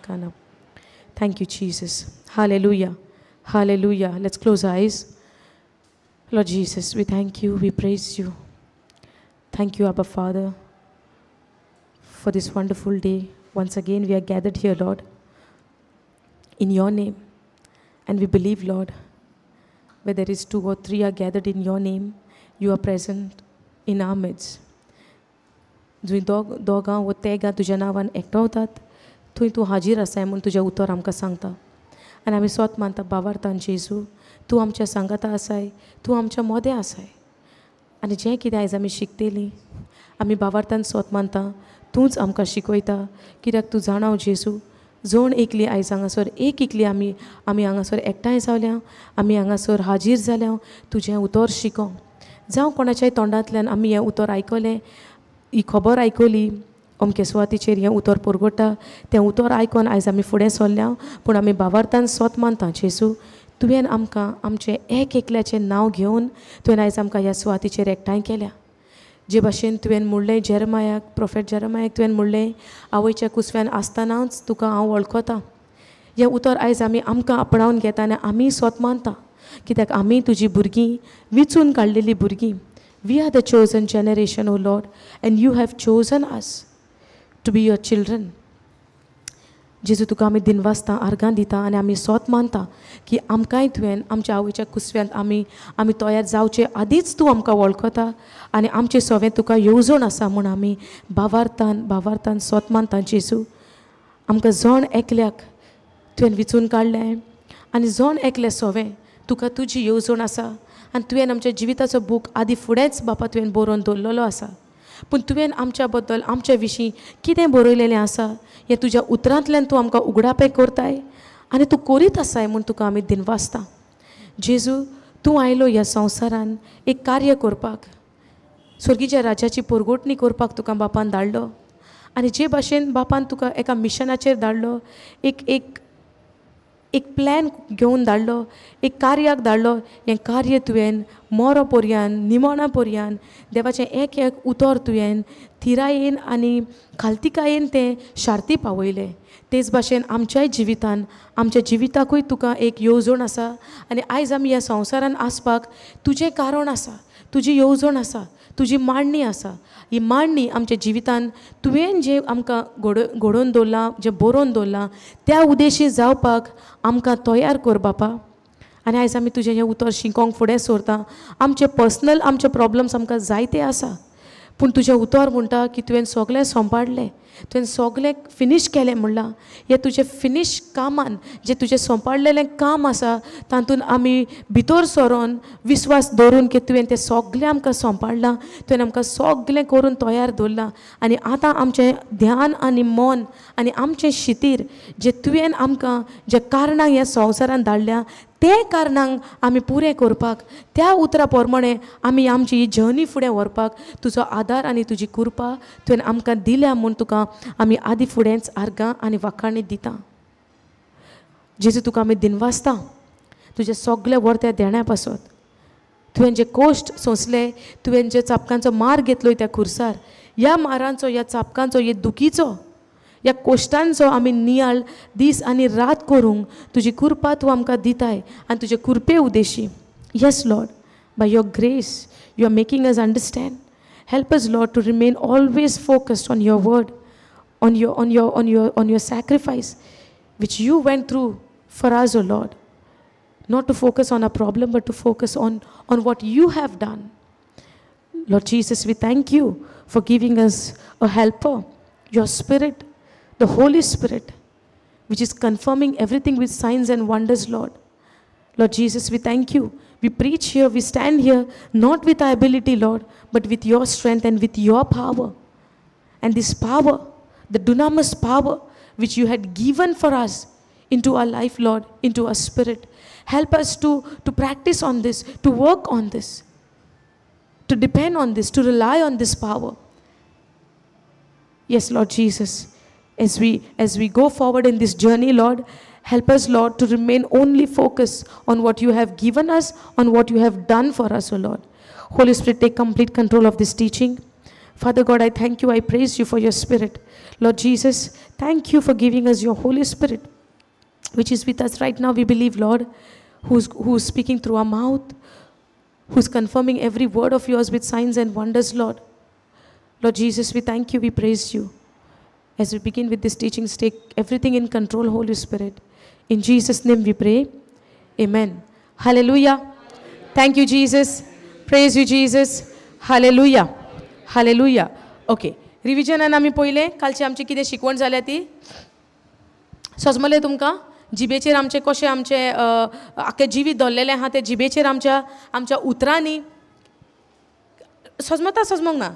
kana. Thank you, Jesus. Hallelujah. Hallelujah. Let's close our eyes. Lord Jesus, we thank you. We praise you. Thank you, Abba Father, for this wonderful day. Once again, we are gathered here, Lord, in your name. And we believe, Lord, where there is 2 or 3 are gathered in your name, you are present in our midst. जंय दोगां वो तेगा तुज्या नांवान एकठांवतात थंय तूं हाजीर आसाय म्हूण तुजें उतर आमकां सांगता आनी आमी स्वत मानता बावार्थान जेजू तूं आमच्या सांगाता आसाय तूं आमच्या मोदें आसाय आनी जें कितें आयज आमी शिकतेलीं आमी बावार्थान स्वत मानता तूंच आमकां शिकयता कित्याक तूं जाणाव जेजू जोण एकली आयज हांगासर एकली आमी हांगासर एकठांय जावल्या आमी हांगासर हाजीर जाल्या तुजें उतर शिकोवंक जावं कोणाच्याय तोंडांतल्यान आमी हें उतर आयकलें ही खबर आयकली अमके सुवातीचेर हें उतर परगटा तें उतर आयकून आयज आमी फुडें सरल्या पूण आमी बावार्थान स्वत मानता जेजू तुवें आमकां आमचें एकल्याचें नांव घेवन तुवें आयज आमकां ह्या सुवातीचेर एकठांय केल्या जे भाशेन तुवें म्हणलें जेरमायाक प्रोफेट जेरमायाक तुवें म्हणलें आवयच्या कुसव्यान आसतनाच तुका हांव वळखता हें उतर आयज आमी आमकां आपणावन घेता आनी आमी स्वत मानता कित्याक आमी तुजीं भुरगीं विचून काडलेलीं भुरगीं We are the chosen generation, O Lord, and you have chosen us to be your children. जेजू तुका आमी दिनवासता आर्गां दिता आनी आमी स्वत मानता की आमकांय तुवें आमच्या आवयच्या कुसव्यांत आमी तयार जावचे आदींच तूं आमकां वळखता आनी आमचें सवें तुका येवजण आसा म्हूण आमी बावार्थान स्वत मानता जेजू आमकां जण एकल्याक तुवें विचून काडलें आनी जण एकलें सवें तुका तुजी येवजण आसा आनी तुवें आमच्या जिविताचो बूक आदी फुडेंच बापा तुवें बरोवन दवरलेलो आसा पूण तुवें आमच्या बद्दल आमच्या विशीं कितें बरयलेलें आसा हें तुज्या उतरांतल्यान तूं आमकां उगडापे करताय आनी तूं करीत आसाय म्हूण तुका आमी दिनवासता जेजू तूं आयलो ह्या संवसारान एक कार्य करपाक स्वर्गीच्या राज्याची परगोटणी करपाक तुका बापान धाडलो आनी जे भाशेन बापान तुका एका मिशनाचेर धाडलो एक प्लॅन घेवन धाडलो एक कार्याक धाडलो हें कार्य तुवें मोरो पर्यान निमोणा पर्यान देवाचें एक उतर तुवें थिरायेन आनी खालतिकायेन तें शार्ती पावयलें तेच भाशेन आमच्याय जिवितान आमच्या जिविताकूय तुका एक येवजण आसा आनी आयज आमी ह्या संवसारान आसपाक तुजें कारण आसा तुजी येवजण आसा तुजी मांडणी आसा ही मांडणी आमच्या जिवितान तुवें जें आमकां घडोवन दवरलां जें बरोवन दवरलां त्या उद्देशी जावपाक आमकां तयार कर बापा आनी आयज आमी तुजें हें उतर शिकोवंक फुडें सरता आमचे पर्सनल आमचे प्रॉब्लम्स आमकां जायते आसा पूण तुजें उतर म्हणटा की तुवें सगळें सांबाळलें तुवें सगळें फिनीश केलें म्हणलां हें तुजें फिनीश कामान जें तुजें सांबाळलेलें काम आसा तातूंत आमी भितर सरोन विस्वास दवरून की तुवें तें सगळें आमकां सांबाळलां तुवें आमकां सगळें करून तयार दवरलां आनी आतां आमचें ध्यान आनी मन आनी आमचें शितीर जें तुवें आमकां ज्या कारणाक ह्या संवसारान धाडल्या ते कारणांक आमी पुरें करपाक त्या उतरा प्रमाणें आमी आमची ही जर्नी फुडें व्हरपाक तुजो आदार आनी तुजी कृपा तुवें आमकां दिल्या म्हूण तुका आमी आदी फुडेंच आर्गां आनी वाखाणी दिता जेजू तुका आमी दिनवासता तुजें सगळें वर्त्या देण्या पासत तुवें जे कोश्ट सोंसले तुवें जे चापकांचो मार घेतलो त्या खुर्सार ह्या मारांचो ह्या चापकांचो ह्या दुखीचो ह्या कोश्टांचो आमी नियाळ दीस आनी रात करूंक तुजी कृपा तूं आमकां दिताय आनी तुजे कृपे उद्देशी yes Lord by your grace you are making us understand help us Lord to remain always focused on your word on your sacrifice which you went through for us, O Lord, not to focus on a problem but to focus on what you have done. Lord Jesus, we thank you for giving us a helper, your Spirit, the Holy Spirit, which is confirming everything with signs and wonders, Lord. Lord Jesus, we thank you. We preach here, we stand here, not with our ability, Lord, but with your strength and with your power. And this power, the dunamis power which you had given for us into our life, Lord, into our spirit. Help us to practice on this, to work on this, to depend on this, to rely on this power. Yes, Lord Jesus, as we go forward in this journey, Lord, help us, Lord, to remain only focused on what you have given us, on what you have done for us, O Lord. Holy Spirit, take complete control of this teaching. Father God, I thank you, I praise you for your Spirit. Lord Jesus, thank you for giving us your Holy Spirit, which is with us right now, we believe, Lord, who's speaking through our mouth, who's confirming every word of yours with signs and wonders, Lord. Lord Jesus, we thank you, we praise you. As we begin with this teaching, take everything in control, Holy Spirit. In Jesus' name we pray. Amen. Hallelujah. Thank you, Jesus. Praise you, Jesus. Hallelujah. Hallelujah. Okay. रिव्हिजनान आमी पयलें कालची आमची कितें शिकवण जाल्या ती समजलें तुमकां जिबेचेर आमचे कशें आमचें आख्खें जिवीत दवरलेलें आहा तें जिबेचेर आमच्या उतरांनी सजमोंक ना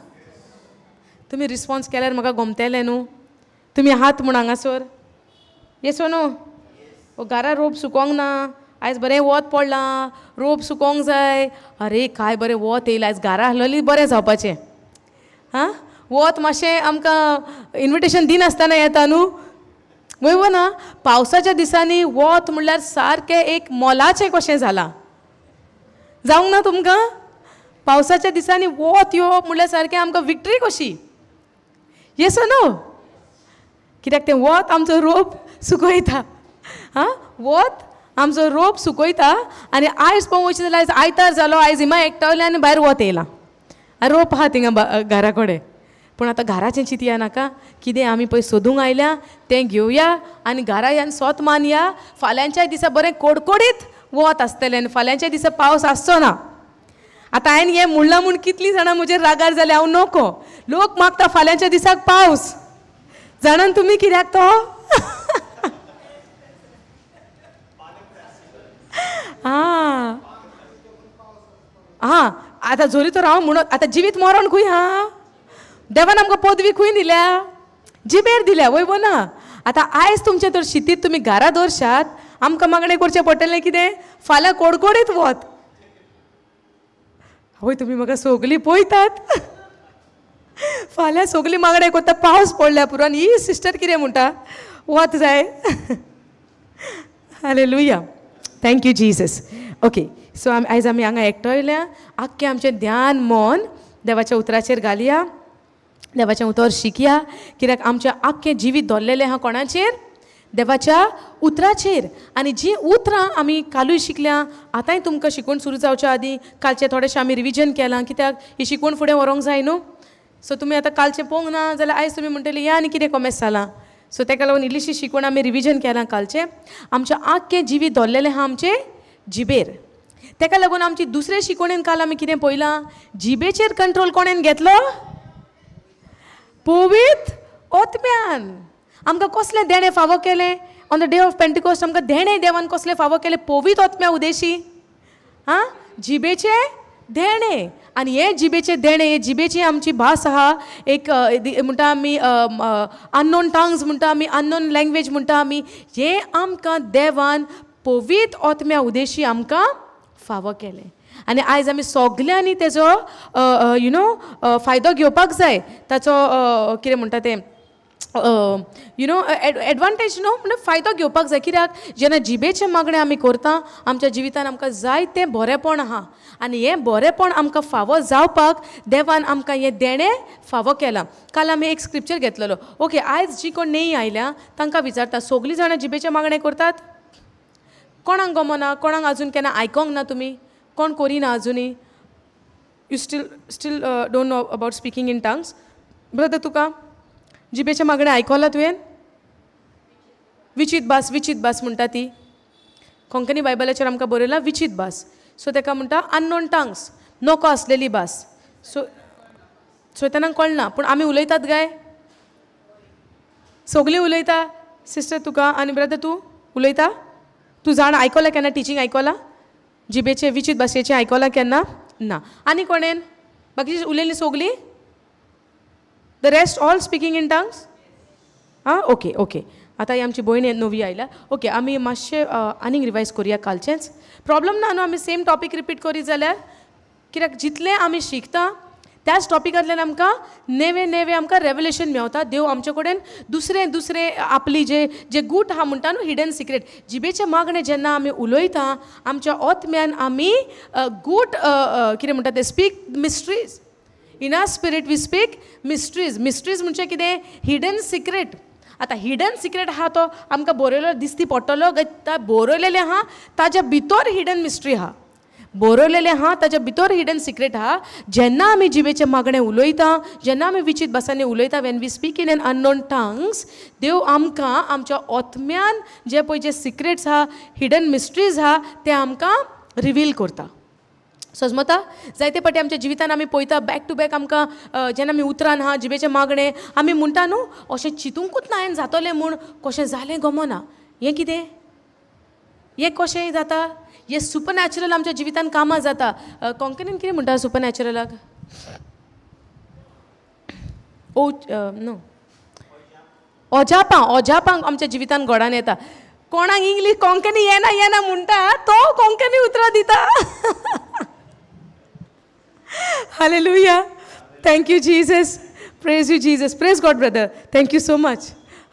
तुमी रिस्पॉन्स केल्यार म्हाका गमतलें न्हू तुमी आहात म्हूण हांगासर येसो न्हू घरा रोप सुकोंक ना आयज बरें वत पडलां रोप सुकोंक जाय अरे काय बरें वत येयलां आयज घरा आहलोली बरें जावपाचें हां वत मातशें आमकां इन्विटेशन दिनासतना येता न्हू वय ना पावसाच्या दिसांनी वत म्हणल्यार सारकें एक मोलाचें कशें जालां जावंक ना तुमकां पावसाच्या दिसांनी वत येवप म्हणल्यार सारकें आमकां विक्ट्री कशी येस न्हू कित्याक तें वत आमचो रोप सुकयता हां वत आमचो रोप सुकयता आनी आयज पळोवंक वयचें जाल्यार आयज आयतार जालो आयज हिमा एकटवलें आनी भायर वत येयलां रोप आहा थिंगा घरा कडेन पूण आतां घराचें चिंतया नाका कितें आमी पळय सोदूंक आयल्या तें घेवया आनी घरा येवन सोत मानया फाल्यांच्या दिसा बरें कोडकोडीत वत आसतलें आनी फाल्यांच्या दिसा पावस आसचो ना आतां हांवें हें म्हणलां म्हूण कितलीं जाणां म्हजेर रागार जाले हांव नोको लोक मागता फाल्यांच्या दिसाक पावस जाणान तुमी कित्याक तो हां हां आतां जोरी तर हांव म्हणत आतां जिवीत मरण खंय हा देवान आमकां पदवी खंय दिल्या जिबेर दिल्या वय ना आतां आयज तुमचे तर शितीत तुमी घरा दवरशात आमकां मागणें करचें पडटलें कितें फाल्यां कोडकोडीत वत आवय तुमी म्हाका सगलीं पळयतात फाल्यां सगलीं मागणें करता पावस पडल्या पुरो आनी ही सिस्टर कितें म्हणटा वत जाय hallelujah thank you Jesus okay so आयज आमी हांगा एकटोयल्या आख्खें आमचें ध्यान मन देवाच्या उतराचेर घालया देवाचें उतर शिकया कित्याक आमचें आख्खें जिवीत दवरलेलें आहा कोणाचेर देवाच्या उतराचेर आनी जीं उतरां आमी कालूय शिकल्या आतांय तुमकां शिकवण सुरू जावच्या आदीं कालचें थोडेशें आमी रिविजन केलां कित्याक ही शिकवण फुडें व्हरोंक जाय न्हू सो तुमी आतां कालचें पळोवंक ना जाल्यार आयज तुमी म्हणटलीं या आनी कितें कॉमेस जालां सो ताका लागून इल्लीशी शिकवण आमी रिविजन केलां कालचें आमचें आख्खें जिवीत दवरलेलें आहा आमचें जिबेर ताका लागून आमची दुसरे शिकवणेन काल आमी कितें पळयलां जिबेचेर कंट्रोल कोणेन घेतलो पवित्र ओतम्यान आमकां कसलें देणें फावो केलें on the day of Pentecost आमकां देणें देवान कसलें फावो केलें पवित्र ओतम्या उदेशी हां जिबेचे देणें आनी हे जिबेचे देणें हे जिबेची आमची भास आहा एक म्हणटा आमी अननोन टंग्स म्हणटा आमी अननोन लँग्वेज म्हणटा आमी हे आमकां देवान पवित्र ओतम्या उदेशी आमकां फावो केलें आनी आयज आमी सगल्यांनी तेजो फायदो घेवपाक जाय ताचो कितें म्हणटा तें एडवांटेज न्हू म्हणजे फायदो घेवपाक जाय कित्याक जेन्ना जिबेचें मागणें आमी करता आमच्या जिवितान आमकां जाय तें बरेंपण आहा आनी हें बरेंपण आमकां फावो जावपाक देवान आमकां हें देणें फावो केलां काल आमी एक स्क्रिप्चर घेतलेलो ओके आयज जी कोण नेई आयल्या तांकां विचारता सगलीं जाणां जिबेचें मागणें करतात कोणाक गमना कोणाक आजून केन्ना आयकोंक ना तुमी कोण करिना आजुनी you still don't know about speaking in tongues brother तुका जिबेचें मागणें आयकलां तुवें विचित भास म्हणटा ती कोंकणी बायबलाचेर आमकां बरयलां विचित भास सो ताका म्हणटा अननोन टंग्स नोको आसलेली भास सो तांकां कळना पूण आमी उलयतात काय सगलीं उलयता सिस्टर तुका आनी ब्रदर तूं उलयता तूं जाण आयकलां केन्ना टिचींग आयकलां जिबेचे विचित भाशेचें आयकलां केन्ना ना आनी कोणेन बाकीची उलयलीं सगलीं the rest all speaking in tongues आं ओके ओके आतां ही आमची भयण नवी आयल्या ओके आमी मातशें आनीक रिवायज करुया कालचेंच प्रॉब्लम ना न्हू आमी सेम टॉपीक रिपीट करीत जाल्यार कित्याक जितलें आमी शिकता त्याच टॉपिकांतल्यान आमकां नेवे नेवे आमकां रेवलेशन मेवता देव आमचे कडेन दुसरें दुसरें आपली जे गूट आहा म्हणटा न्हू हिडन सिक्रेट जिबेचें मागणें जेन्ना आमी उलयता आमच्या ओतम्यान आमी गूट कितें म्हणटा ते speak mysteries in our spirit we speak mysteries. Mysteries म्हणजे कितें? Hidden secret. आतां हिडन सिक्रेट आहा तो आमकां बरयलो दिसती पडटलो, बरयलेलें आहा ताज्या भितर हिडन मिस्ट्री आहा. बरयलेलें आहा ताज्या भितर हिडन सिक्रेट आहा. जेन्ना आमी जिबेचें मागणें उलयता, जेन्ना आमी विचित भासांनी उलयता, when we speak in an unknown tongues, देव आमकां आमच्या आत्म्यान जे पळय जे सिक्रेट्स आहा, हिडन मिस्ट्रीज आहा, ते आमकां रिवील करता. समजता? जायते फावटी आमच्या जिवितान आमी पळयता बॅक टू बॅक आमकां जेन्ना आमी उतरान आहा जिबेचें मागणें आमी म्हणटा न्हू अशें चिंतूंकूच ना हांवें जातलें म्हूण, कशें जालें गमना. हें कितें? हें कशें जाता? हें सुपरनॅचरल आमच्या जिवितान कामां जाता. कोंकणीन कितें म्हणटा सुपरनॅचरलाक? नो अजापां आमच्या जिवितान घोडान येता. कोणाक इंग्लीश कोंकणी येना म्हणटा तो कोंकणी उतरां दिता. Hallelujah. Thank you, Jesus. Praise you, Jesus. Praise God, brother. Thank you so much.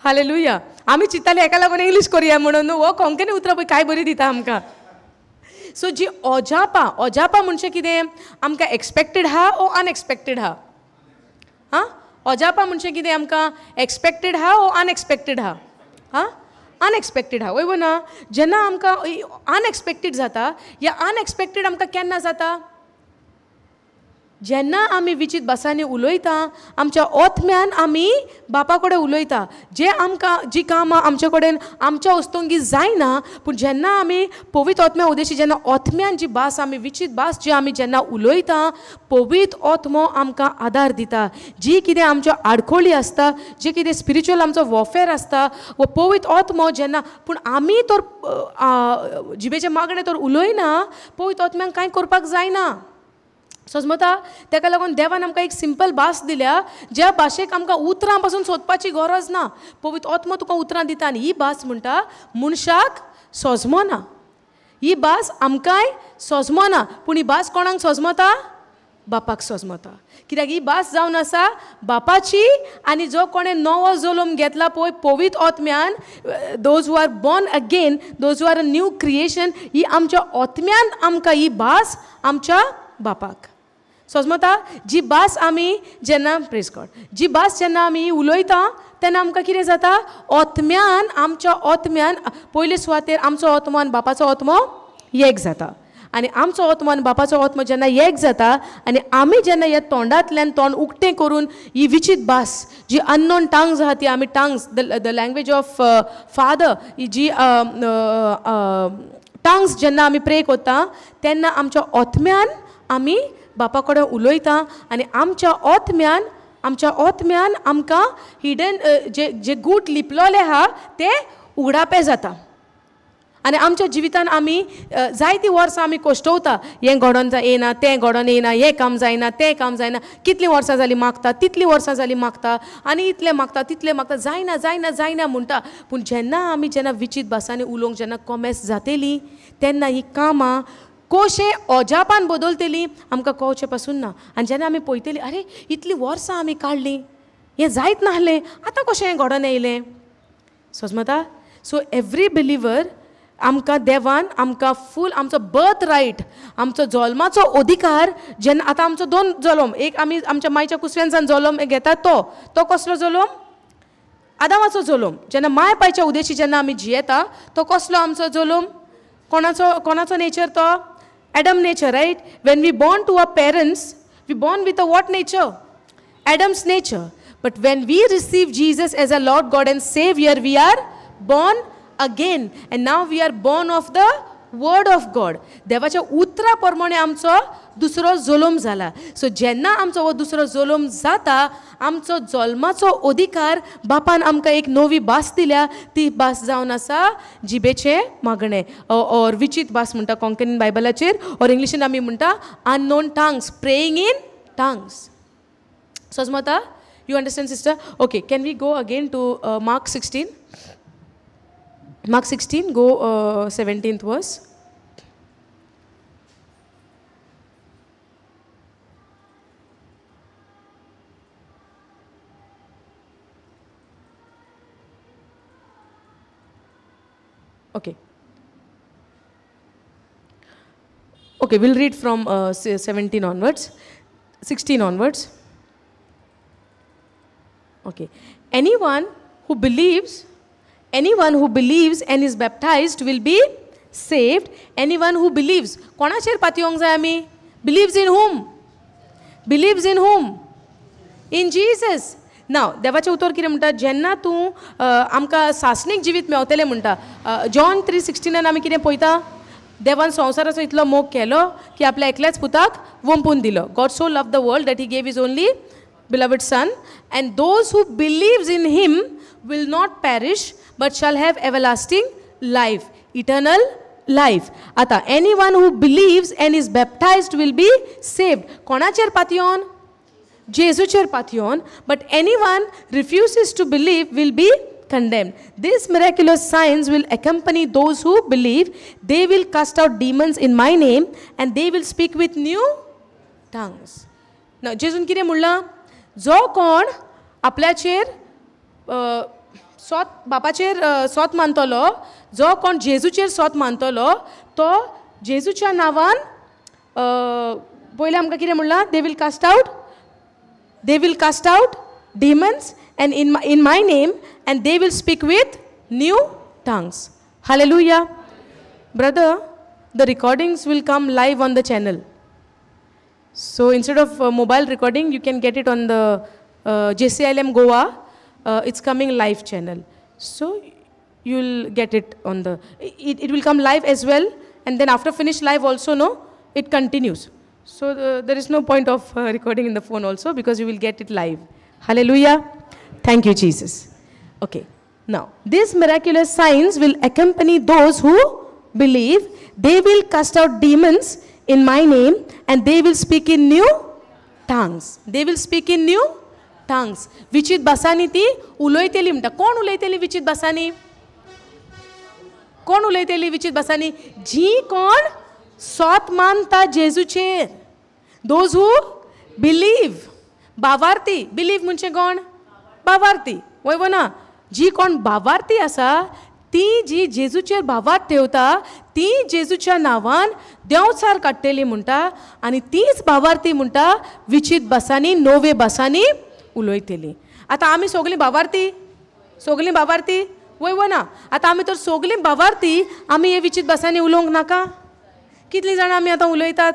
Hallelujah. आमी चिंतताले एका लागून इंग्लीश करुया म्हणून हो कोंकणी उतरां पळय काय बरी दिता आमकां. सो जी अजापां म्हणजे कितें? आमकां एक्सपेक्टेड आहा ओ अनएक्सपेक्टेड आहा? हां, अजापां म्हणजे कितें? आमकां एक्सपेक्टेड आहा ओ अनएक्सपेक्टेड आहा? हां, अनएक्सपेक्टेड आहा. वय ना? जेन्ना आमकां अनएक्सपेक्टेड जाता, या अनएक्सपेक्टेड आमकां केन्ना जाता? जेन्ना आमी विचित भासांनी उलयता, आमच्या आत्म्यान आमी बापा कडेन उलयता. जे आमकां जी कामां आमचे कडेन आमच्या वस्तूंकी जायना, पूण जेन्ना आमी पवित्र आत्म्या उद्देशी जेन्ना आत्म्यान जी भास आमी विचित भास जी आमी जेन्ना उलयता, पवित्र आत्मो आमकां आदार दिता. जी कितें आमच्यो आडखळी आसता, जे कितें स्पिरिच्युअल आमचो वॉफेर आसता, वो पवित्र आत्मो जेन्ना, पूण आमी तर जिबेचें मागणें तर उलयना, पवित्र आत्म्यान कांय करपाक जायना. समजता? ताका लागून देवान आमकां एक सिंपल भास दिल्या, ज्या भाशेक आमकां उतरां पासून सोदपाची गरज ना. पवित्र आत्मो तुका उतरां दिता आनी ही भास म्हणटा मनशाक सोजमना. ही भास आमकांय सोजमना, पूण ही भास कोणाक सोजमता? बापाक सोजमता. कित्याक ही भास जावन आसा बापाची, आनी जो कोणें नवो जल्म घेतला पळय पवित्र आत्म्यान, those who are born again, those who are a new creation, ही आमच्या आत्म्यान आमकां ही भास आमच्या बापाक सोजमता. जी भास आमी जेन्ना प्रेज गॉड, जी भास जेन्ना आमी उलयता तेन्ना आमकां कितें जाता? आत्म्यान, आमच्या आत्म्यान पयले सुवातेर आमचो आत्मो आनी बापाचो आत्मो एक जाता. आनी आमचो आत्मो आनी बापाचो आत्मो जेन्ना एक जाता, आनी आमी जेन्ना ह्या तोंडांतल्यान तोंड उक्तें करून ही विचित भास जी अननोन टंग्स आहा ती आमी tongues, the language of father, ही जी टंग्स जेन्ना आमी प्रे करता तेन्ना आमच्या आत्म्यान आमी बापा कडेन उलयता, आनी आमच्या आत्म्यान आमकां हिडन जे गूट लिपलोले आहा ते उगडापे जाता. आनी आमच्या जिवितान आमी जायतीं वर्सां आमी कोश्टवता, हें घडोवन येना, तें घडोवन येना, हें काम जायना, तें काम जायना, कितलीं वर्सां जालीं मागता, तितलीं वर्सां जालीं मागता, आनी इतलें मागता, तितलें मागता, जायना म्हणटा. पूण जेन्ना विचित भासांनी उलोवंक जेन्ना कॉमेस जातेली, तेन्ना ही कामां कशें अजापान बदलतली आमकां कळचें पासून ना. आनी जेन्ना आमी पळयतलीं, अरे इतलीं वर्सां आमी काडलीं, हें जायत नासलें, आतां कशें हें घडोवन येयलें? समजता? सो एवरी बिलिवर आमकां देवान आमकां फूल आमचो बर्थ रायट, आमचो जल्माचो अधिकार, जेन्ना आतां आमचो 2 जल्म, एक आमी आमच्या मायच्या कुसऱ्यांसान जल्म घेता, तो कसलो जल्म? आदामाचो जल्म. जेन्ना माय पायच्या उद्देशी जेन्ना आमी जियेता, तो कसलो आमचो जल्म? कोणाचो नेचर तो? Adam nature, right? When we born to our parents, we born with a what nature? Adam's nature. But when we receive Jesus as our Lord God and Savior, we are born again. And now we are born of the Word of God. देवाच्या उतरा प्रमाणे आमचो दुसरो जल्म जाला. सो जेन्ना आमचो हो दुसरो जल्म जाता, आमचो जल्माचो अधिकार बापान आमकां एक नवी भास दिल्या, ती भास जावन आसा जिबेचें मागणें, और विचित भास म्हणटा कोंकणीन बायबलाचेर, और इंग्लिशीन आमी म्हणटा unknown tongues, praying in tongues. समजता? You understand sister? Okay, can we go again to Mark 16? Mark 16, go 17th verse. Okay. Okay, we'll read from 17 onwards. 16 onwards. Okay. Anyone who believes and is baptized will be saved. Anyone who believes. कोणाचेर पातयोंक जाय आमी? Believes in whom? Believes in whom? In Jesus. Now, देवाचें उतर कितें म्हणटा? जेन्ना तूं आमकां सासणीक जिवीत मेवतलें म्हणटा. जॉन 3:16 आमी कितें पळयता? देवान संवसाराचो इतलो मोग केलो की आपल्या एकल्याच पुताक वंपून दिलो. God so loved the world that he gave his only beloved son, and those who believes in him will not perish but shall have everlasting life, eternal life. Ata anyone who believes and is baptized will be saved. कोणाचेर पातयोन? जेजूचेर पातयोन. But anyone refuses to believe will be condemned. These miraculous signs will accompany those who believe. They will cast out demons in my name and they will speak with new tongues. Now, जेजून कितें म्हणलां? जो कोण आपल्याचेर सोत बापाचेर सोत मानतलो, जो कोण जेजूचेर सोत मानतलो, तो जेजूच्या नांवान पयलें आमकां कितें म्हणलां? They will cast out demons and in my name and they will speak with new tongues. Hallelujah. Brother, the recordings will come live on the channel. So instead of mobile recording, you can get it on the JCILM Goa. It's coming live channel. So you'll get it on the, it will come live as well. And then after finish live also, no, it continues. So there is no point of recording in the phone also because you will get it live. Hallelujah. Thank you, Jesus. Okay. Now, these miraculous signs will accompany those who believe. They will cast out demons in my name and they will speak in new tongues. They will speak in new tongues. Vichit basani ti uloiteli म्हणटा. कोण उलयतली विचित बसानी? कोण उलयतली विचित बसानी? जी कोण सोत मानता जेजूचेर. Those who believe. बावार्थी. Believe म्हणजे कोण? बावार्थी. वय ना? जी कोण बावार्थी आसा, ती जी जेजूचेर बावार्थ ठेवता, ती जेजूच्या नांवान देंवचार काडटली म्हणटा आनी तीच बावार्थी म्हणटा विचित बसानी, नवे बसानी उलयतली. आतां आमी सगळीं बावार्थी? वय ना? आतां आमी तर सगळीं बावार्थी, आमी हे विचित बसानी उलोवंक नाका? कितलीं जाणां आमी आतां उलयतात?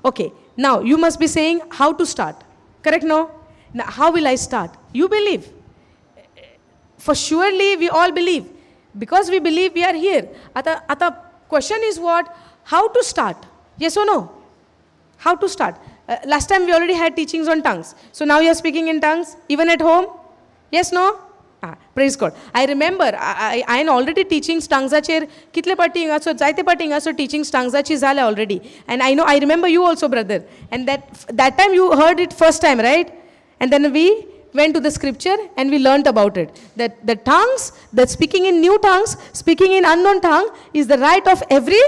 Okay, now you must be saying how to start. Correct, no? Now, how will I start? You believe. For surely we all believe. Because we believe we are here. Ata question is what? How to start? Yes or no? How to start? Last time we already had teachings on tongues. So now you are speaking in tongues, even at home? Yes, no? Praise God. I remember, I am already teaching tonguesacher kitle party ingaso, jaite party ingaso teaching tonguesachi zale already. And I remember you also, brother. And that time you heard it first time, right? And then we went to the scripture and we learnt about it. That the tongues, that speaking in new tongues, speaking in unknown tongue is the right of every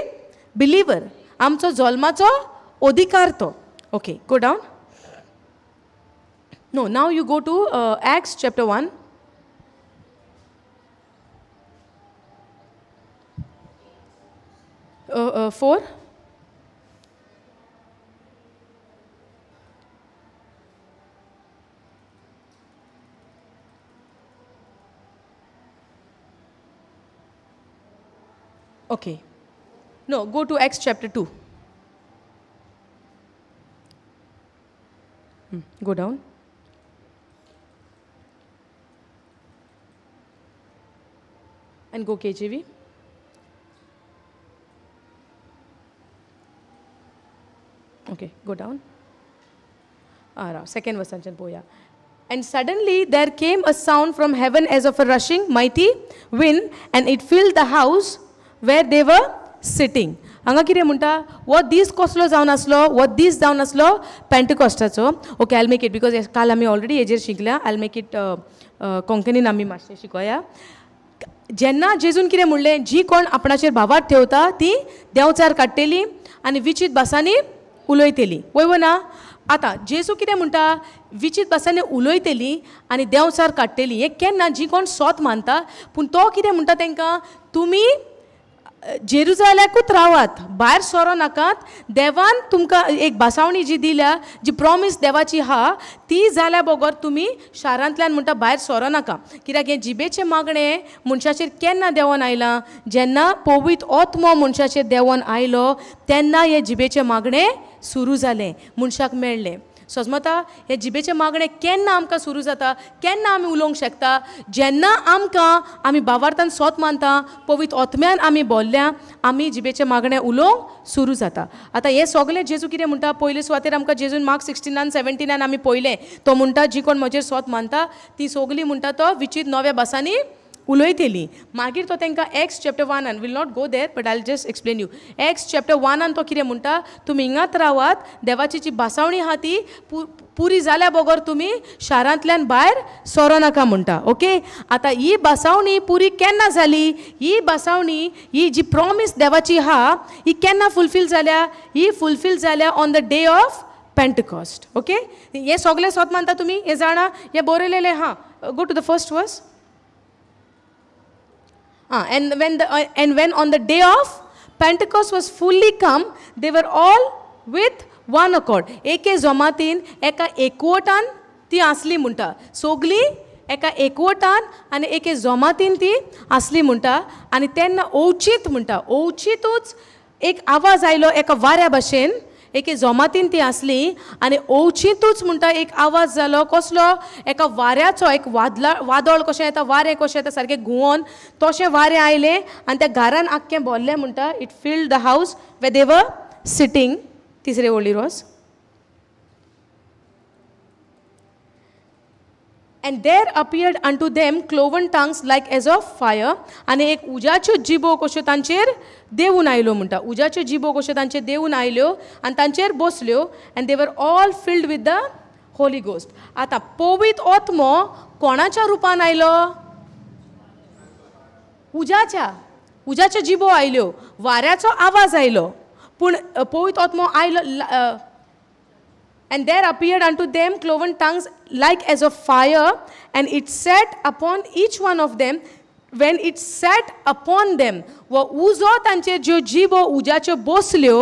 believer. Amcho zolmacho odhikar to. Okay, go down. No, now you go to Acts chapter 1. 4. Okay. No, go to Acts chapter 2. Go down. And go KJV. Okay, go down. Second verse. And suddenly there came a sound from heaven as of a rushing mighty wind, and it filled the house where they were sitting. Anga kire munta, what these koslo जावन असलो, what these जावन असलो, Pentecostacho. Okay, I'll make it because काल आम्ही already एजेर शिकल्या. I'll make it कोंकणीन आम्ही मातशें शिकोया. जेन्ना जेजून कितें म्हणलें, जी कोण आपणाचेर भावार्थ ठेवता ती देंवचार काडटली आनी विचित भासांनी उलयतली. वय ना? आतां जेजू कितें म्हणटा, विचित भासांनी उलयतली आनी देंवचार काडटली. हें केन्ना? जी कोण सोत मानता. पूण तो कितें म्हणटा तांकां, तुमी जेरुजाल्याकूच रावात, भायर सरो नाकात. देवान तुमकां एक बासावणी जी दिल्या, जी प्रॉमीस देवाची हा, ती जाल्या बगर तुमी शारांतल्यान म्हणटा भायर सरो नाका. कित्याक हे जिबेचे मागणे मनशाचेर केन्ना देंवन आयलां? जेन्ना पवित्र आत्मो मनशाचेर देंवन आयलो तेन्ना हे जिबेचे मागणे सुरू जाले, मनशाक मेळ्ळे. सोजमता हे जिबेचे मागणे केन्ना आमकां सुरू जाता, केन्ना आमी उलोवंक शकता? जेन्ना आमी भावार्थान स्वत मानता, पवित्र आत्म्यान आमी बोल्ल्या, आमी जिबेचे मागणे उलोवंक सुरू जाता. आतां हे सगळे जेजू कितें म्हणटा? पयले सुवातेर आमकां जेजून मार्क 16:17 आमी पळयलें. तो म्हणटा जी कोण म्हजेर स्वत मानता ती सगळीं म्हणटा तो विचित नव्या भासांनी उलयतली. मागीर तो तांकां x chapter 1 will not go there but I will just explain you. X chapter 1 तो कितें म्हणटा? तुमी हिंगात रावात, देवाची जी बासावणी आहा ती पुरी जाल्या बगर तुमी शारांतल्यान भायर सरो नाका म्हणटा. ओके, आतां ही बासावणी पुरी केन्ना जाली? ही बासावणी, ही जी प्रॉमीस देवाची आहा ही केन्ना फुलफील जाल्या? ही फुलफील जाल्या on the day of पेंटकॉस्ट. Okay, हे सगळे स्वत मानता तुमी? हे जाणा हे बरयलेले हा. गो to the first verse. And when on the day of Pentecost was fully come, they were all with one accord. एके जमातीन एका एकवटान ती आसली म्हणटा. सगळीं एका एकवटान आनी एके जमातीन ती आसली म्हणटा. आनी तेन्ना ओवचीत म्हणटा, ओवचीतूच एक आवाज आयलो एका वाऱ्या भाशेन. एके जमातीन ती आसली आनी ओवचीतूच म्हणटा एक आवाज जालो. कसलो? एका वाऱ्याचो, एक वादळ कशें येता, वारें कशें येता सारकें घुंवोन, तशें वारें आयलें आनी त्या घरान आख्खें भरलें म्हणटा. इट फिल्ड द हावस वे दे वर सिटींग. तिसरे वळी रोस. And there appeared unto them cloven tongues like as of fire. आनी एक उज्याच्यो जिबो कश्यो तांचेर देवून आयल्यो म्हणटा. उज्याच्यो जिबो कश्यो तांचेर देवून आयल्यो आनी तांचेर बसल्यो. And they were all filled with the Holy Ghost. आतां पवित्र आत्मो कोणाच्या रुपान आयलो? उज्याच्यो जिबो आयल्यो, वाऱ्याचो आवाज आयलो. पूण पवित्र आत्मो आयलो. And there appeared unto them cloven tongues like as of fire, and it sat upon each one of them. When it sat upon them, व उजो तांचे ज्यो जिबो उज्याच्यो बसल्यो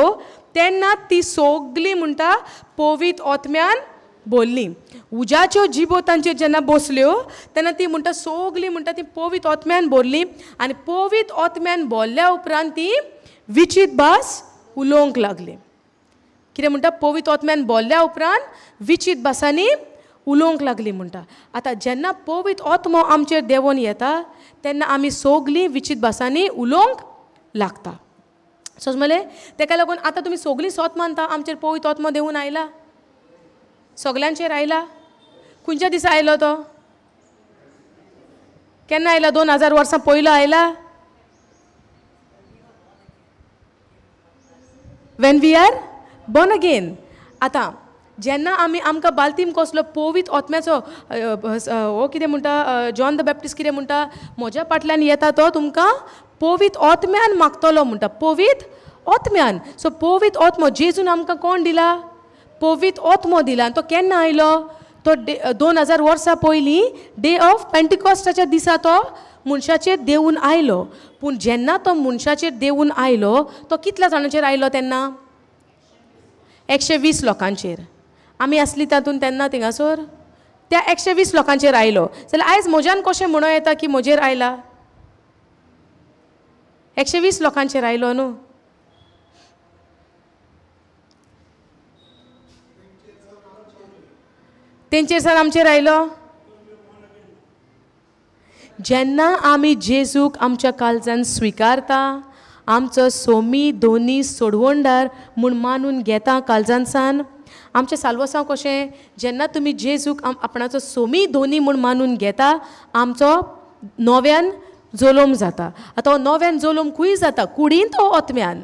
तेन्ना ती सगळीं म्हणटा पवित्र आत्म्यान बोल्ली. उज्याच्यो जिबो तांचेर जेन्ना बसल्यो तेन्ना ती म्हणटा सगळीं म्हणटा ती पवित्र आत्म्यान बोल्ली. आनी पवित्र आत्म्यान बोल्ल्या उपरांत ती विचित भास उलोवंक लागली. कितें म्हणटा? पवित्र आत्म्यान बोल्ल्या उपरांत विचित भासांनी उलोवंक लागली म्हणटा. आतां जेन्ना पवित्र आत्मो आमचेर देंवन येता तेन्ना आमी सगळीं विचित भासांनी उलोवंक लागता. समजलें? तेका लागून आतां तुमी सगळीं स्वत मानता आमचेर पवित्र आत्मो देंवन आयला? सगळ्यांचेर आयला? खंयच्या दिसा आयलो तो? केन्ना आयला? 2000 वर्सां पयलो आयला? When we are born again. आतां जेन्ना आमकां बाल्तीम कसलो पवित्र आत्म्याचो हो कितें म्हणटा? जॉन द बॅप्टिस्ट कितें म्हणटा? म्हज्या फाटल्यान येता तो तुमकां पवित्र आत्म्यान मागतलो म्हणटा. पवित्र आत्म्यान. सो पवित्र आत्मो जेजून आमकां कोण दिला? पवित्र आत्मो दिला. आनी तो केन्ना आयलो? तो 2000 वर्सां पयलीं डे ऑफ पेंटिकॉस्टाच्या दिसा तो मनशाचेर देवून आयलो. पूण जेन्ना तो मनशाचेर देवून आयलो तो कितल्या जाणांचेर आयलो तेन्ना? 120 लोकांचेर. आमी आसली तातूंत तेन्ना थिंगासोर त्या 120 लोकांचेर आयलो. जाल्यार आयज म्हज्यान कशें म्हणो येता की म्हजेर आयला? 120 लोकांचेर आयलो न्हू. तेंचेर सावन आमचेर आयलो. जेन्ना आमी जेजूक आमच्या काळजान स्विकारता, आमचो सोमी दोनी सोडवणदार म्हूण मानून घेता काळजान सान. आमचें साल्वसांव कशें? जेन्ना तुमी जेजूक आपणाचो सोमी दोनी म्हूण मानून घेता आमचो नव्यान जोलोम जाता. आतां हो नव्यान जोलोम खंय जाता? कुडींत ओ आत्म्यान?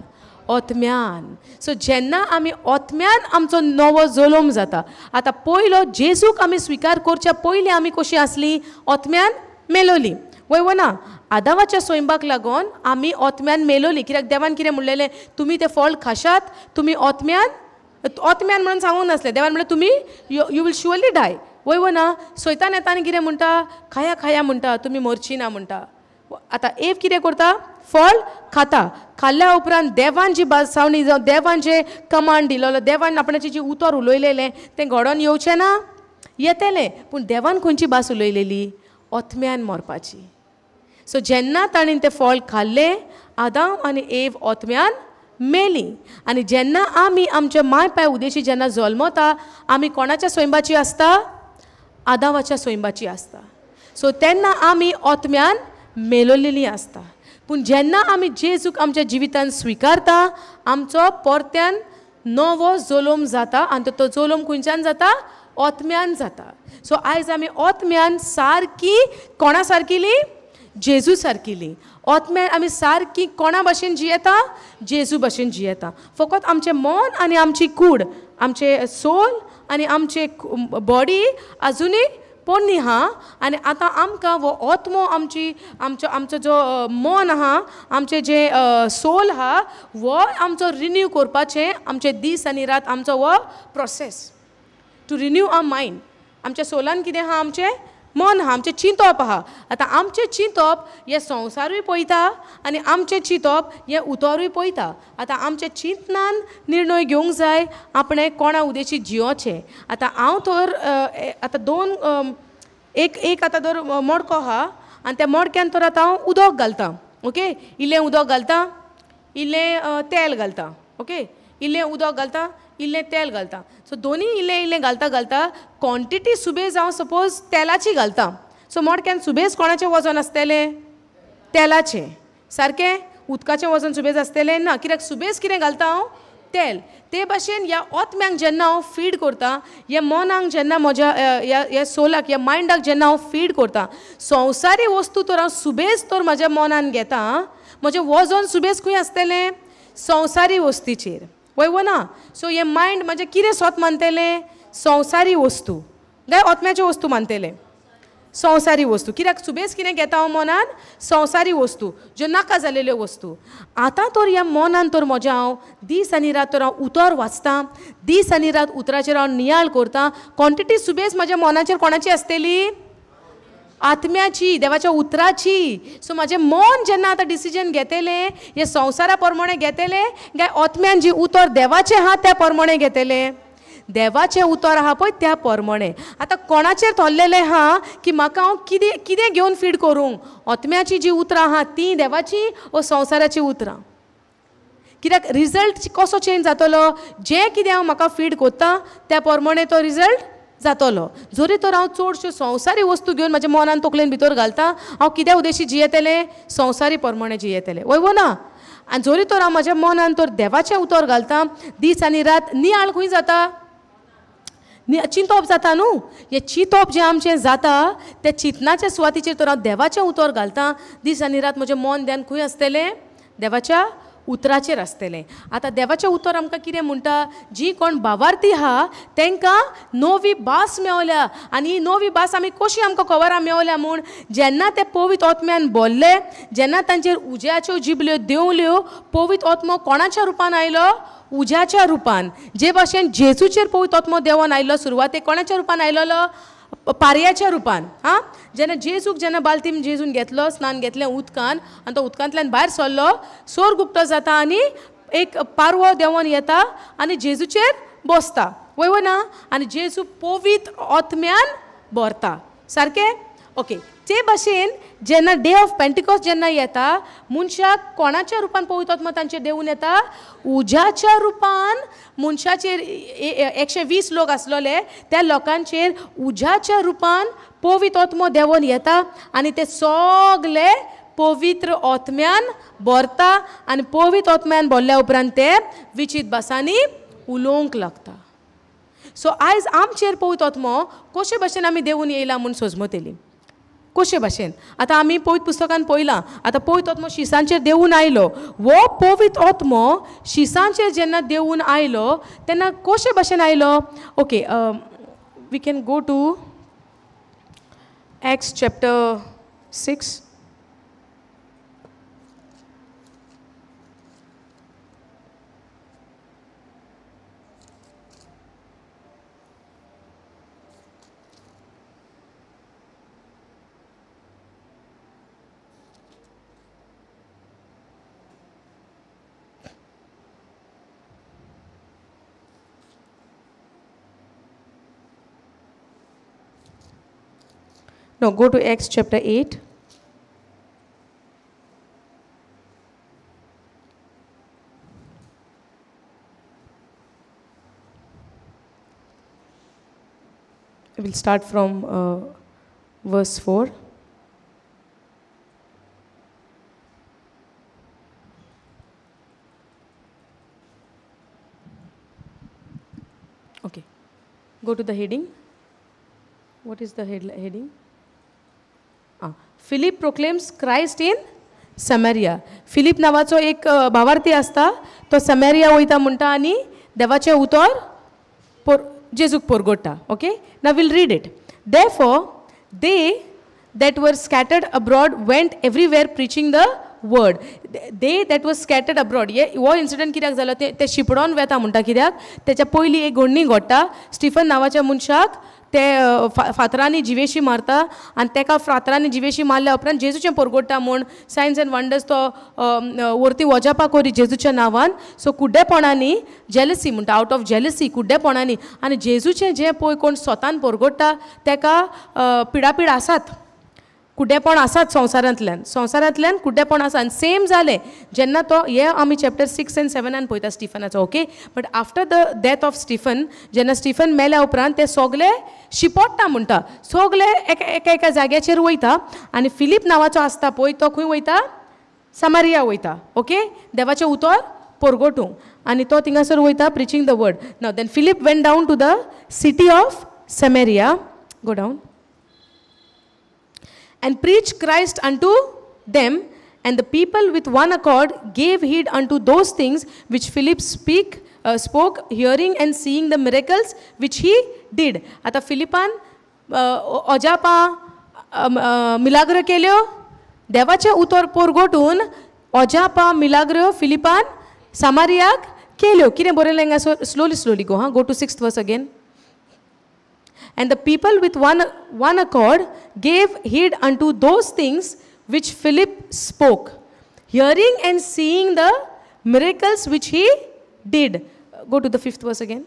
आत्म्यान. सो जेन्ना आमी आत्म्यान आमचो नवो जोलोम जाता. आतां पयलो जेजूक आमी स्विकार करच्या पयलीं आमी कशीं आसलीं? आत्म्यान मेलोली. वय ना? आदामाच्या सोयंबाक लागून आमी आत्म्यान मेलोली. कित्याक देवान कितें म्हणलेलें? तुमी तें फळ खाशात तुमी आत्म्यान म्हणून सांगूंक नासलें. देवान म्हणलें तुमी यू वील शुअरली डाय. वय ना? सैतान येता आनी कितें म्हणटा? खाया म्हणटा, तुमी मरची ना म्हणटा. आतां एव कितें करता फळ खाता खाल्ल्या उपरांत देवान जी बासावणी जावं देवान जे कमांड दिलोलो देवान आपणाचें जी उतर उलयलेलें तें घडोवन येवचें ना येतेलें पूण देवान खंयची भास उलयलेली ओतम्यान मरपाची सो जेन्ना ताणें तें फळ खाल्लें आदाम आनी एव ओतम्यान मेलीं आनी जेन्ना आमी आमच्या माय पाय उदेशी जेन्ना जल्मता आमी कोणाच्या स्वयंबाची आसता आदामाच्या स्वयंबाची आसता सो तेन्ना आमी ओतम्यान मेलोलेलीं आसता पूण जेन्ना आमी जेजूक आमच्या जिवितांत स्विकारता आमचो परत्यान नवो जल्म जाता आनी तो जल्म खंयच्यान जाता ओतम्यान जाता सो आयज आमी ओतम्यान सारकी कोणा सारकिली जेजू सारकिली ओतम्यान आमी सारकी कोणा भाशेन जियेता जेजू भाशेन जियेता फकत आमचें मन आनी आमची कूड आमचे सोल आनी आमचे बॉडी आजुनूय पोन्नी आहा आनी आतां आमकां वो ओतमो आमचो जो मन आहा आमचें जे सोल आहा वो आमचो रिन्यू करपाचें आमचे दीस आनी रात आमचो वो process to renew our mind आमच्या सोलान कितें आहा आमचें मन आहा आमचें चिंतप आहा आतां आमचें चिंतप हें संवसारूय पळयता आनी आमचें चिंतप हें उतरूय पळयता आतां आमच्या चिंतनान निर्णय घेवंक जाय आपणें कोणा उदेशी जियोचें आतां हांव तर आतां दोन एक आतां तर मडको आहा आनी त्या मडक्यान तर आतां हांव उदक घालतां ओके इल्लें उदक घालतां इल्लें तेल घालतां ओके इल्लें उदक घालतां इल्लें तेल घालता सो दोनी इल्लें इल्लें घालता घालता क्वॉन्टिटी सुबेज हांव सपोज तेलाची घालता सो मडक्यान सुबेज कोणाचें वजन आसतलें तेलाचें सारकें उदकाचें वजन सुबेज आसतलें ना कित्याक सुबेज कितें घालता हांव तेल ते भाशेन ह्या ओतम्यांक जेन्ना हांव फीड करता ह्या मनाक जेन्ना म्हज्या ह्या सोलाक ह्या मायंडाक जेन्ना हांव फीड करता संवसारी वस्तू तर हांव सुबेज तर म्हाज्या मनान घेता म्हजें वजन सुबेज खंय आसतलें संवसारी वस्तीचेर वयवो ना सो हे मायंड म्हजें कितें स्वत मानतलें संवसारी वस्तू काय ओतम्याच्यो वस्तू मानतलें संवसारी वस्तू कित्याक सुबेज कितें घेता हांव मनान संवसारी वस्तू ज्यो नाका जालेल्यो वस्तू आतां तर ह्या मनान तर म्हज्या हांव दीस आनी रात तर हांव उतर वाचतां दीस आनी रात उतराचेर हांव नियाळ करतां क्वॉन्टिटी सुबेज म्हज्या मनाचेर कोणाची आसतली आत्म्याची देवाच्या उतराची सो म्हाजें मन जेन्ना आतां डिसिजन घेतलें हे संवसारा प्रमाणे घेतलें काय ओतम्यान जी उतर देवाचें आहा त्या प्रमाणे घेतलें देवाचें उतर आहा पळय त्या प्रमाणे आतां कोणाचेर थरलेलें आहा की म्हाका हांव कितें कितें घेवन फीड करूंक ओतम्याची जी उतरां आहा ती देवाची वो संवसाराची उतरां कित्याक रिजल्ट कसो चेंज जातलो जें कितें हांव म्हाका फीड कोत्ता त्या प्रमाणे तो रिजल्ट जातलो जरी तर हांव चडश्यो संवसारी वस्तू घेवन म्हाज्या मनान तकलेन भितर घालता हांव कित्या उद्देशी जियेतलें संवसारी प्रमाणे जियेतलें वयवो ना आनी जरी तर हांव म्हाज्या मनान तर देवाचें उतर घालता दीस आनी रात नियाळ खंय जाता चिंतप जाता न्हू हें चिंतप जें आमचें जाता त्या चिंतनाच्या सुवातीचेर तर हांव देवाचें उतर घालतां दीस आनी रात म्हजें मन ध्यान खंय आसतलें देवाच्या उतराचेर आसतलें आतां देवाचें उतर आमकां कितें म्हणटा जी कोण भावार्थी आहा तांकां नवी भास मेवल्या आनी ही नवी भास आमी कशी आमकां खबरां मेवल्या म्हूण जेन्ना ते पवित्र ओतम्यान बोल्ले जेन्ना तांचेर उज्याच्यो जिबल्यो देंवल्यो पवित्र ओतमो कोणाच्या रुपान आयलो उज्याच्या रुपान जे भाशेन जेजूचेर पवित्र ओतमो देंवन आयलो सुरवातेक कोणाच्या रुपान आयलोलो पारयाच्या रुपान हां जेन्ना जेजूक जेन्ना बाल्टीन जेजून घेतलो स्नान घेतलें उदकान आनी तो उदकांतल्यान भायर सरलो स्वर्ग उक्तो जाता आनी एक पारवो देंवन येता आनी जेजूचेर बसता वयवो ना आनी जेजू पवित्र ओतम्यान भरता सारकें ओके ते भाशेन जेन्ना डे ऑफ पेंटिकॉस्ट जेन्ना येता मनशाक कोणाच्या रुपान पवित्र ओतमो तांचेर देंवून येता उज्याच्या रुपान मनशाचेर 120 लोक आसलोले त्या लोकांचेर उज्याच्या रुपान पवित्र ओतमो देंवून येता आनी ते सगळे पवित्र ओतम्यान भरता आनी पवित्र ओतम्यान भरल्या उपरांत ते विचित्र भासांनी उलोवंक लागता सो आयज आमचेर पवित्र ओतमो कशे भाशेन आमी देंवून येयला म्हूण सोजमतेली कशे भाशेन आतां आमी पवित्र पुस्तकान पळयलां आतां पवित्र ओतमो शिसांचेर देंवून आयलो वो पवित्र ओतमो शिसांचेर जेन्ना देंवून आयलो तेन्ना कशे भाशेन आयलो okay we can go to Acts chapter 6 No, go to Acts chapter 8. We'll start from verse 4. Okay. Go to the heading. What is the heading? Philip proclaims Christ in Samaria. Philip नावाचो एक भावार्थी असता तो समारिया वयता म्हणटा आनी देवाचे उतर जेजूक पोरगोडटा. Okay? Now we'll read it. Therefore, they that were scattered abroad went everywhere preaching the word. They that was scattered abroad. हो इन्सिडंट कित्याक जालो ते शिपडोन वेता म्हणटा कित्याक तेच्या पयलीं एक घडणी घडटा. स्टीफन नांवाच्या मनशाक ते फातरांनी जिवेशी मारता आनी तेका फातरांनी जिवेशी मारल्या उपरांत जेजूचें पोरगोडटा म्हूण सायन्स एंड वंडर्स तो वरती वजापा कोरी जेजूच्या नांवान. सो कुड्डेपणांनी जेलसी म्हणटा आउट ऑफ जेलसी कुड्डेपणांनी आनी जेजूचें जें पळय कोण स्वतान पोरगोडटा तेका पिडापीड आसात. कुड्डेपण आसात संवसारांतल्यान कुड्डेपण आसा. आनी सेम जालें जेन्ना तो हे आमी चॅप्टर 6 and 7 पळयता स्टिफनाचो. Okay. But after the death of Stephen जेन्ना स्टिफन मेल्या उपरांत ते सगळे शिपोडटा म्हणटा सगळे एका जाग्याचेर वयता आनी फिलीप नांवाचो आसता पळय तो खंय वयता समारिया वयता. ओके. देवाचें उतर पोरगोटूंक आनी तो थिंगासर वयता preaching the word. Now then Philip went down to the city of Samaria. Go down. And preached Christ unto them, and the people with one accord gave heed unto those things which Philip spoke, hearing and seeing the miracles which he did. आता फिलिपान अजापा मिलाग्र केल्यो देवाचे उतर पोरगोटून अजापा मिलाग्र फिलिपान समारियाक केल्यो. कितें बरयलें हिंगा? Slowly go. Go to 6th verse again. And the people with one accord gave heed unto those things which Philip spoke, hearing and seeing the miracles which he did. Go to the 5th verse again.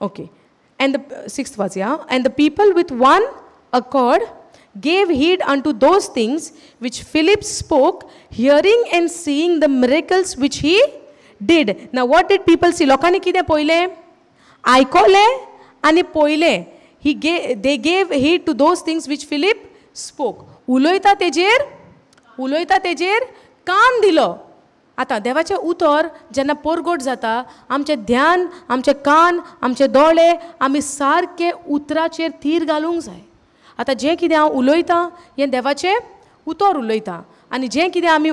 Okay. And the 6th verse, yeah. And the people with one accord gave heed unto those things which Philip spoke, hearing and seeing the miracles which he did. Now what did people see? लोकांनी कितें पळयलें? आयकोले आनी पळयले. they gave heed to those things which Philip spoke. उलयता तेजेर कान दिलो. आतां देवाचें उतर जेन्ना पोरगोट जाता आमचें ध्यान आमचें कान आमचे दोळे आमी सारके उतराचेर थीर घालूंक जाय. आतां जें कितें हांव उलयतां हें देवाचें उतर उलयतां आनी जें कितें आमी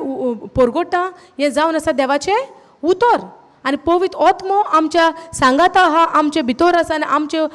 पोरगोडटा हें जावन आसा देवाचें उतर. आनी पवित्र आत्मो आमच्या सांगाता आहा आमचे भितर आसा आनी आमचे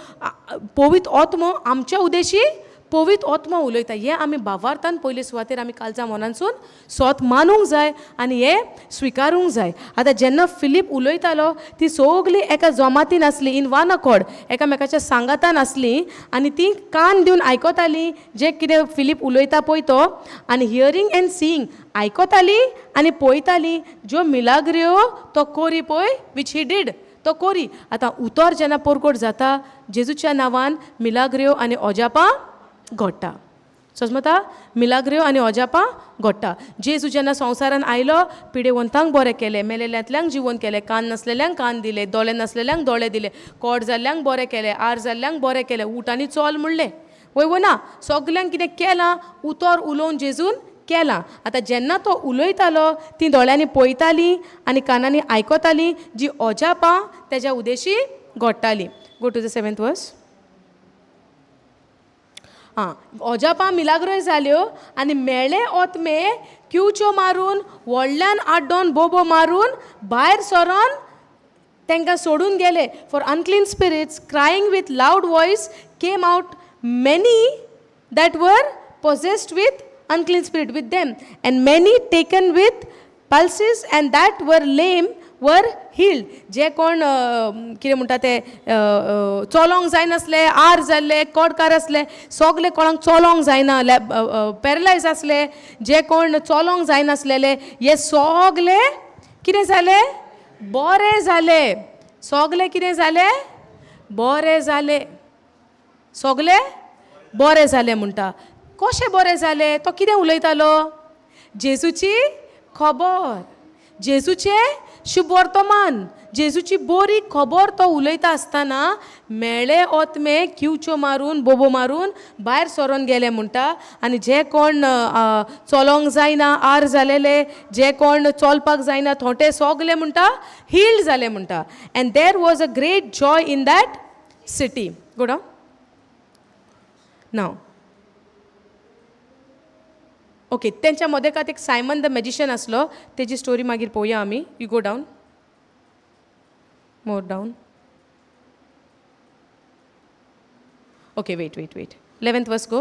पवित्र आत्मो आमच्या उदेशी पवित्र आत्मो उलयता. हें आमी भावार्थान पयले सुवातेर आमी कालच्या मनानसून स्वत मानूंक जाय आनी हें स्विकारूंक जाय. आतां जेन्ना फिलीप उलयतालो ती सगळीं एका जमातीन आसली इन वन अकॉर्ड एकामेकाच्या सांगातान आसली आनी ती कान दिवन आयकतालीं जें कितें फिलीप उलयता पळय तो आनी हियरींग एंड सीईंग आयकतालीं आनी पळयतालीं ज्यो मिलाग्र्यो तो कोरी पळय वीच ही डीड तो कोरी. आतां उतर जेन्ना पोरगोट जाता जेजूच्या नांवान मिलाग्र्यो आनी अजापां घडटा. समजता मिलाग्र्यो आनी अजापां घडटा. जेजू जेन्ना संवसारान आयलो पिडेवंतांक बरें केलें, मेलेल्यांतल्यांक जिवन केलें, कान नासलेल्यांक कान दिले, दोळे नासलेल्यांक दोळे दिले, कोड जाल्ल्यांक बरें केलें, आर जाल्ल्यांक बरें केलें, उटांनी चल म्हणलें. वय ना सगल्यांक कितें केलां उतर उलोवन जेजून केलां. आतां जेन्ना तो उलयतालो ती दोळ्यांनी पळयतालीं आनी कानांनी आयकतालीं जी अजापां तेज्या उदेशी घडटालीं. Go to the 7th verse. अजापां मिलाग्रोय जाल्यो आनी मेळे ओतमे क्यूच्यो मारून व्हडल्यान आड्डोन बोबो मारून भायर सरोन तांकां सोडून गेले. For unclean spirits crying with loud voice came out many that were possessed with unclean spirit with them, and many taken with pulses, and that were lame were healed. जे कोण कितें म्हणटा ते चलोंक जायनासले, आर जाल्ले, कोडकार आसले, सगळे कोणाक चलोंक जायना, पॅरलायज आसले, जे कोण चलोंक जायनासलेले हे सगळे कितें जाले बरे जाले. सगळे कितें जाले बरे जाले. सगळे बरे जाले म्हणटा. कशें बरें जालें? तो कितें उलयतालो? जेजूची खबर, जेजूचें शुभ वर्तमान, जेजूची बरी खबर तो उलयता आसतना मेळे ओतमे किवच्यो मारून बोबो मारून भायर सरोन गेले म्हणटा. आनी जे कोण चलोंक जायना आर जालेले, जे कोण चलपाक जायना थोटे सगले म्हणटा हील्ड जाले म्हणटा. And there was a great joy in that city. Go down now. Okay, त्यांच्या मदेकात एक सायमन द मॅजिशियन असलो, तेजी स्टोरी मागीर पळोवया आमी. You go down, more down. Okay, wait 11th verse go.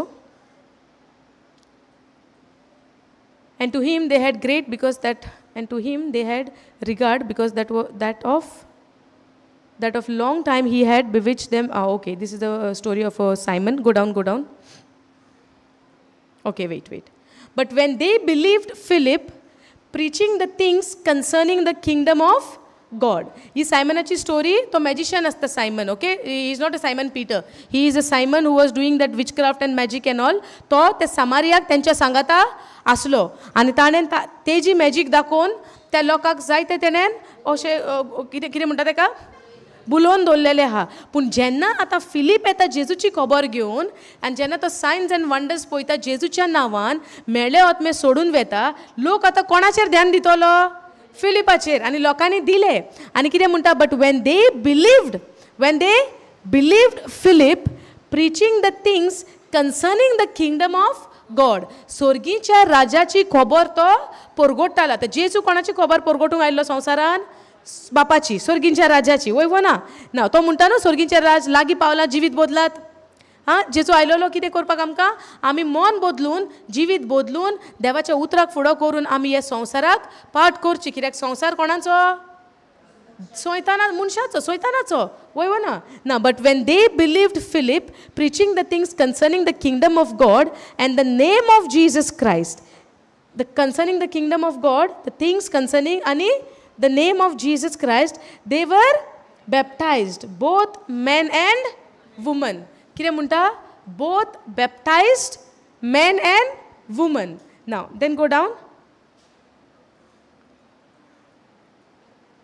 And to him they had great because that, and to him they had regard because that of long time he had bewitched them. Okay, this is the story of Simon. Go down. Okay, wait. But when they believed Philip preaching the things concerning the kingdom of God. ही सायमनाची story. तो magician असता Simon. Okay, he is not a Simon Peter. He is a Simon who was doing that witchcraft and magic and all. तो त्या समारियाक त्यांच्या सांगाता आसलो आनी ताणें तेजी मॅजीक दाखोवन त्या लोकांक जाय ते तेणें अशें कितें म्हणटा तेका बुलोवन दवरलेले आहा. पूण जेन्ना आतां फिलीप येता जेजूची खबर घेवन आनी जेन्ना तो सायन्स अँड वंडर्स पळयता जेजूच्या नांवान मेळे ओतमे सोडून वेता, लोक आतां कोणाचेर ध्यान दितलो? फिलिपाचेर. आनी लोकांनी दिले. आनी कितें म्हणटा? But when they believed Philip preaching the things concerning the kingdom of God. स्वर्गीच्या राजाची खबर तो परगोडटालो. आतां जेजू कोणाची खबर परगोटूंक आयल्लो संवसारान? बापाची, स्वर्गीच्या राजाची. वय ना तो म्हणटा न्हू स्वर्गीचे राज लागीं पावलां, जिवीत बदलात. जेजू आयलोलो कितें करपाक आमकां? आमी मन बदलून, जिवीत बदलून, देवाच्या उतराक फुडो करून आमी हे संवसाराक पाठ करची. कित्याक संवसार कोणाचो? सैताना, मनशाचो, सैतानाचो. वय ना. But when they believed Philip preaching the things concerning the kingdom of God and the name of Jesus Christ. The concerning the kingdom of God, the things concerning आनी the name of Jesus Christ, they were baptized, both men and women. कितें म्हणटा? Both baptized men and women. Now, then go down.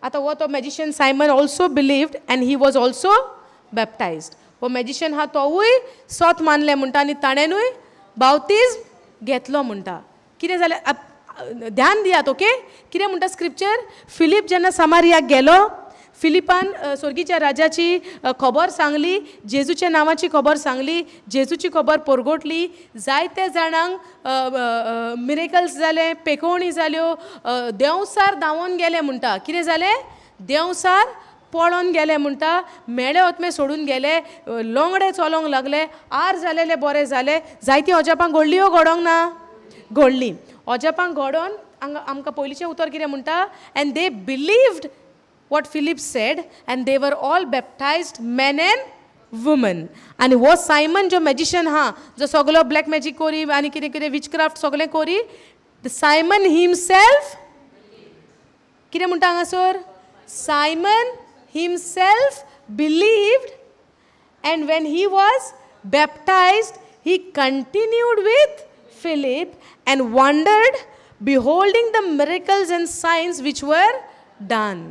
आता वो तो magician Simon also believed and he was also baptized. वो magician हा तोवूय सोत मानले म्हणटा आनी ताणेंनूय बावतीज घेतलो म्हणटा. कितें जालें? ध्यान दियात. ओके, कितें म्हणटा स्क्रिप्चर? फिलीप जेन्ना समारियाक गेलो, फिलिपान स्वर्गीच्या राजाची खबर सांगली, जेजूच्या नांवाची खबर सांगली, जेजूची खबर परगोटली. जायते जाणांक मिरेकल्स जाले, पेकोवणी जाल्यो, देंवसार धांवोन गेले म्हणटा. कितें जालें? देंवसार पळोवन गेले म्हणटा. मेळे ओतमे सोडून गेले, लोंगडे चलोंक लागले, आर जालेले बरे जाले. जायती अजापां घडली घडोंक ना? घडली. अजापांक घडोवन आमकां पयलींचें उतर कितें म्हणटा? And they believed what Philip said and they were all baptised men and woman. आनी हो सायमन जो मॅजिशियन हा, जो सगलो ब्लॅक मॅजीक कोरी आनी कितें कितें विचक्राफ्ट सगलें कोरी, द सायमन हिमसेल्फ कितें म्हणटा हांगासर? Simon himself believed and when he was baptised he continued with Philip and wondered beholding the miracles and signs which were done.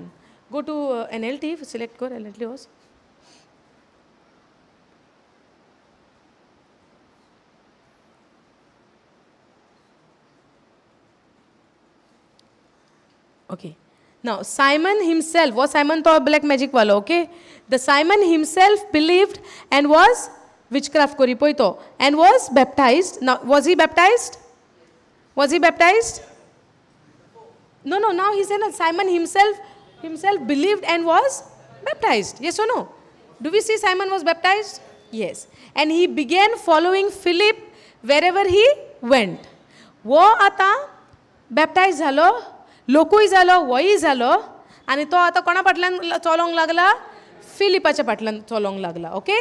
Go to NLT, select go NLT was. Okay. Now Simon himself, was Simon to black magic wala, okay? The Simon himself believed and was witchcraft kori poito and was baptized. Now was he baptized? No, now he said that Simon himself believed and was baptized. Yes or no? Do we see Simon was baptized? Yes. And he began following Philip wherever he went. वो आता baptized झालो, लोकूय झालो, वोय झालो, आणि तो आता कोणा फाटल्यान चलोंक लागला? फिलिपाच्या फाटल्यान चलोंक लागला. Okay.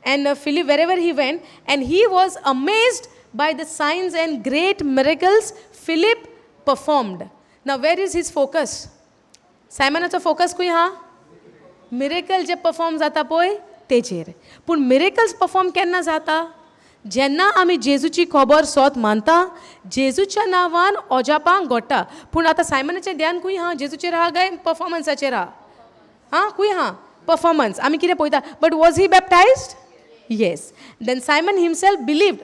And Philip, wherever he went, and he was amazed by the signs and great miracles Philip performed. Now, where is his focus? Simon's focus कुई हा? Miracle जे perform जाता पोय तेजेर. पूण मिरेकल्स परफॉर्म केन्ना जाता? जेन्ना आमी जेजूची खबर सोत मानता, जेजूच्या नांवान ओजापांक घोडटा. पूण आतां सायमनाचें ध्यान खूंय हा? जेजूचेर हा काय परफॉर्मन्साचेर हा? खूंय हा? परफॉर्मन्स. आमी कितें पळयता? But was he baptised? Yes. Then Simon himself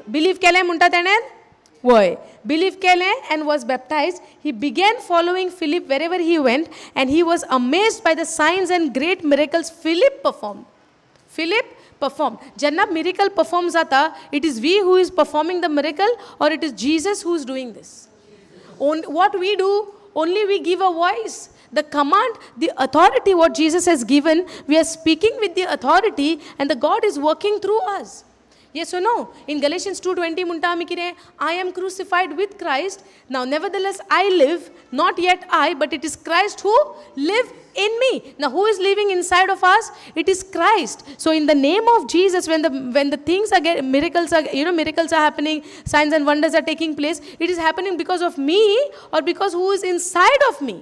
believe केलें म्हणटा तेणें? वय. बिलीव केलें and was baptized. He began following Philip wherever he went and he was amazed by the signs and great miracles Philip performed. Jenna miracle performs jata, it is we who is performing the miracle or it is Jesus who is doing this. What we do, only we give a voice. The command, the authority what Jesus has given, we are speaking with the authority and the God is working through us. Yes or no? In Galatians 2:20 munta ami kire, I am crucified with Christ. Now nevertheless I live, not yet I, but it is Christ who live in me. Now who is living inside of us? It is Christ. So in the name of Jesus, when the things are miracles are happening, signs and wonders are taking place, it is happening because of me or because who is inside of me.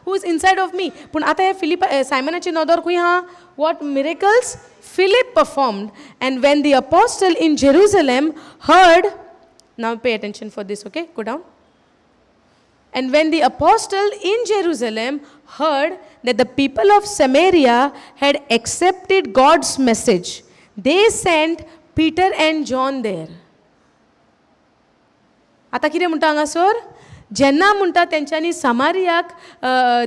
Who is inside of me? But आता हे Simon's नोदर कुई हाँ? What miracles Philip performed, and when the apostle in Jerusalem heard, now pay attention for this, okay? Go down. And when the apostle in Jerusalem heard that the people of Samaria had accepted God's message, they sent Peter and John there. आता कितें म्हणटा हांगासर? जेन्ना म्हणटा तेंच्यांनी समारियाक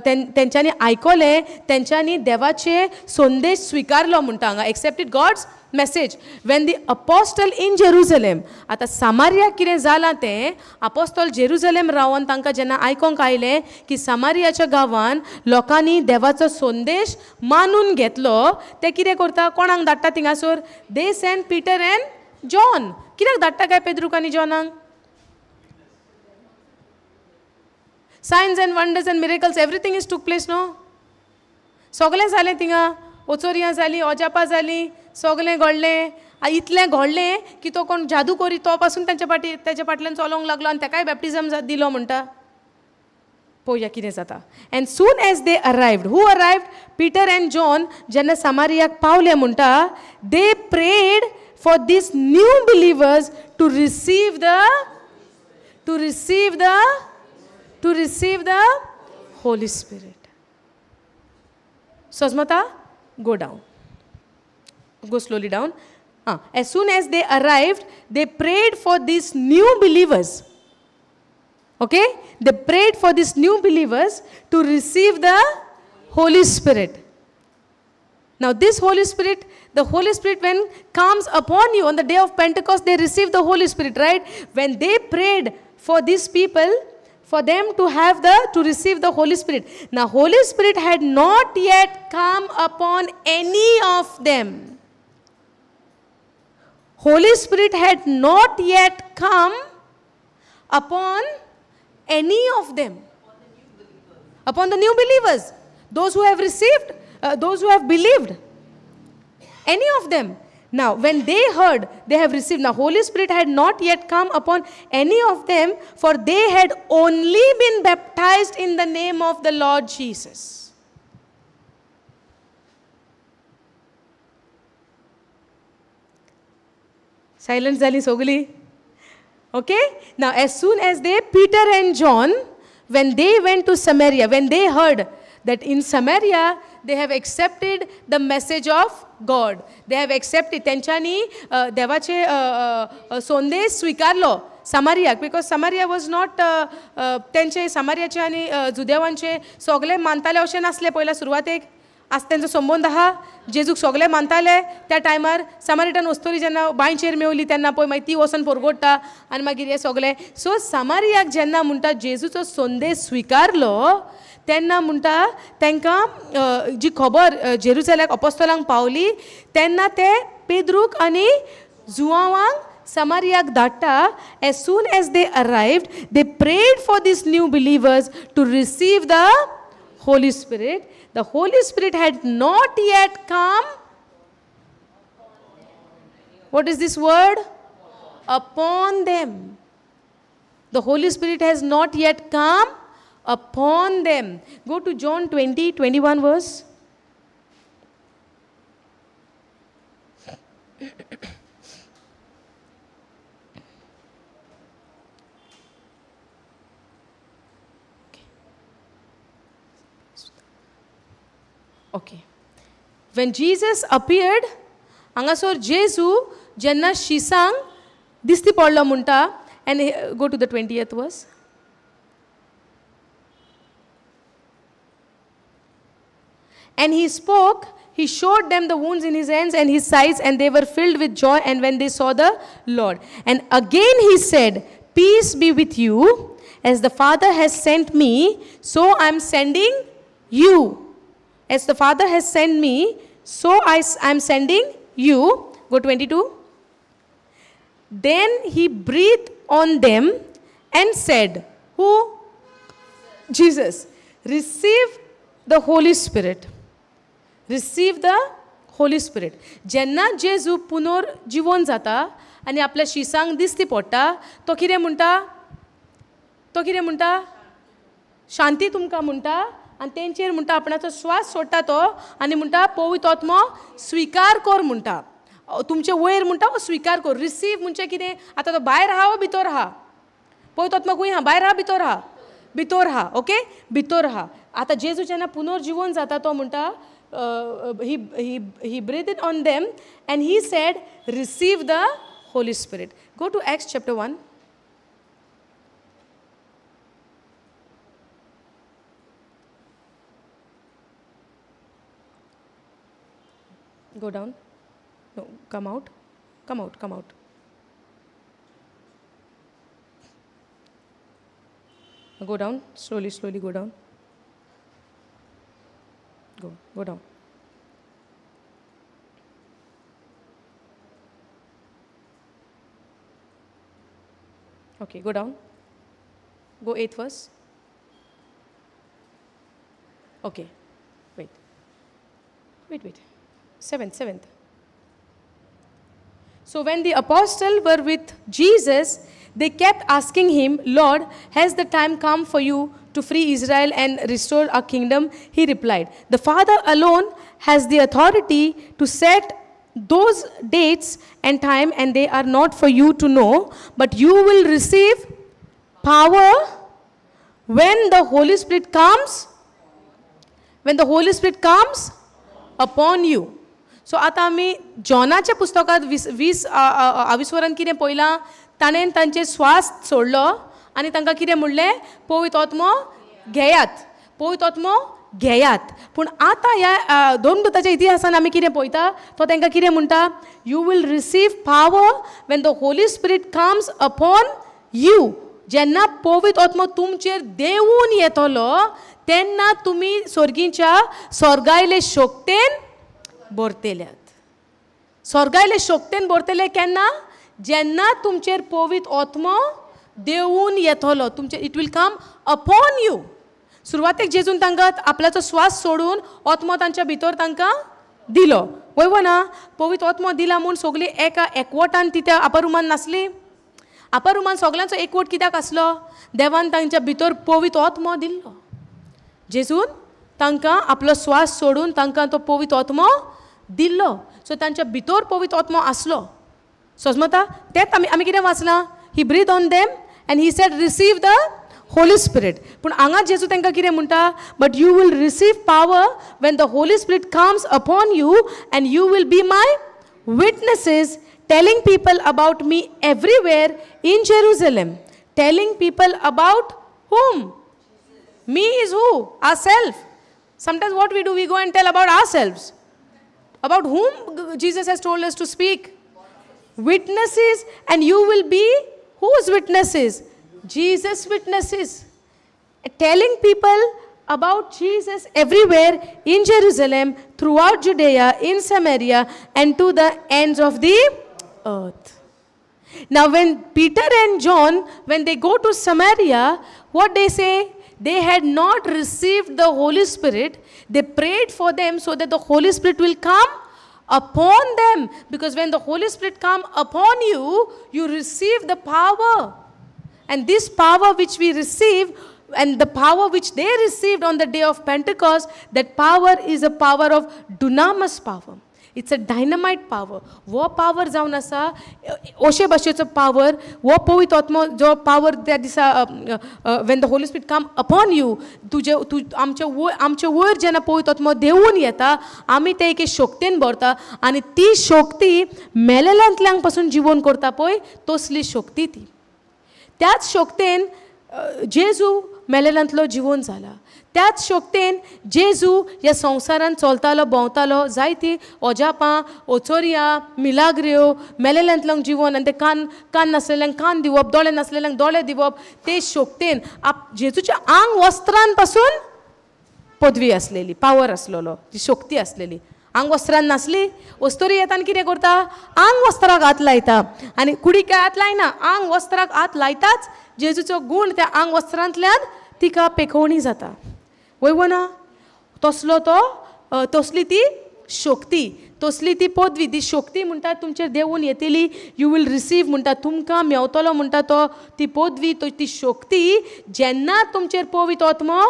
तेंच्यांनी आयकले, तेंच्यांनी देवाचे संदेश स्विकारलो म्हणटा हांगा, accepted God's message. When the apostle in Jerusalem, आतां समारियाक कितें जालां तें, अपोस्टल जेरुझलेम रावन तांकां जेन्ना आयकोंक आयलें की समारियाच्या गांवान लोकांनी देवाचो संदेश मानून घेतलो, ते कितें करता? कोणाक धाडटा थिंगासर? They send Peter and John. कित्याक धाडटा काय पेद्रूक आनी जॉनाक? Signs and wonders and miracles, everything is took place, no? सगळें जालें थिंगा, ओचोरियां जालीं, ओजापां जालीं, सगळें घडलें. इतलें घडलें की तो कोण जादू करी तो पासून तेच्या फाटल्यान चलोंक लागलो आनी ताकाय बॅप्टिजम दिलो म्हणटा. पळोवया कितें जाता. And soon as they arrived, who arrived? Peter and John, जेन्ना समारियाक पावले म्हणटा, they prayed for these new believers to receive the Holy Spirit. Sosmata, go down. Go slowly down. As soon as they arrived, they prayed for these new believers. Okay? They prayed for these new believers to receive the Holy Spirit. Now this Holy Spirit, the Holy Spirit when comes upon you on the day of Pentecost, they received the Holy Spirit, right? When they prayed for these people, for them to receive the Holy Spirit. Now Holy Spirit had not yet come upon any of them. Holy Spirit had not yet come upon any of them. Upon the new believers. Those who have received, those who have believed. Any of them. Now, when they heard, they have received. Now, Holy Spirit had not yet come upon any of them, for they had only been baptized in the name of the Lord Jesus. Silence zali sogli. Okay? Now, as soon as Peter and John, when they went to Samaria, when they heard that in Samaria, they have accepted the message of God. They have accepted. तेंच्यांनी देवाचे संदेश स्वीकारलो Samaria, because Samaria was not तेंचे समारियाचे आनी जुदेवांचे सगळे मानताले अशें नासले पयला सुरवातेक. आज तेंचो संबंध आहा, जेजूक सगळे मानताले त्या टायमार. समारिटन वस्तोरी जेन्ना बांयचेर मेवली तेन्ना पळय मागीर ती वचून परगोडटा आनी मागीर हे सगळे. सो समारियाक जेन्ना म्हणटा जेजूचो संदेश स्वीकारलो, तेन्ना म्हणटा तांकां जी खबर जेरुसलेमाक अपोस्तलांक पावली, तेन्ना ते पेद्रूक आनी जुआंवांक समारियाक धाडटा. As soon as they arrived, they prayed for these new believers to receive the Holy Spirit. The Holy Spirit had not yet come. What is this word? Upon them. The Holy Spirit has not yet come upon them. Go to John 20:21 verse. Okay. When Jesus appeared, हांगासर जेजू जेन्ना शिसांक दिसती पडलो म्हणटा, and go to the 20th verse. And he spoke, he showed them the wounds in his hands and his sides, and they were filled with joy and when they saw the Lord. And again he said, peace be with you. As the Father has sent me, so I am sending you. As the Father has sent me, so I am sending you. Go 22. Then he breathed on them and said, who? Jesus. Receive the Holy Spirit. Receive the Holy Spirit. जेन्ना जेजू पुनर्जीवन जाता आनी आपल्या शिसांक दिसती पडटा, तो कितें म्हणटा? तो कितें म्हणटा? शांती तुमकां म्हणटा, आनी तेंचेर म्हणटा आपणाचो श्वास सोडटा तो, आनी म्हणटा पवित्र आत्मो स्विकार कर म्हणटा. तुमचे वयर म्हणटा स्विकार कर. रिसीव म्हणजे कितें? आतां तो भायर आहा वा भितर आहा? पवित्र आत्मा खंय आहा? भायर आहा भितर आहा? भितर आहा. ओके, भितर आहा. आतां जेजू जेन्ना पुनर्जीवन जाता तो म्हणटा, he breathed on them and he said, receive the Holy Spirit. Go to Acts chapter 1. Go down. No, come out. Come out, come out. Go down. Slowly, slowly go down. Go down. Okay, go down. Go 8th verse. Okay, wait. 7th. So when the apostles were with Jesus, they kept asking him, Lord, has the time come for you to free Israel and restore our kingdom? He replied, the Father alone has the authority to set those dates and time, and they are not for you to know, but you will receive power when the Holy Spirit comes. When the Holy Spirit comes upon you. So आता आमी जॉनाच्या पुस्तकात 20 कितें पळयलां, ताणें तांचे श्वास सोडलो आनी तांकां कितें म्हणलें? पवित्र आत्मो घेयात, पवित्र आत्मो घेयात. पूण आतां ह्या दोन दुताच्या इतिहासान आमी कितें पळयता, तो तांकां कितें म्हणटा? You will receive power when the Holi spirit comes upon you. जेन्ना पवित्र आत्मो तुमचेर देवून येतलो, तेन्ना तुमी स्वर्गायले शोकतेन भरतल्यात. स्वर्गायले शोकतेन भरतले केन्ना? जेन्ना तुमचेर पवित्र आत्मो देवून येतलो. तुमचे it will come upon you. सुरवातेक जेजून तांकां आपल्याचो श्वास सोडून आत्मो तांच्या भितर तांकां दिलो. वय ना, पवित्र आत्मो दिला म्हूण सगळीं एका एकवटान ती त्या अपरुमान नासली. अपरुमान सगळ्यांचो एकवट कित्याक आसलो? देवान तांच्या भितर पवित्र आत्मो दिल्लो. जेजून तांकां आपलो श्वास सोडून तांकां तो पवित्र आत्मो दिल्लो. सो तांच्या भितर पवित्र आत्मो आसलो. समजता? तेच आमी कितें वाचलां? He breathe on them and he said receive the Holi Spirit. पूण हांगा जेजू तांकां कितें म्हणटा? But you will receive power when the Holi spirit comes upon you and you will be my witnesses, telling people about me everywhere in Jerusalem. Telling people about whom? Me is who? Ourselves. Sometimes what we do, we go and tell about ourselves. About whom Jesus has told us to speak? Witnesses. And you will be whose witnesses? Jesus' witnesses. Telling people about Jesus everywhere in Jerusalem, throughout Judea, in Samaria, and to the ends of the earth. Now when Peter and John, when they go to Samaria, what they say? They had not received the Holy Spirit. They prayed for them so that the Holy Spirit will come upon them. Because when the Holy Spirit comes upon you, you receive the power. And this power which we receive, and the power which they received on the day of Pentecost, that power is a power of dunamis power. It's a dynamite power. वो power जावन आसा अशे भाशेचो power, वो पवित्र आत्मो जो power त्या दिसा when the Holi spirit come upon you, आमचे वयर जेन्ना पवित्र आत्मो देंवून येता, आमी ते एके शक्तीन भरता आनी ती शक्ती मेलेल्यांतल्यान पासून जिवोवन करता पळय, तसली शक्ती ती. त्याच शक्तीन जेजू मेलेल्यांतलो जिवोवन जाला. त्याच शक्तीन जेजू ह्या संवसारान चलतालो भोंवतालो, जायती ओजापां, ओचोरिया, मिलाग्र्यो, मेलेल्यांतल्यांक जिवोवन आनी ते कान नासलेल्यांक कान दिवप, दोळे नासलेल्यांक दोळे दिवप, ते शक्तीन जेजूच्या आंग वस्त्रान पासून पदवी आसलेली, पावर आसलेलो, ती शक्ती आसलेली. आंग वस्त्रान नासली, वस्तोरी येता आनी कितें करता, आंग वस्त्राक हात लायता आनी कुडीक काय हात लायना, आंग वस्त्राक हात लायताच जेजूचो गूण त्या आंग वस्त्रांतल्यान तिका पेखवणी जाता. वय ना, तसलो तो तसली ती शक्ती, तसली ती पदवी, ती शक्ती म्हणटा तुमचेर देंवून येतली. यू वील रिसीव म्हणटा, तुमकां मेवतलो म्हणटा तो, ती पदवी, ती शक्ती जेन्ना तुमचेर पवित्र आत्मो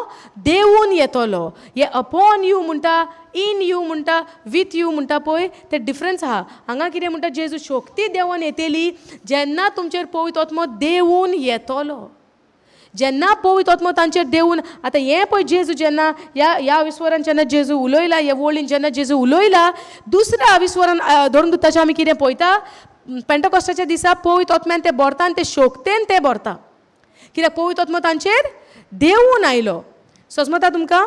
देंवून येतलो. हे अपॉन यू म्हणटा, इन यू म्हणटा, वीथ यू म्हणटा पळय, ते डिफरन्स आहा. हांगा कितें म्हणटा, जेजू शक्ती देंवून येतली जेन्ना तुमचेर पवित्र आत्मो देंवून येतलो. जेन्ना पवित्र आत्मो तांचेर देंवून, आतां हें पळय जेजू जेन्ना ह्या विस्वरान जेन्ना जेजू उलयला, ह्या वळीन जेन्ना जेजू उलयला, दुसऱ्या विस्वरान धरून दुताचें आमी कितें पळयता, पेंटकोस्ताच्या दिसा पवित्र आत्म्यान ते भरता आनी ते शक्तीन ते भरता, कित्याक पवित्र आत्मो तांचेर देंवून आयलो. समजता तुमकां?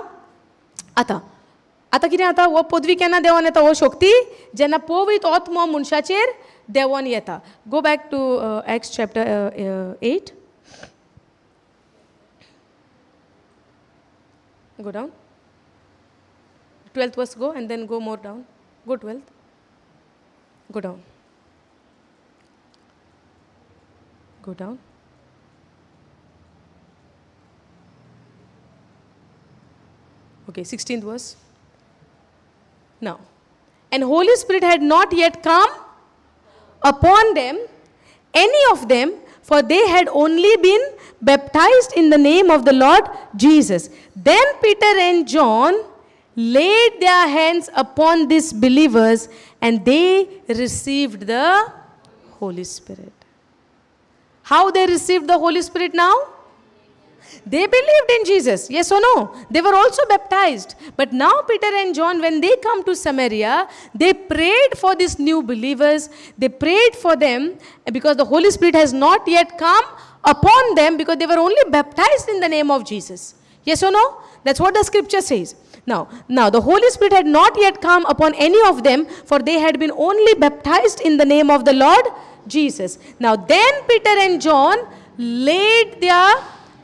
आतां कितें जाता, हो पदवी केन्ना देंवोन येता, हो शक्ती जेन्ना पवित्र आत्मो मनशाचेर देंवोन येता. Go back to Acts chapter 8. Go down. 12th verse go and then go more down. Go 12th. Go down. Go down. Okay, 16th verse. Now, and Holy Spirit had not yet come upon them, any of them, for they had only been baptized in the name of the Lord Jesus. Then Peter and John laid their hands upon these believers and they received the Holy Spirit. How they received the Holy Spirit now? They believed in Jesus, yes or no? They were also baptized. But now Peter and John, when they come to Samaria, they prayed for these new believers. They prayed for them because the Holy Spirit has not yet come upon them, because they were only baptized in the name of Jesus. Yes or no? That's what the scripture says. Now the Holy Spirit had not yet come upon any of them, for they had been only baptized in the name of the Lord Jesus. Now then Peter and John laid their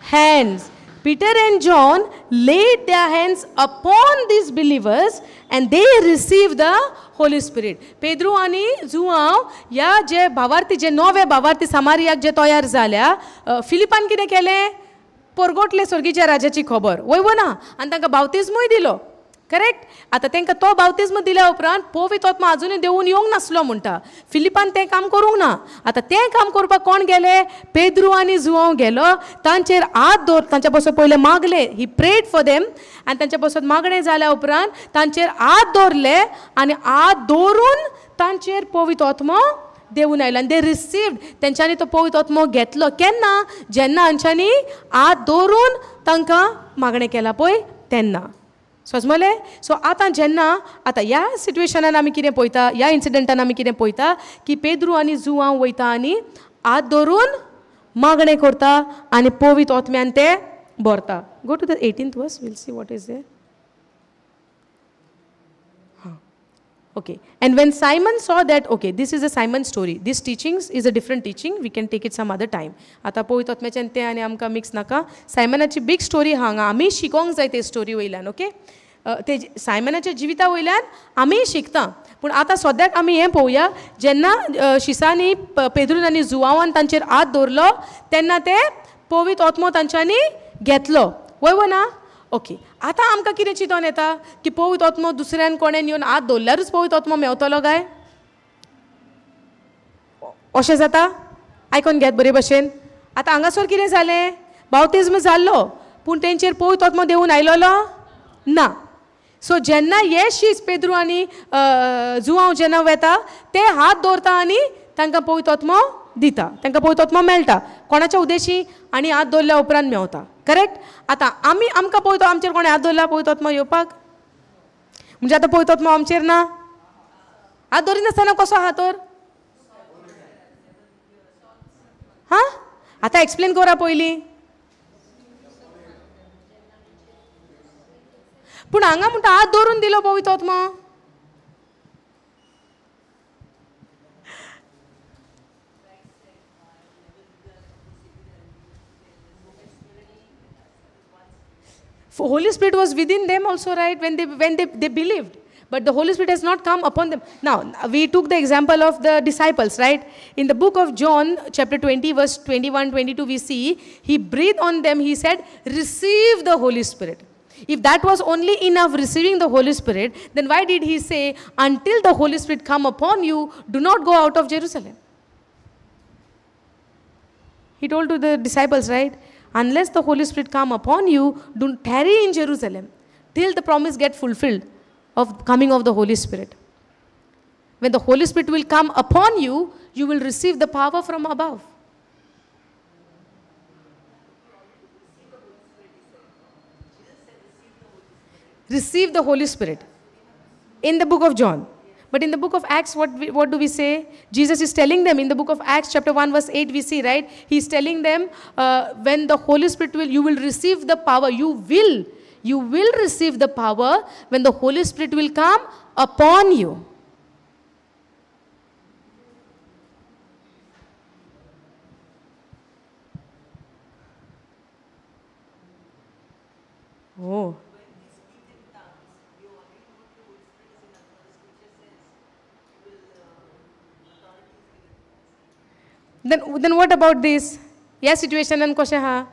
hands. Peter and John laid their hands upon these believers and they received the Holy Spirit. पेद्रू आणि जुआंव या जे भावार्थी, जे नवे भावार्थी समारियाक जे तयार जाल्या, फिलिपान कितें केलें, परगोटले स्वर्गीच्या राजाची खबर, वय ना, आनी तांकां बावतिजमूय दिलो. करेक्ट? आतां तांकां तो बावतिजम दिल्या उपरांत पवित्र आत्मा अजुनूय देंवून येवंक नासलो म्हणटा. फिलिपान तें काम करूंक ना. आतां तें काम करपाक कोण गेले? पेद्रू आनी जुआंव गेलो. तांचेर हात दवर, तांच्या बसत पयले मागले. ही प्रेड फॉर देम आनी तांच्या बसत मागणें जाल्या उपरांत तांचेर हात दवरले आनी हात दवरून तांचेर पवित्र आत्मा देंवून आयलो. आनी दे रिसीव्ड, तेंच्यांनी तो पवित्र आत्मो घेतलो. केन्ना? जेन्ना हांच्यांनी हात दवरून तांकां मागणें केलां पळय तेन्ना. समजले? सो आतां ह्या सिट्युएशनान आमी कितें पळयता, ह्या इन्सिडंटान आमी कितें पळयता की पेद्रू आनी जुआंव वयता आनी हात धरून मागणें करता आनी पवित्र आत्म्यान ते भरता. Go to the 18th verse, we'll see what is there. Okay, and when Simon saw that, okay, this is a Simon story. This teachings is a different teaching. We can take it some other time. आता पवित्र आत्म्याचें तें आनी आमकां mix नाका. सायमनाची big story हांगा आमी शिकोंक जाय ते स्टोरी वयल्यान. ओके, ते सायमनाच्या जिविता वयल्यान आमी शिकता. पूण आतां सद्याक आमी हें पळोवया, जेन्ना शिसांनी पेद्रून आनी जुआंवान तांचेर हात दवरलो तेन्ना ते पवित्र आत्मो तांच्यांनी घेतलो. वय ना? ओके, आतां आमकां कितें चिंतोन येता की पवित्र आत्मो दुसऱ्यान कोणेन येवन हात दवरल्यारूच पवित्र आत्मो मेवतलो काय? अशें जाता? आयकोन घेत बरे भशेन. आतां हांगासर कितें जालें? बावतिजम जाल्लो पूण तेंचेर पवित्र आत्मो देंवून आयलोलो ना. सो जेन्ना हे शीच पेद्रू आनी जुवांव जेन्ना वेता ते हात दवरता आनी तांकां पवित्र आत्मो दिता, तांकां पवित्र आत्मो मेळटा. कोणाच्या उद्देशी? आनी हात दवरल्या उपरांत मेवता. करेक्ट? आतां आमकां पवित्र आमचेर कोणें हात दवरला पवित्र आत्मो येवपाक? म्हणजे आतां पवित्र आत्मो आमचेर ना? हात दवरिनासतना कसो आहा तर? हां, आतां एक्सप्लेन करा पयलीं. पूण हांगा म्हणटा हात दवरून दिलो पवित्र आत्मो. Holy Spirit was within them also, right? When they believed, but the Holy Spirit has not come upon them. Now we took the example of the disciples, right? In the book of John, chapter 20, verse 21, 22, we see he breathed on them. He said, "Receive the Holy Spirit." If that was only enough, receiving the Holy Spirit, then why did he say, "Until the Holy Spirit come upon you, do not go out of Jerusalem"? He told to the disciples, right? Unless the Holy Spirit come upon you, don't tarry in Jerusalem till the promise get fulfilled of coming of the Holy Spirit. When the Holy Spirit will come upon you, you will receive the power from above. Receive the Holy Spirit in the book of John. But in the book of Acts, what do we say? Jesus is telling them in the book of Acts, chapter 1, verse 8, we see, right? He's telling them, when the Holy Spirit you will receive the power. You will receive the power when the Holy Spirit will come upon you. Oh. Then what about this? Yeah, situation and kosha.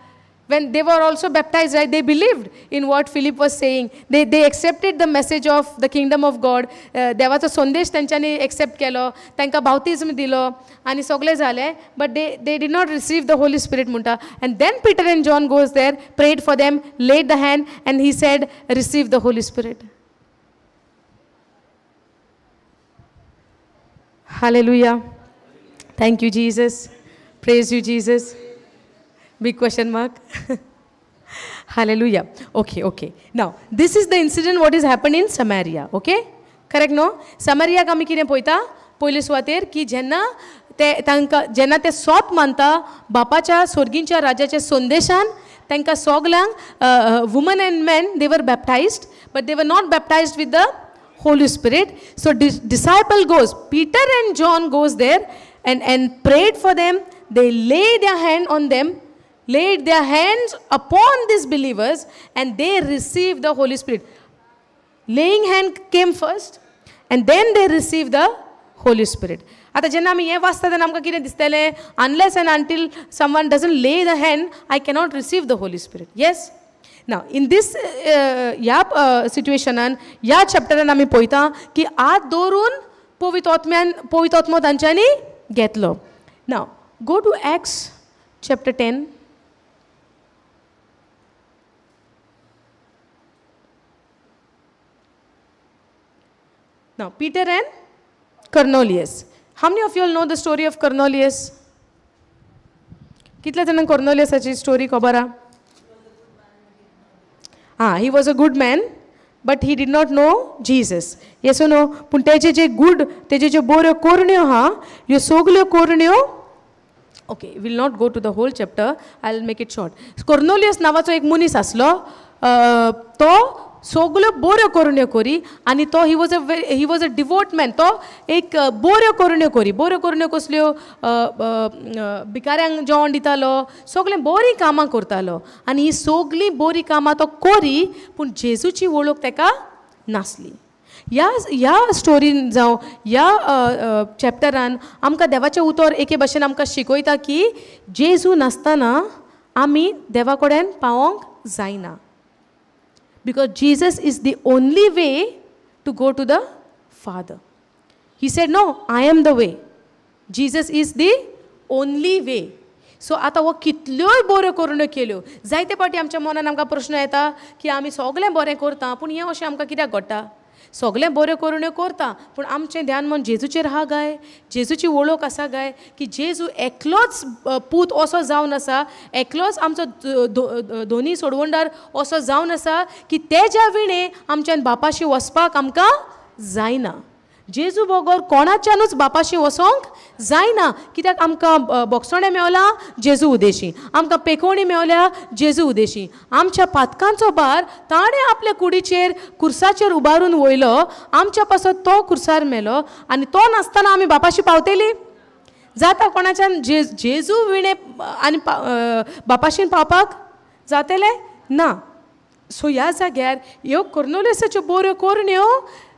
When they were also baptized, right? They believed in what Philip was saying. They accepted the message of the kingdom of God. देवाचो संदेश त्यांच्यानी accept केलो. तांकां baptism दिलो आणि सगळे झाले. But they did not receive the Holy Spirit म्हणटा. And then Peter and John goes there, prayed for them, laid the hand, and he said, "Receive the Holy Spirit." Hallelujah. Thank you, Jesus. Praise you, Jesus. Big question mark. Hallelujah. Okay. Now, this is the incident what is happened in Samaria. Okay? Correct, no? Samaria kami kine poita, poile suater ki jenna te sot manta, bapacha, sorgincha, rajacha sondeshan, tanka soglang, women and men, they were baptized, but they were not baptized with the Holy Spirit. So, disciple goes, Peter and John goes there, and prayed for them. They laid their hand on them, laid their hands upon these believers, and they received the Holy Spirit. Laying hand came first, and then they received the Holy Spirit. आता जेन्ना आमी हे वाचता तेन्ना आमकां कितें दिसतलें? Unless and until someone doesn't lay the hand, I cannot receive the Holy Spirit. Yes? Now, in this situationan, ह्या chapteran आमी पळयता की हात दवरून पवित्र आत्मो तांच्यांनी घेतलो. Now, go to Acts chapter 10. Now, Peter and Cornelius. How many of you all know the story of Cornelius? कितल्या जाणांक Corneliusaची story खबर आहा? He was a good man, but he did not know Jesus. Yes or no? पण तेजे जे good, तेजे जे बऱ्यो कोरण्यो हा, ह्यो सगल्यो कोरण्यो. Okay, we'll not go to the whole chapter. I'll make it short. Cornelius नावाचो एक मनीस आसलो. तो सगल्यो बऱ्यो कोरण्यो करी आनी तो he was a devout man. तो एक बऱ्यो कोरण्यो करी. बऱ्यो कोरण्यो कसल्यो? भिकाऱ्यांक जेवण दितालो, सगळें बरीं कामां करतालो आनी ही सगळीं बरीं कामां तो करी, पूण जेजूची वळख ताका नासली. ह्या स्टोरीन जावं ह्या चॅप्टरान आमकां देवाचें उतर एके भाशेन आमकां शिकयता की जेजू नासतना आमी देवा कडेन पावोंक जायना. Because Jesus is the only way to go to the Father. He said, "No, I am the way." Jesus is the only way. सो आतां हो कितल्योय बऱ्यो करुण्यो केल्यो. जायते फावटी आमच्या मनान आमकां प्रश्न येता की आमी सगळें बरें करता पूण हें अशें आमकां कित्याक घडटा. सगळें बऱ्यो करुण्यो करता पूण आमचें ध्यान मन जेजूचेर आहा काय, जेजूची वळख आसा काय, की जेजू एकलोच पूत असो जावन आसा, एकलोच आमचो दोनी सोडवणदार असो जावन आसा की तेज्या विणे आमच्यान बापाशी वचपाक आमकां जायना. जेजू बगर कोणाच्यानूच बापाशी वचोंक जायना. कित्याक आमकां बोगसोणें मेवलां जेजू उदेशी, आमकां पेकोवणी मेवल्या जेजू उदेशी. आमच्या पातकांचो भार ताणें आपल्या कुडीचेर कुर्साचेर उबारून वयलो, आमच्या पासत तो कुर्सार मेलो आनी तो नासतना आमी बापाशी पावतेली. जाता कोणाच्यान जेजू विणे आनी बापाशीन पावपाक जातलें ना. सो ह्या जाग्यार ह्यो कोर्नेलियसाच्यो बऱ्यो करुण्यो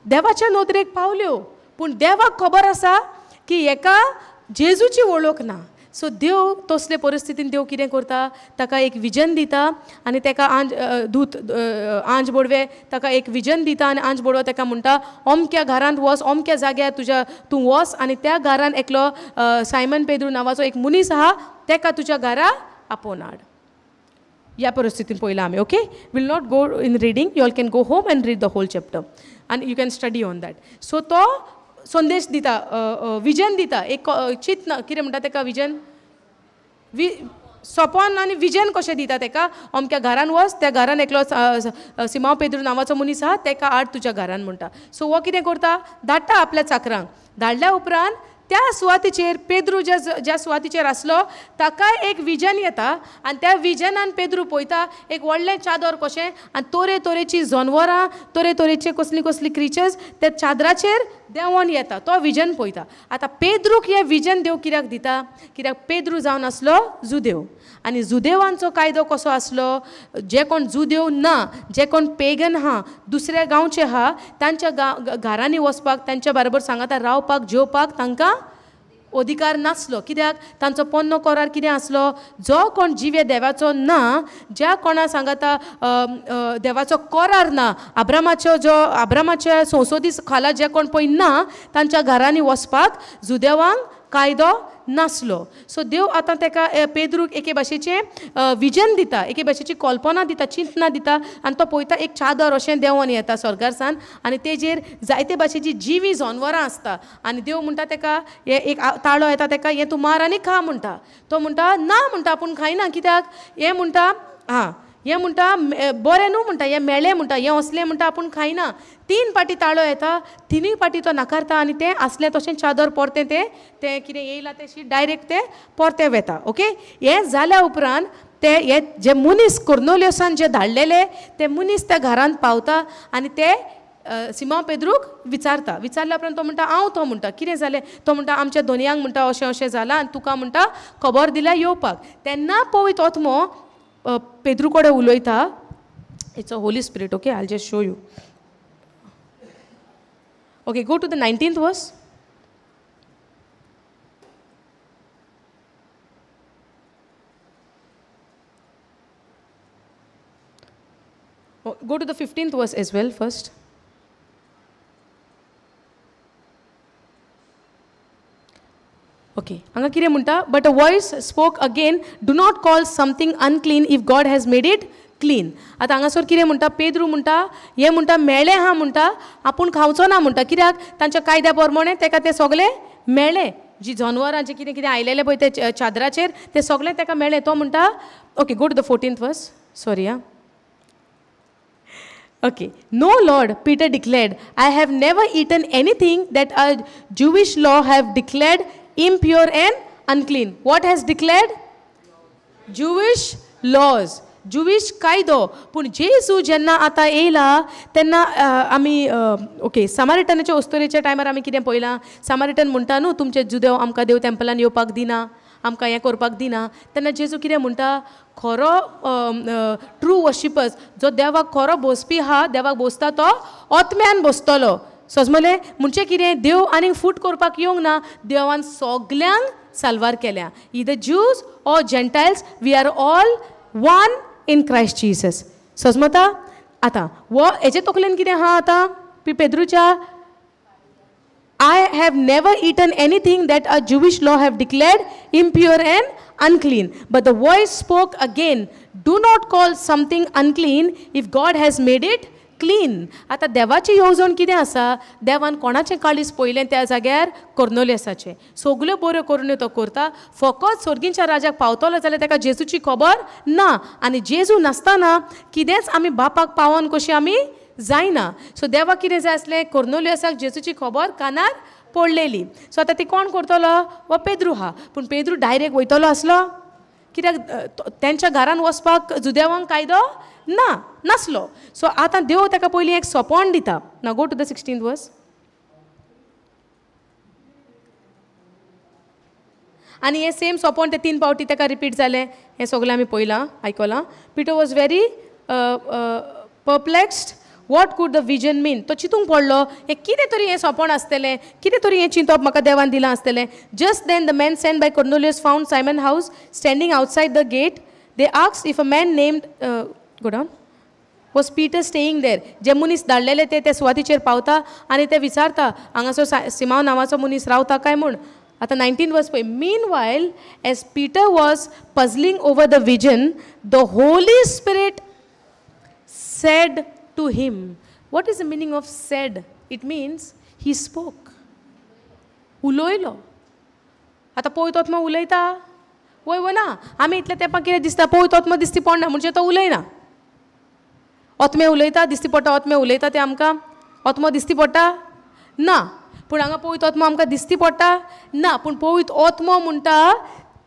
देवाच्या नोदरेक पावल्यो पूण देवाक खबर आसा की हेका जेजूची वळख ना. सो देव तसले परिस्थितीन देव कितें करता, ताका एक विजन दिता आनी ताका आंज बोडवे ताका एक विजन दिता आनी आंज बोडवो ताका म्हणटा अमक्या घरांत वच, अमक्या जाग्यार तूं वच आनी त्या घरांत एकलो सायमन पेद्रू नांवाचो एक मनीस आहा, ताका तुज्या घरा आपोवन हाड. ह्या परिस्थितीन पळयलां आमी. Okay, will not go in reading, you all can go home and read the whole chapter and you can study on that. So तो संदेश दिता, विजन दिता, एक चित्न कितें म्हणटा ताका विजन, सोपोन आनी विजन कशें दिता ताका. अमक्या घरान वच, त्या घरान एकलो सिमांव पेद्रू नांवाचो मनीस आहा, ताका हाड तुज्या घरान म्हणटा. सो हो कितें करता, धाडटा आपल्या चाकरांक. धाडल्या उपरांत त्या सुवातीचेर पेद्रू ज्या सुवातीचेर आसलो ताकाय एक विजन येता आनी त्या विजनान पेद्रू पळयता एक व्हडलें चादर कशें आनी तरेतरेची जनवरां, तरेतरेचे कसली क्रिचर्स त्या चादराचेर देंवोन येता. तो विजन पळयता. आतां पेद्रूक हें विजन देव कित्याक दिता, कित्याक पेद्रू जावन आसलो जुदेव आनी जुदेवांचो कायदो कसो आसलो, जे कोण जुदेव ना, जे कोण पेगन आहा, दुसऱ्या गांवचे आहा, तांच्या घरांनी वचपाक, तांच्या बरोबर सांगाता रावपाक, जेवपाक तांकां अधिकार नासलो. कित्याक तांचो पोन्नो करार कितें आसलो, जो कोण जिवे देवाचो ना, ज्या कोणा सांगाता देवाचो करार ना, आब्रामाच्या संसदी खाला जे कोण पळय ना, तांच्या घरांनी वचपाक जुदेवांक कायदो नासलो. सो देव आतां ताका पेद्रूक एके भाशेचें विजन दिता, एके भाशेची कल्पना दिता, चिंतना दिता आनी तो पळयता एक चादर अशें देंवोन येता स्वर्गासान आनी तेजेर जायते भाशेची जिवी जनवरां आसता आनी देव म्हणटा ताका एक ताळो येता ताका, हें तूं मार आनी खा म्हणटा. तो म्हणटा ना म्हणटा आपूण खायना. कित्याक हें म्हणटा हें म्हणटा बरें न्हू म्हणटा, हें मेळ्ळें म्हणटा, हें असलें म्हणटा आपूण खायना. 3 पाटी ताळो येता, 3 पाटी तो नाकारता आनी तें आसलें तशें चादर परतें तें कितें येयला तें डायरेक्ट तें परतें वेता. ओके, हें जाल्या उपरांत हे जे मनीस कोर्नेलियसान जे धाडलेले ते मनीस त्या घरांत पावता आनी ते सिमांव पेद्रूक विचारल्या उपरांत तो म्हणटा हांव तो म्हणटा कितें जालें. तो म्हणटा आमच्या दोनयांक म्हणटा अशें जालां आनी तुका म्हणटा खबर दिल्या येवपाक. तेन्ना पळयत ओतमो पेद्रू कडेन उलयता. It's a holy spirit. Okay, I just show you. Okay, go to the 19th verse. Go to the 15th verse as well first. Okay, हांगा कितें म्हणटा, but a voice spoke again, do not call something unclean if God has made it clean. आतां हांगासर कितें म्हणटा, पेद्रू म्हणटा हें म्हणटा मेळ्ळें आहा म्हणटा, आपूण खावचो ना म्हणटा. कित्याक तांच्या कायद्या प्रमाणे ताका तें सगळें मेळ्ळें. जी जनवरां जे कितें आयलेलें पळय ते चादराचेर तें सगळें ताका मेळ्ळें. तो म्हणटा okay, go to the 14th verse. Sorry Okay. No, Lord, Peter declared, I have never eaten anything that a Jewish law have declared impure and unclean. What has declared? Jewish laws. Jewish कायदो. पूण जेजू जेन्ना आतां येयला तेन्ना आमी okay सामारिटनाच्या वस्तुरेच्या टायमार आमी कितें पळयलां, सामारिटन म्हणटा न्हू तुमचे जुदेव आमकां देव टेंपलान येवपाक दिना, आमकां हें करपाक दिना. तेन्ना जेजू कितें म्हणटा, खरो ट्रू वर्शिपर्स, जो देवाक खरो बोसपी आहा, देवाक बोसता तो ओतम्यान बोसतलो. समजलें म्हणजे कितें, देव आनीक फूट करपाक येवंक ना, देवान सगल्यांक साल्वार केल्या. Either Jews or Gentiles, we are all one in Christ Jesus. समजता. आतां वो हेजे तकलेन कितें आहा आतां पेद्रूच्या, I have never eaten anything that a Jewish law have declared impure and unclean. But the voice spoke again, do not call something unclean if God has made it clean. आता देवाची येवजण कितें आसा? देवान कोणाचें काळीज पयलें त्या जाग्यार कोर्नेलियसाचें. सगल्यो बऱ्यो करून तो करता. फकत सर्गीच्या राजाक पावतलो जाल्यार ताका जेजूची खबर ना. आनी जेजू नासतना कितेंच आमी बापाक पावोन कशी आमी जायना. सो देवाक कितें जाय आसलें? कोर्नेलियसाक जेजूची खबर कानार पडलेली. सो आतां ती कोण करतलो? हो पेद्रू हा. पूण पेद्रू डायरेक्ट वयतलो आसलो? कित्याक तेंच्या घरान वचपाक जुदेवांक कायदो नासलो. सो आतां देव ताका पयलीं एक सोपण दिता. Now go to the 16th verse. आनी हें सेम सोपण ते 3 फावटी ताका रिपीट जालें. हें सगळें आमी पयलां, आयकलां. Peter was very perplexed. What could the vision mean? तो चिंतूंक पडलो हें कितें तरी हें सोपण आसतलें, कितें तरी हें चिंतप म्हाका देवान दिलां आसतलें. Just then the man send by Cornelius found Simon house standing outside the gate. They asked if a man named go down was Peter staying there. जे मनीस धाडलेले ते सुवातीचेर पावता आनी ते विचारता हांगासर सिमाव नांवाचो मनीस रावता काय म्हूण. आतां 19th वर्स पळय. Meanwhile as Peter was puzzling over the vision the Holi spirit said to him. What is the meaning of said? It means he spoke. उलोयलो. आतां पवित्र आत्मा उलयता? वय ना. आमी इतल्या तेंपाक कितें दिसता? पवित्र आत्मा दिसती पडना म्हणजे तो उलयना. आत्मे उलयता, दिसती पडटा आत्मे उलयता ते आमकां. आत्मा दिसती पडटा? ना. पूण हांगा पवित्र आत्मा आमकां दिसती पडटा? ना. पूण पवित्र आत्मा म्हणटा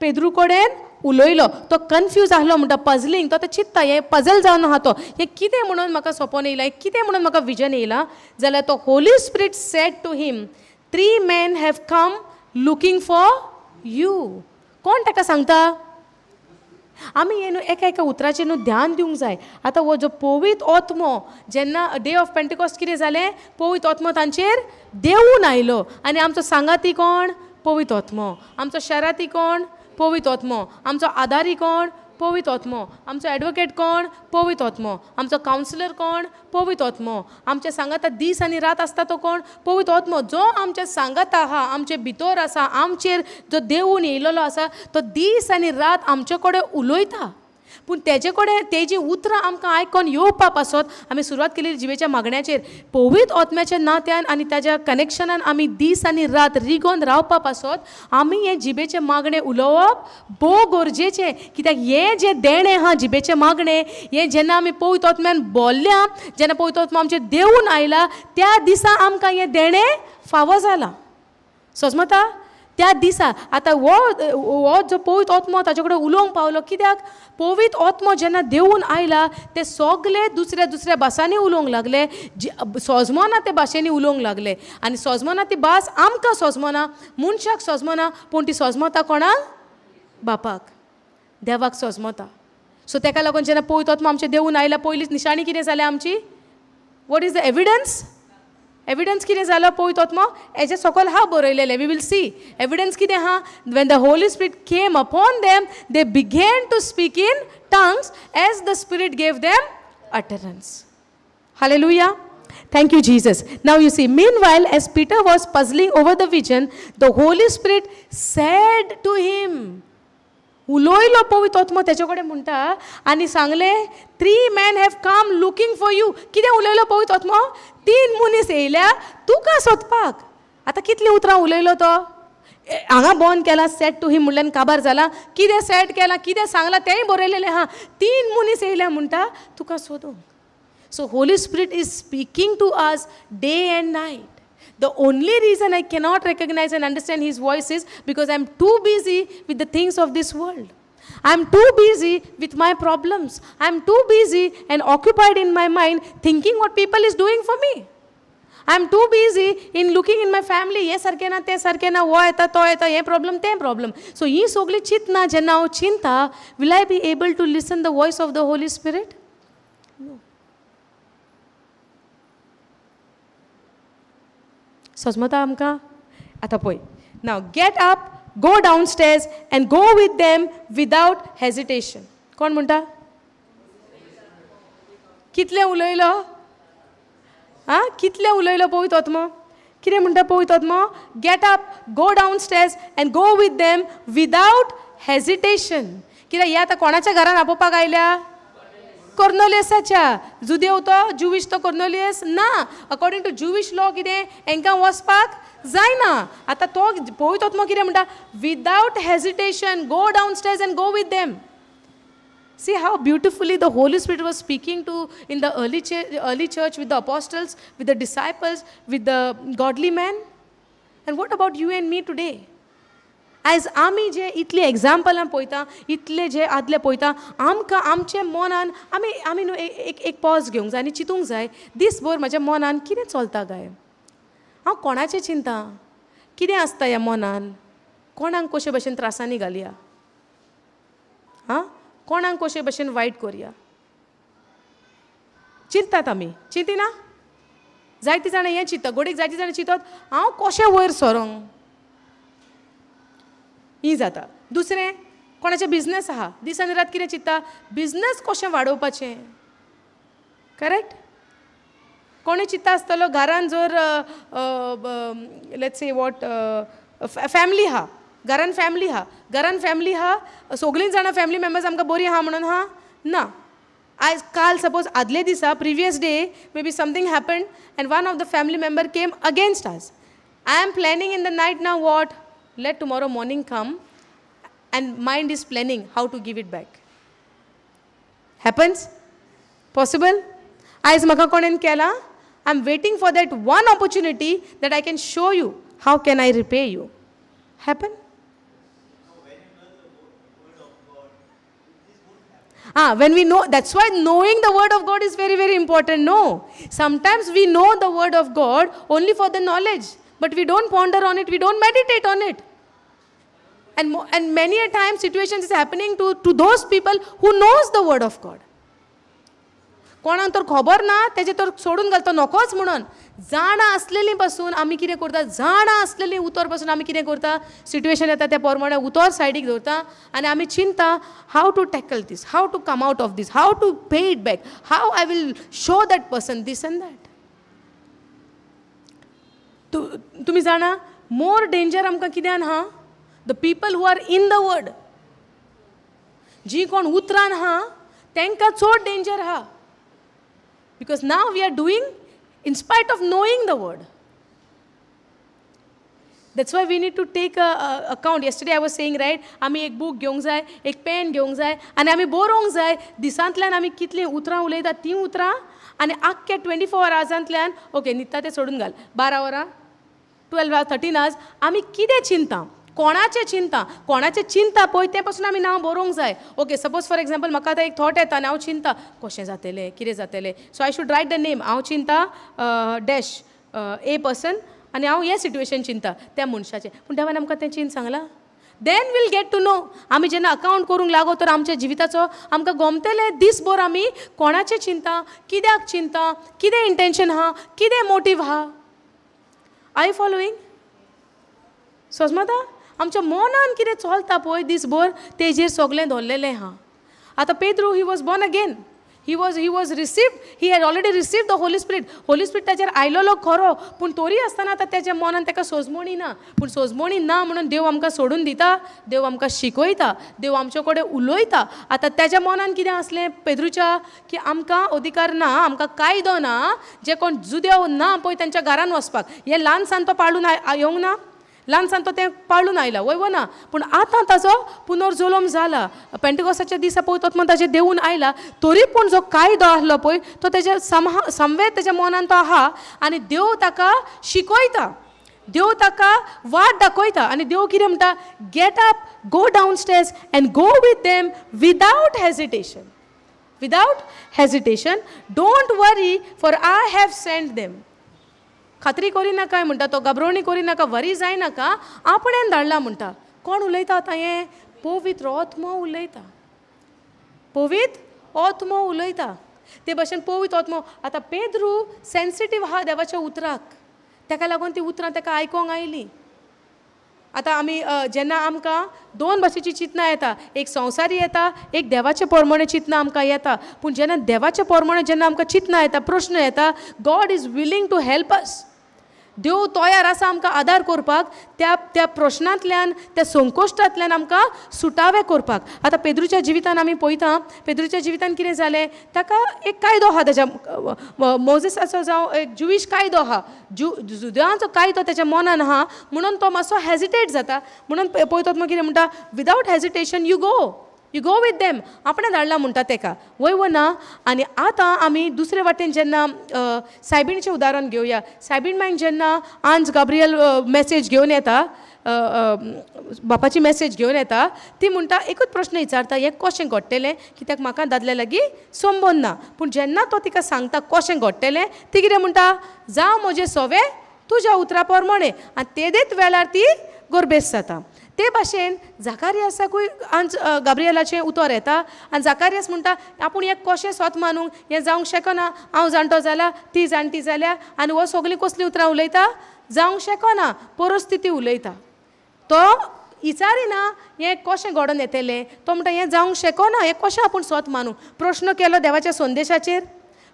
पेद्रू कडेन उलयलो. तो कन्फ्यूज आहलो म्हणटा, पझलिंग. तो चित्ता हें पझल जावन आहा तो. हें कितें म्हणून म्हाका सोपन येयलां, कितें म्हणून म्हाका विजन येयलां. जाल्यार तो holy spirit said to him 3 men have come looking for you. कोण ताका सांगता? आमी हे न्हू एका उतराचेर न्हू ध्यान दिवंक जाय. आतां हो जो पवित्र आत्मो जेन्ना डे ऑफ पेंटिकॉस्ट कितें जालें? पवित्र आत्मो तांचेर देवून आयलो. आनी आमचो सांगाती कोण? पवित्र आत्मो. आमचो शाराती कोण? पवित्र आत्मो. आमचो आदारी कोण? पवित्र आत्मो. आमचो एडवोकेट कोण? पवित्र आत्मो. आमचो कावन्सिलर कोण? पवित्र आत्मो. आमचे सांगाता दीस आनी रात आसता तो कोण? पवित्र आत्मो. जो आमचे सांगाता आहा, आमचे भितर आसा, आमचेर जो देवून येयलेलो आसा, तो दीस आनी रात आमचे कडेन उलयता. पूण तेजे कडेन तेजी उतरां आमकां आयकोन येवपा पासत आमी सुरवात केली जिबेच्या मागण्याचेर. पवित्र आत्म्याच्या नात्यान आनी ताज्या कनेक्शनान आमी दीस आनी रात रिगोन रावपा पासत आमी हे जिबेचे मागणे उलोवप भोव गरजेचें. कित्याक हे जे देणे आहा जिबेचे मागणे, हे जेन्ना आमी पवित्र आत्म्यान बोल्ल्या, जेन्ना पवित्र आत्मा आमचेर देवून आयला, त्या दिसा आमकां हे देणे फावो जाला. समजता? त्या दिसा आतां हो जो पवित्र आत्मो ताजे कडेन उलोवंक पावलो. कित्याक? पवित्र आत्मो जेन्ना देवून आयला ते सगळे दुसऱ्या भासांनी उलोवंक लागले. सोजमना ते भाशेनी उलोवंक लागले. आनी सोजमना ती भास आमकां सोजमना, मनशाक सोजमना, पूण ती सोजमता कोणाक? बापाक, देवाक सोजमता. सो ताका लागून जेन्ना पवित्र आत्मो आमचे देवून आयला, पयलींच निशाणी कितें जाल्या आमची? What is the evidence? Evidence कितें जालो पवित्र आत्मो? हेजे सकयल हा बरयलेलें. वी विल सी एविडन्स कितें हा. When the Holi spirit came upon them they began to speak in tongues as the spirit gave them utterance. Hallelujah. Thank you, Jesus. Now you see, meanwhile, as Peter was puzzling over the vision, the Holy Spirit said to him, उलोयलो पवित्र आत्मो तेजे कडेन म्हणटा आनी सांगले 3 men have come looking for you. कितें उलयलो पवित्र आत्मो? 3 मनीस येयल्या तुका सोदपाक. आतां कितलीं उतरां उलयलो तो? हांगा बॉन केला सेट टू हिम म्हणल्यान काबार जाला. कितें सेट केलां, कितें सांगलां तेंय बरयलेलें आहा. 3 मनीस येयल्या म्हणटा तुका सोदूंक. So Holy Spirit is speaking to us day and night. The only reason I cannot recognize and understand his voice is because I'm too busy with the things of this world. I'm too busy with my problems. I'm too busy and occupied in my mind thinking what people is doing for me. I'm too busy in looking in my family. Ye sarke na te sarke na, wo eta to eta, ye problem te problem. So ye sogli chitna jenna o chinta, will I be able to listen the voice of the Holy Spirit? No. समजता आमकां? आतां पळय. Now get up, go down stairs and go with them without hesitation. कोण म्हणटा? कितले उलयलो? कितले उलयलो पवित्र आत्मो? कितें म्हणटा पवित्र आत्मो? Gate up, go down stairs and go with them without hesitation. कित्याक हे आतां कोणाच्या घरान आपोवपाक आयल्या? कॉर्नेलियसाच्या. जुदेव तो, जुवीश तो कॉर्नेलियस ना. अकॉर्डिंग टू जुवीश लॉ कितें हांकां वचपाक जायना. आतां तो पवित्र आत्मो कितें म्हणटा? Without hesitation go down stage and go with them. See how beautifully the Holy Spirit was speaking to in the early church with the apostles, with the disciples, with the godly men. And what about you and me today? As आमी जे इतले एग्जाम्पलां पळयता, इतले जे आदले पळयता, आमकां आमचे मनान आमी न्हू एक पॉज घेवंक जाय आनी चिंतूंक जाय, दिसभर म्हाज्या मनान कितें चलता काय? हांव कोणाचें चिंता? कितें आसता ह्या मनान? कोणाक कशे भशेन त्रासांनी घालया? हां, कोणाक कशे भशेन वायट करया? चिंततात आमी, चिंतिना? जायतीं जाणां हें चिंतता, घडीक जायतीं जाणां चिंततात हांव कशें वयर सरोंक. ही जाता. दुसरें, कोणाचें बिझनस आहा, दीस आनी रात कितें चिंतता? बिझनस कशें वाडोवपाचें. करेक्ट? कोणें चिंतता आसतलो घरान जर लेट्स से वॉट फॅमिली आहा, घरान फॅमिली आहा, सगळीं जाणां फॅमिली मेंबर्स आमकां बरीं आहा म्हणून आहा? ना. आयज काल सपोज आदले दिसा previous day may be something happened and one of the family member came against us. I am planning in the night now what? Let tomorrow morning come and mind is planning how to give it back. Happens? Possible? As maka konen kela, I'm waiting for that one opportunity that I can show you how can I repay you. Happen? When we know, that's why knowing the word of God is very, very important. No. Sometimes we know the word of God only for the knowledge. But we don't ponder on it, we don't meditate on it. And many a time situations is happening to those people who knows the word of God. कोणाक तर खबर ना तेजे तर सोडून घालता नकोच म्हणून. जाणा आसलेली पासून आमी कितें करता? जाणा आसलेली उतर पासून आमी कितें करता? सिट्युएशन येता त्या प्रमाणे उतर सायडीक दवरता आनी आमी चिंता have to tackle this, have to come out of this, have to pay it back, have I will show that person this and that. तुम्ही जाणा मोर डेंजर आमकां कित्यान आहा? The people who are in the word. जी कोण उतरान आहा तांकां चड डेंजर आहा. Because now we are doing in spite of knowing the word. That's why we need to take account. Yesterday I was saying riot, आमी एक book घेवंक जाय, एक पेन घेवंक जाय आनी आमी बरोवंक जाय दिसांतल्यान आमी कितलीं उतरां उलयता तीं उतरां आनी आख्ख्या 24 आवर्सांतल्यान ओके न्हिदता तें सोडून घाल, 12 वरां 12 hours 13 hours आमी कितें चिंता, कोणाचें चिंता, कोणाचें चिंता पळय तें पासून आमी नांव बरोवंक जाय. ओके सपोज फॉर एग्जाम्पल म्हाका आतां एक थॉट येता आनी हांव चिंता कशें जातलें, कितें जातलें, so I should write the name. हांव चिंता डॅश ए पर्सन आनी हांव हें सिट्युएशन चिंता त्या मनशाचें. पूण देवान आमकां तें चिंत सांगलां? Then will get to know. आमी जेन्ना अकावंट करूंक लागो तर आमच्या जिविताचो आमकां गमतलें दिसभर आमी कोणाचें चिंता, कित्याक चिंता, कितें इंटेंशन आहा, कितें मोटीव आहा. आय फॉलोईंग? समजता? आमच्या मनान कितें चलता पळय दिसभर तेजेर सगळें दवरलेलें आहा. आतां पेद्रू he was born again. he was received, he had already received the Holy Spirit. Holy Spirit ताचेर आयलोलो खरो, पूण तरी आसतना आतां तेज्या मनान ताका सोजमोणी ना. पूण सोजमोणी ना म्हणून देव आमकां सोडून दिता, देव आमकां शिकयता, देव आमचे कडेन उलयता. आतां तेज्या मनान कितें आसलें पेद्रूच्या की आमकां अधिकार ना, आमकां कायदो ना, जे कोण जुदेव ना पळय तांच्या घरान वचपाक. हें ल्हानसान तो पाळून येवंक ना, ल्हानसान तो तें पाळून आयला वय ना. पूण आतां ताचो पुनर्जल्म जाला, पेंटिकॉस्टाच्या दिसा पळय तो ताचेर देवून आयला. तरी पूण जो कायदो आसलो पळय तो तेज्या समवेत तेज्या मनान तो आहा आनी देव ताका शिकयता, देव ताका वाट दाखयता. आनी देव कितें म्हणटा? Get up, go down stage and go with them without hesitation. Without hesitation. Don't worry for I have sent them. खात्री करी नाका म्हणटा तो, गबरोवणी करी नाका, वरी जाय नाका, आपणेन धाडला म्हणटा. कोण उलयता आतां हें? पवित्र आत्मो उलयता. पवित्र आत्मो उलयता. ते भाशेन पवित्र आत्मो. आतां पेद्रू सेन्सिटीव आहा देवाच्या उतराक, ताका लागून ती उतरां ताका आयकोंक आयलीं. आतां आमी जेन्ना आमकां दोन भाशेची चिंतना येता, एक संवसारी येता, एक देवाच्या प्रमाणे चिंतना आमकां येता. पूण जेन्ना देवाच्या प्रमाणे जेन्ना आमकां चिंतना येता, प्रश्न येता, God is willing to help us. देव तयार आसा आमकां आदार करपाक, त्या प्रश्नांतल्यान, त्या संकोश्टांतल्यान आमकां सुटावे करपाक. आतां पेद्रूच्या जिवितान आमी पळयता, पेद्रूच्या जिवितान कितें जालें, ताका एक कायदो आहा, ताच्या मोजेसाचो जावं एक ज्युईश कायदो आहा, जुदेवांचो कायदो ताच्या मनान आहा, म्हणून तो मातसो हेजिटेट जाता. म्हणून पळयता कितें म्हणटा, without hesitation you go with them. आपणें धाडला म्हणटा ताका, वय ना. आनी आतां आमी दुसरे वाटेन जेन्ना सायबीणचें उदाहरण घेवया. सायबीण मागीर जेन्ना आंज गाब्रियल मॅसेज घेवन येता, बापाची मॅसेज घेवन येता, ती म्हणटा एकूच प्रश्न विचारता, हें कशें घडटलें, कित्याक म्हाका दादल्या लागीं संबंद ना. पूण जेन्ना तो तिका सांगता कशें घडटलें, ती कितें म्हणटा, जावं म्हजें सवें तुज्या उतरा प्रमाणे. आनी तेदेच वेळार ती गोरबेस जाता. ते भाशेन जाकारियासाकूय आज गाब्रियलाचें उतर येता. आनी जाकारियास म्हणटा, आपूण हें कशें स्वत मानूंक, हें जावंक शकना. हांव जाणटो जाल्यार, ती जाणटी जाल्या. आनी हो सगळीं कसलीं उतरां उलयता, जावंक शकना, परिस्थिती उलयता. तो विचारिना हें कशें घडोवन येतलें. तो म्हणटा हें जावंक शकना, हें कशें आपूण स्वत मानूं. प्रश्न केलो देवाच्या संदेशाचेर,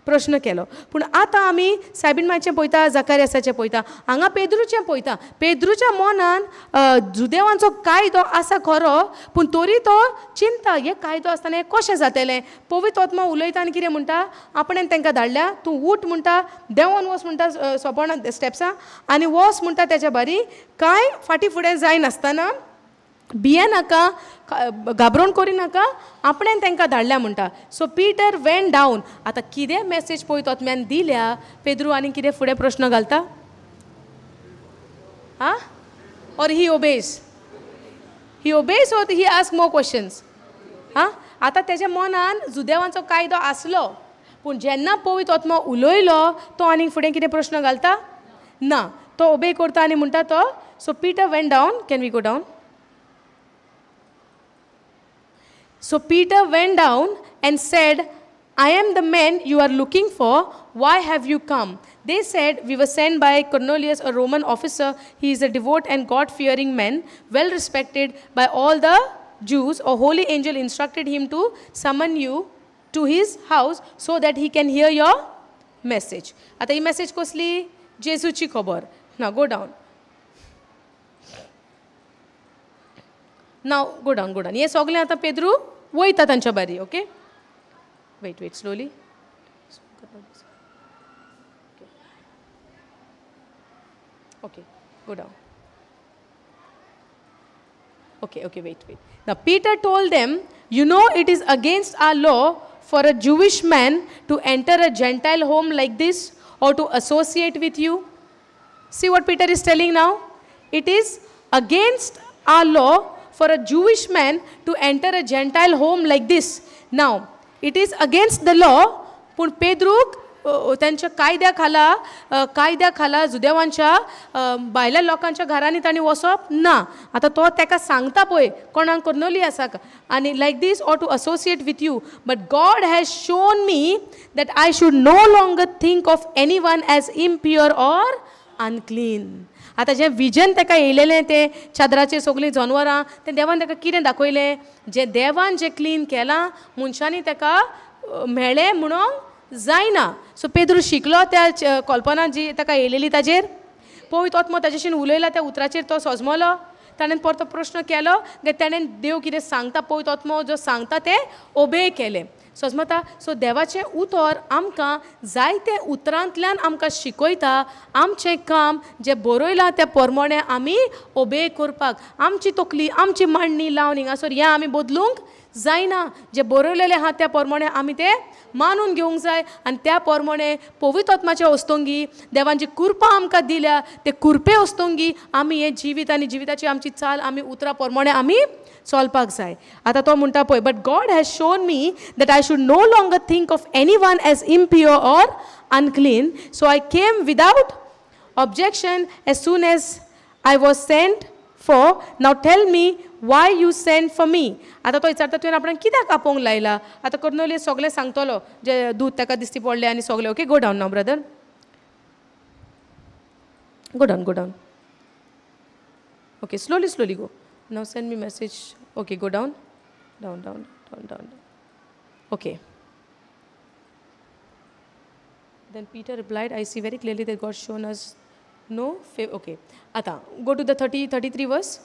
प्रश्न केलो. पूण आतां आमी सायबीण मांयचें पळयता, जाकारियासाचें पळयता, हांगा पेद्रूचें पळयता. पेद्रूच्या मनान जुदेवांचो कायदो आसा खरो, पूण तरी तो चिंता, हे कायदो आसतना हें कशें जातलें. पवित्र आत्मा उलयता आनी कितें म्हणटा, आपणें तांकां धाडल्या, तूं उठ म्हणटा, देंवोन वच म्हणटा सोपण स्टेप्सां, आनी वच म्हणटा तेच्या बारी. कांय फाटीं फुडें जायनासतना, भिये नाका, घाबरोवन करिनाका, आपणें तांकां धाडल्या म्हणटा. सो पिटर वेंट डावन. आतां कितें मॅसेज पळयत आत्म्यान दिल्या, पेद्रू आनी कितें फुडें प्रश्न घालता, आं, or he obeys or he ask more questions. हां, आतां तेज्या मनान जुदेवांचो कायदो आसलो, पूण जेन्ना पवित्र आत्मा उलयलो, तो आनी फुडें कितें प्रश्न घालता ना, तो ओबे करता आनी म्हणटा तो. So Peter went down. Can we go down? So Peter went down and said, I am the man you are looking for. Why have you come? They said, we were sent by Cornelius, a Roman officer. He is a devout and God-fearing man, well respected by all the Jews. A holy angel instructed him to summon you to his house so that he can hear your message. आता ही message कसली? जेजूची खबर. Now go down. Now go down. हे सगळें आतां पेद्रू वयता तांच्या बारी. Okay, wait slowly. Okay, go down. Okay, wait. Now Peter told them, you know it is against our law for a Jewish man to enter a Gentile home like this or to associate with you. See what Peter is telling now? It is against our law for a Jewish man to enter a Gentile home like this. Now, it is against the law, पूण पेद्रूक त्यांच्या कायद्या खाला जुदेवांच्या भायल्या लोकांच्या घरांनी तांणी वचप ना. आतां तो ताका सांगता पळय, कोणाक कर्नली आसा आनी like this or to associate with you, but God has shown me that I should no longer think of any one as impure or unclean. आतां जें विजन ताका येयलेलें तें चादराचेर सगळीं जनवरां, तें देवान ताका कितें दाखयलें, जें देवान जें क्लीन केलां मनशांनी ताका मेळ्ळें म्हणून जायना. सो पेद्रू शिकलो त्या कल्पना जी ताका येयलेली ताजेर. पवित्र आत्मा ताजेशीन उलयला, त्या उतराचेर तो सजमलो. ताणें परतो प्रश्न केलो, ताणें देव कितें सांगता, पवित्र आत्मा जो सांगता तें ओबे केलें. सजमता. सो देवाचें उतर आमकां जायते उतरांतल्यान आमकां शिकयता आमचें काम जें बरयलां त्या प्रमाणें आमी ओबे करपाक. आमची तकली, आमची मांडणी लावन हिंगासर हें आमी बदलूंक जायना. जें बरयलेलें आहा त्या प्रमाणें आमी तें मानून घेवंक जाय. आनी त्या प्रमाणें पवित्र आत्म्याचे वस्तोंगी देवान जी कृपा आमकां दिल्या ते कृपे वस्तोंगी आमी हें जिवीत आनी जिविताची आमची चाल आमी उतरां प्रमाणें आमी चलपाक जाय. आतां तो म्हणटा पळय, but God has shown me that I should no longer think of any one as impure or unclean. So I came without objection as soon as I was sent for. Now tell me why you sent for me. आतां तो विचारता तुवें आपणाक कित्याक आपोवंक लायला. आतां कर्नलियस सगळें सांगतलो जे दूद ताका दिश्टी पडलें आनी सगळें. Okay, go down now brother, go down. Okay, slowly go. Now send me message. Okay, go down. Okay. Then Peter replied, I see very clearly that God shown us no okay. आता go to the 33 verse.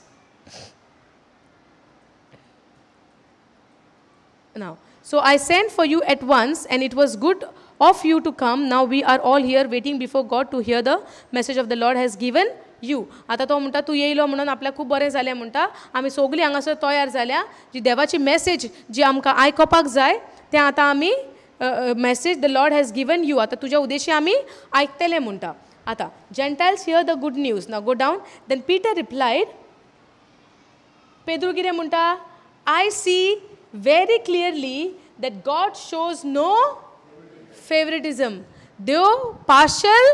Now, so I sent for you at once, and it was good of you to come. Now we are all here waiting before God to hear the message of the Lord has given you. आता तो म्हणटा तू येयलो म्हणून आपल्याक खूब बरें जालें म्हणटा. आमी सगळीं हांगासर तयार जाल्या. जी देवाची मेसेज जी आमकां आयकपाक जाय तें आतां आमी message the Lord has given you. आतां तुज्या उद्देशी आमी आयकतले म्हणटा. आतां Gentiles hear the good news. Now go down. Then Peter replied. पेद्रू कितें म्हणटा? आय सी very clearly that God shows no favoritism. Dev partial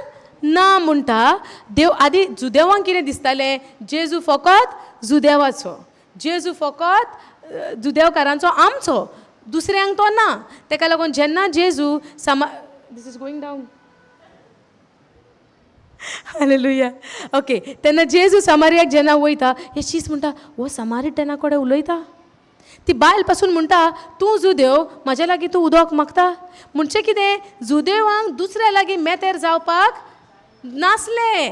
ना म्हणटा. देव आदी जुदेवांक कितें दिसतालें? जेजू फकत जुदेवाचो, जेजू फकत जुदेवकारांचो आमचो, दुसऱ्यांक तो ना. तेका लागून जेन्ना जेजू this is going down. Hallelujah. Okay. तेन्ना जेजू समारियाक जेन्ना वयता, हे शीस म्हणटा हो समारिटना कडेन उलयता. ती बायल पासून म्हणटा तूं जुदेव म्हज्या लागीं तूं उदक मागता. म्हणचें कितें? जुदेवांक दुसऱ्या लागीं मेतेर जावपाक नासले.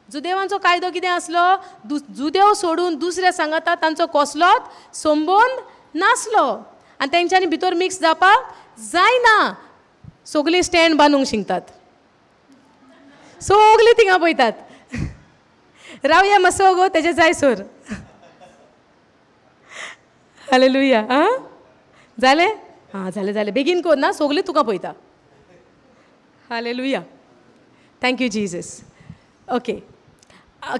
जुदेवांचो कायदो कितें आसलो? जुदेव सोडून दुसऱ्या सांगाता तांचो कसलोच संबंद नासलो आनी तेंच्यांनी भितर मिक्स जावपाक जायना. सगळीं स्टँड बांदूंक शिंकतात, सगळीं थिंगा पळयतात. रावया मातसो गो तेजे जायसर. हालेलुया. आं जालें? हां जालें जालें. बेगीन कर ना, सगळीं तुका पळयता. हालेलुया. Thank you Jesus. ओके.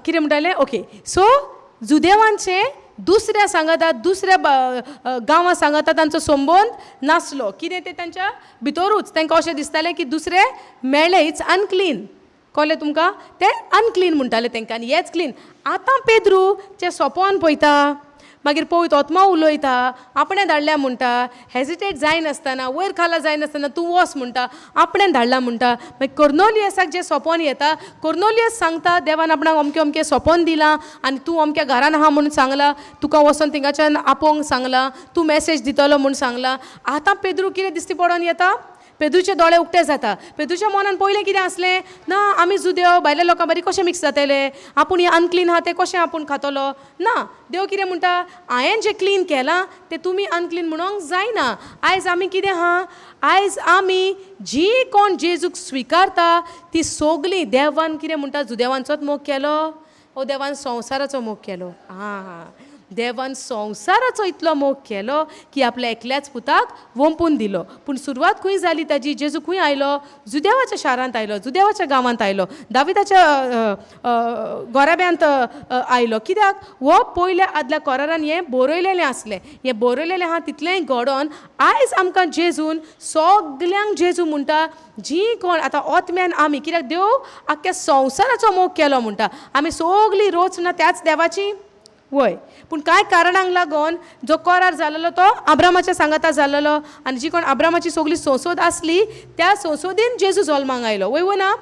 कितें म्हणटालें? ओके. सो जुदेवांचे दुसऱ्या सांगाता, दुसऱ्या गांवां सांगाता तांचो संबंद नासलो. कितें तें तांच्या भितरूच तांकां अशें दिसतालें की दुसरे मेळ्ळे इट्स अनक्लीन. कळ्ळें तुमकां? ते अनक्लीन म्हणटाले तांकां आनी हेच क्लीन. आतां पेद्रू चे सोपोन पळयता, मागीर पळयत ओतमा उलयता, आपणें धाडल्या म्हणटा, हेजिटेट जायनासतना, वयर खाला जायनासतना तूं वच म्हणटा, आपणें धाडला म्हणटा. मागीर कोर्नेलियसाक जें सोपोन येता, कोर्नेलियस सांगता देवान आपणाक अमकें अमकें सोपोन दिलां आनी तूं अमक्या घरान आहा म्हणून सांगलां, तुका वचोन थिंगाच्यान आपोवंक सांगलां, तूं मॅसेज दितलो म्हूण सांगलां. आतां पेद्रू कितें दिश्टी पडोन येता? पेद्रूचे दोळे उक्ते जाता. पेद्रूच्या मनान पयलें कितें आसलें? ना आमी जुदेव भायल्या लोकां बारी कशें मिक्स जातले, आपूण हें अनक्लीन आहा तें कशें आपूण खातलो. ना, देव कितें म्हणटा? हांवें जें क्लीन केलां तें तुमी अनक्लीन म्हणूंक जायना. आयज आमी कितें आहा? आयज आमी जी कोण जेजूक स्विकारता ती सगळीं देवान कितें म्हणटा? जुदेवांचोच मोग केलो, हो देवान संवसाराचो मोग केलो. हां देवान संवसाराचो इतलो मोग केलो की आपल्या एकल्याच पुताक वंपून दिलो. पूण सुरवात खंय जाली ताजी? जेजू खंय आयलो? जुदेवाच्या शारांत आयलो, जुदेवाच्या गांवांत आयलो, दाविदाच्या गोराब्यांत आयलो. कित्याक? हो पयल्या आदल्या कोरारान हें बरयलेलें आसलें. हें बरयलेलें आहा तितलेंय घडोवन आयज आमकां जेजून सगल्यांक जेजू म्हणटा जी कोण आतां ओतम्यान आमी, कित्याक देव आख्ख्या संवसाराचो मोग केलो म्हणटा. आमी सगळीं रोच ना त्याच देवाची वय. पूण कांय कारणांक लागून जो कोरार जाल्लो तो अब्रामाच्या सांगाता जाल्लो आनी जी कोण अब्रामाची सगळी संसद आसली त्या संसदीन जेजू जल्माक आयलो. वय ना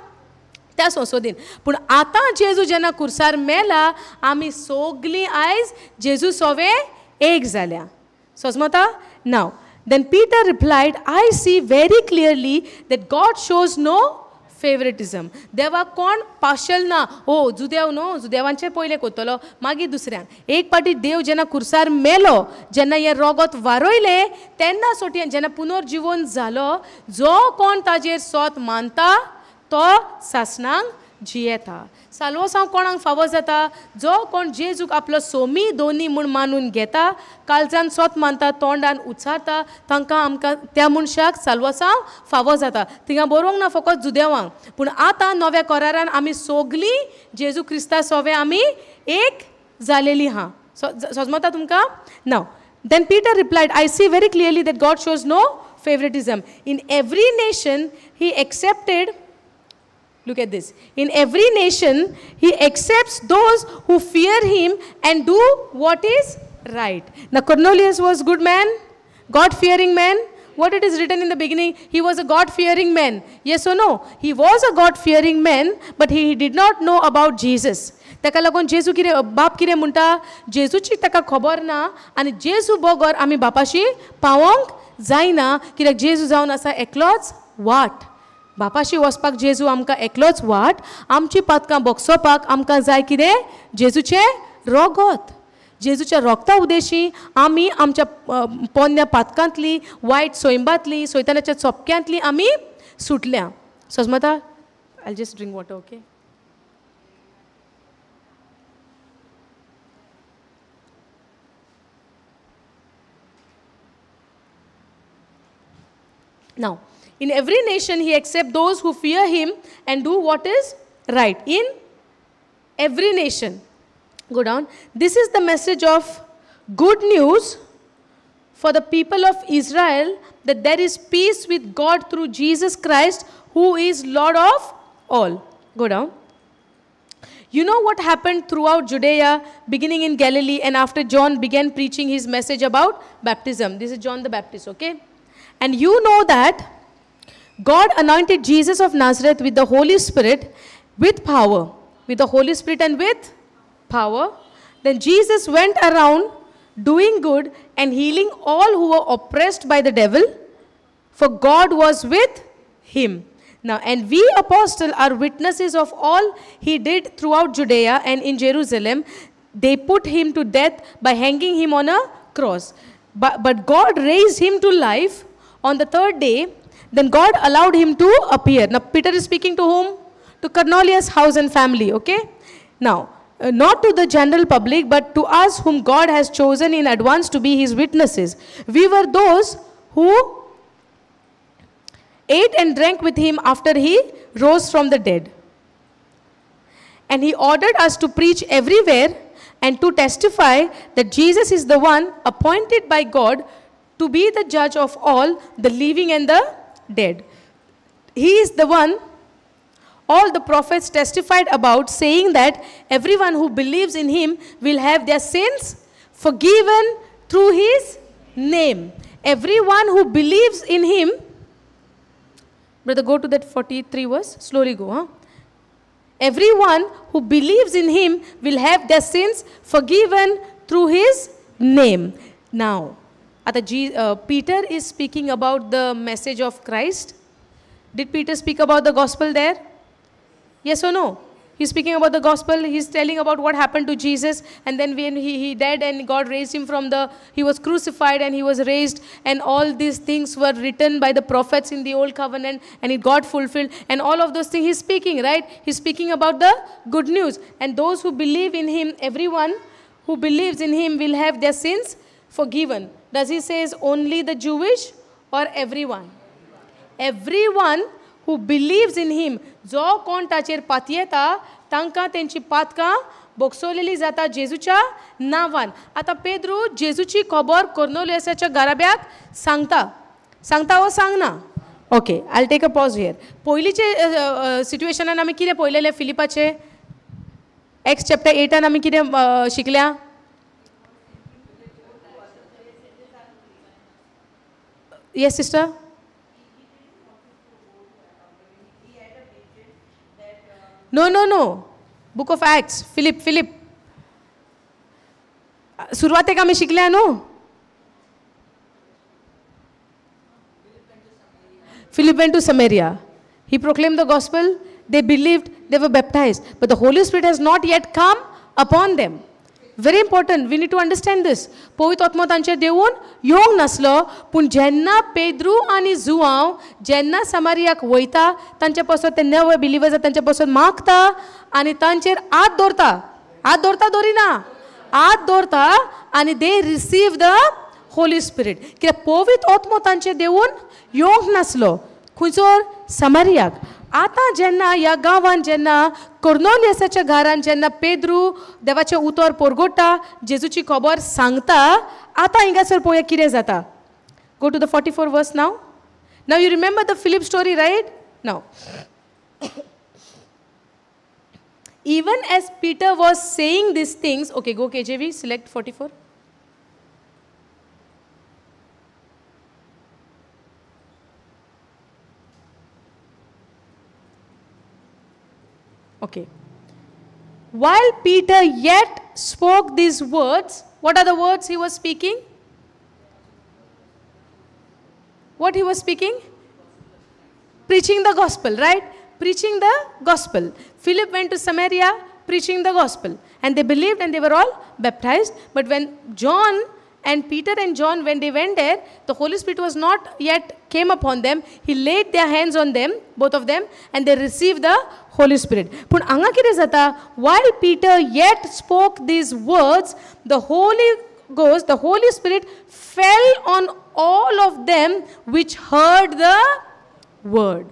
त्या संसदीन. पूण आतां जेजू जेन्ना कुर्सार मेला आमी सगळीं आयज जेजू सोवे एक जाल्या. समजता? Now then Peter replied, I see very clearly that God shows no favouritism. देवाक कोण पार्शल ना. हो जुदेव न्हू, जुदेवांचे पयलें कोत्तलो मागीर दुसऱ्यांक. एक पाटी देव जेन्ना कुर्सार मेलो, जेन्ना हें रोगत वारोयलें तेन्ना सोटी जेन्ना पुनर्जीवन जालो, जो कोण ताजेर सोत मानता तो सासणांक जियेता. साल्वसांव कोणाक फावो जाता? जो कोण जेजूक आपलो सोमी दोनी म्हूण मानून घेता, काळजान सोत मानता, तोंडान उच्चारता, तांकां आमकां त्या मनशाक साल्वसांव फावो जाता. थिंगा बरोवंक ना फकत जुदेवांक, पूण आतां नव्या कोरारान आमी सगळीं जेजू क्रिस्ता सोवे आमी एक जालेलीं आहा. समजता तुमकां? Now then Peter replied, I see very clearly that God shows no favouritism. In every nation he accepted. Look at this. In every nation, he accepts those who fear him and do what is right. Now, Cornelius was a good man, God-fearing man. What it is written in the beginning, he was a God-fearing man. Yes or no? He was a God-fearing man, but he did not know about Jesus. ताका लागून जेजू कितें बाप कितें म्हणटा? जेजूची ताका खबर ना आनी जेजू बगर आमी बापाशी पावोंक जायना, कित्याक जेजू जावन आसा एकलोच वाट. बापाशी वचपाक जेजू आमकां एकलोच वाट, आमची पातकां बोगसोवपाक आमकां जाय कितें? जेजूचें रोगत. जेजूच्या रोगता उदेशी आमी आमच्या पोन्न्या पातकांतली, वायट सोयंबातली, सोयतानाच्या चोपक्यांतली आमी सुटल्या. सजमता, I just drink water, okay. Now, in every nation he accepts those who fear him and do what is right. In every nation. Go down. This is the message of good news for the people of Israel, that there is peace with God through Jesus Christ, who is Lord of all. Go down. You know what happened throughout Judea, beginning in Galilee, and after John began preaching his message about baptism. This is John the Baptist, okay? And you know that God anointed Jesus of Nazareth with the Holy Spirit, with power. With the Holy Spirit and with power. Then Jesus went around doing good and healing all who were oppressed by the devil, for God was with him. Now, and we apostles are witnesses of all he did throughout Judea and in Jerusalem. They put him to death by hanging him on a cross. But God raised him to life on the third day. Then God allowed him to appear. Now, Peter is speaking to whom? To Cornelius' house and family, okay? Now, not to the general public, but to us whom God has chosen in advance to be his witnesses. We were those who ate and drank with him after he rose from the dead. And he ordered us to preach everywhere and to testify that Jesus is the one appointed by God to be the judge of all, the living and the dead. He is the one all the prophets testified about, saying that everyone who believes in him will have their sins forgiven through his name. Everyone who believes in him. Brother, go to that 43 verse. Slowly go, huh? Everyone who believes in him will have their sins forgiven through his name. Now, Peter is speaking about the message of Christ. Did Peter speak about the gospel there? Yes or no? He's speaking about the gospel. He's telling about what happened to Jesus. And then when he died and God raised him he was crucified and he was raised. And all these things were written by the prophets in the old covenant. And it got fulfilled. And all of those things he's speaking, right? He's speaking about the good news. And those who believe in him, everyone who believes in him will have their sins forgiven. Does he say only the Jewish or everyone? Everyone who believes in him. जो कोण ताचेर पातयेता तांकां तेंची पातकां बोगसोलेली जाता जेजूच्या नांवान. आतां पेद्रू जेजूची खबर कोर्नेलियसाच्या घराब्याक सांगता वो सांगना? Okay, I take a pause here. पयलींचे सिट्युएशनान आमी कितें पळयलेलें फिलिपाचे? एक्स चॅप्टर 8 आमी कितें शिकल्या? Yes sister. No. Book of Acts. Philip. सुरवातेक आमी शिकल्या न्हू. Philip went to Samaria. He proclaimed the gospel. They believed. They were baptized. But the Holy Spirit has not yet come upon them. Very important. We need to understand this. पवित्र आत्मा तांचेर देवून येवंक नासलो, पूण जेन्ना पेद्रू आनी जुआंव जेन्ना समारियाक वयता, तांचे पासून ते नवे बिलिवर्स तांचे पासून मागता आनी तांचेर हात दवरता दोरिना, हात दवरता आनी they receive the Holi spirit. कित्याक पवित्र आत्मा तांचेर देवून येवंक नासलो. खंयसर? समारियाक. आतां जेन्ना ह्या गांवांत जेन्ना कोर्नेलियसाच्या घरान जेन्ना पेद्रू देवाचें उतर पोरगोडटा, जेजूची खबर सांगता, आतां हिंगासर पळोवया कितें जाता. Go to the 44 verse now. Now you remember the Philip story, right? Now even as Peter was saying these things, okay, go KJV, select 44. Okay. While Peter yet spoke these words, what are the words he was speaking? What he was speaking? preaching the gospel, right? Preaching the gospel. Philip went to Samaria preaching the gospel. And they believed and they were all baptized. But when John and Peter and John, when they went there, the Holy Spirit was not yet came upon them. He laid their hands on them, both of them, and they received the Holy Spirit. But anga कितें जाता? While Peter yet spoke these words, the Holy Ghost, the Holy Spirit fell on all of them which heard the word.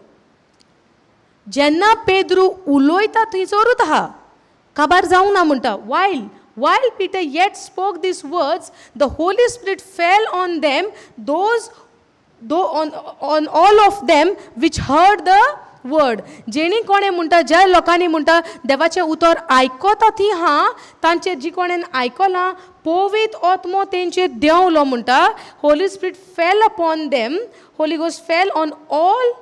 जेन्ना पेद्रू उलोयता थंयसरूच आहा, काबार जावंक ना म्हणटा. While Peter yet spoke these words, the Holy Spirit fell on them, on all of them which heard the word. जेणी कोणे म्हणटा, ज्या लोकांनी म्हणटा देवाचे उतर आयकोता ती हा, तांचेर जी कोणेन आयकलां, पवित्र आत्मो तेंचेर देंवलो म्हणटा. Holy Spirit fell upon them, Holy Ghost fell on all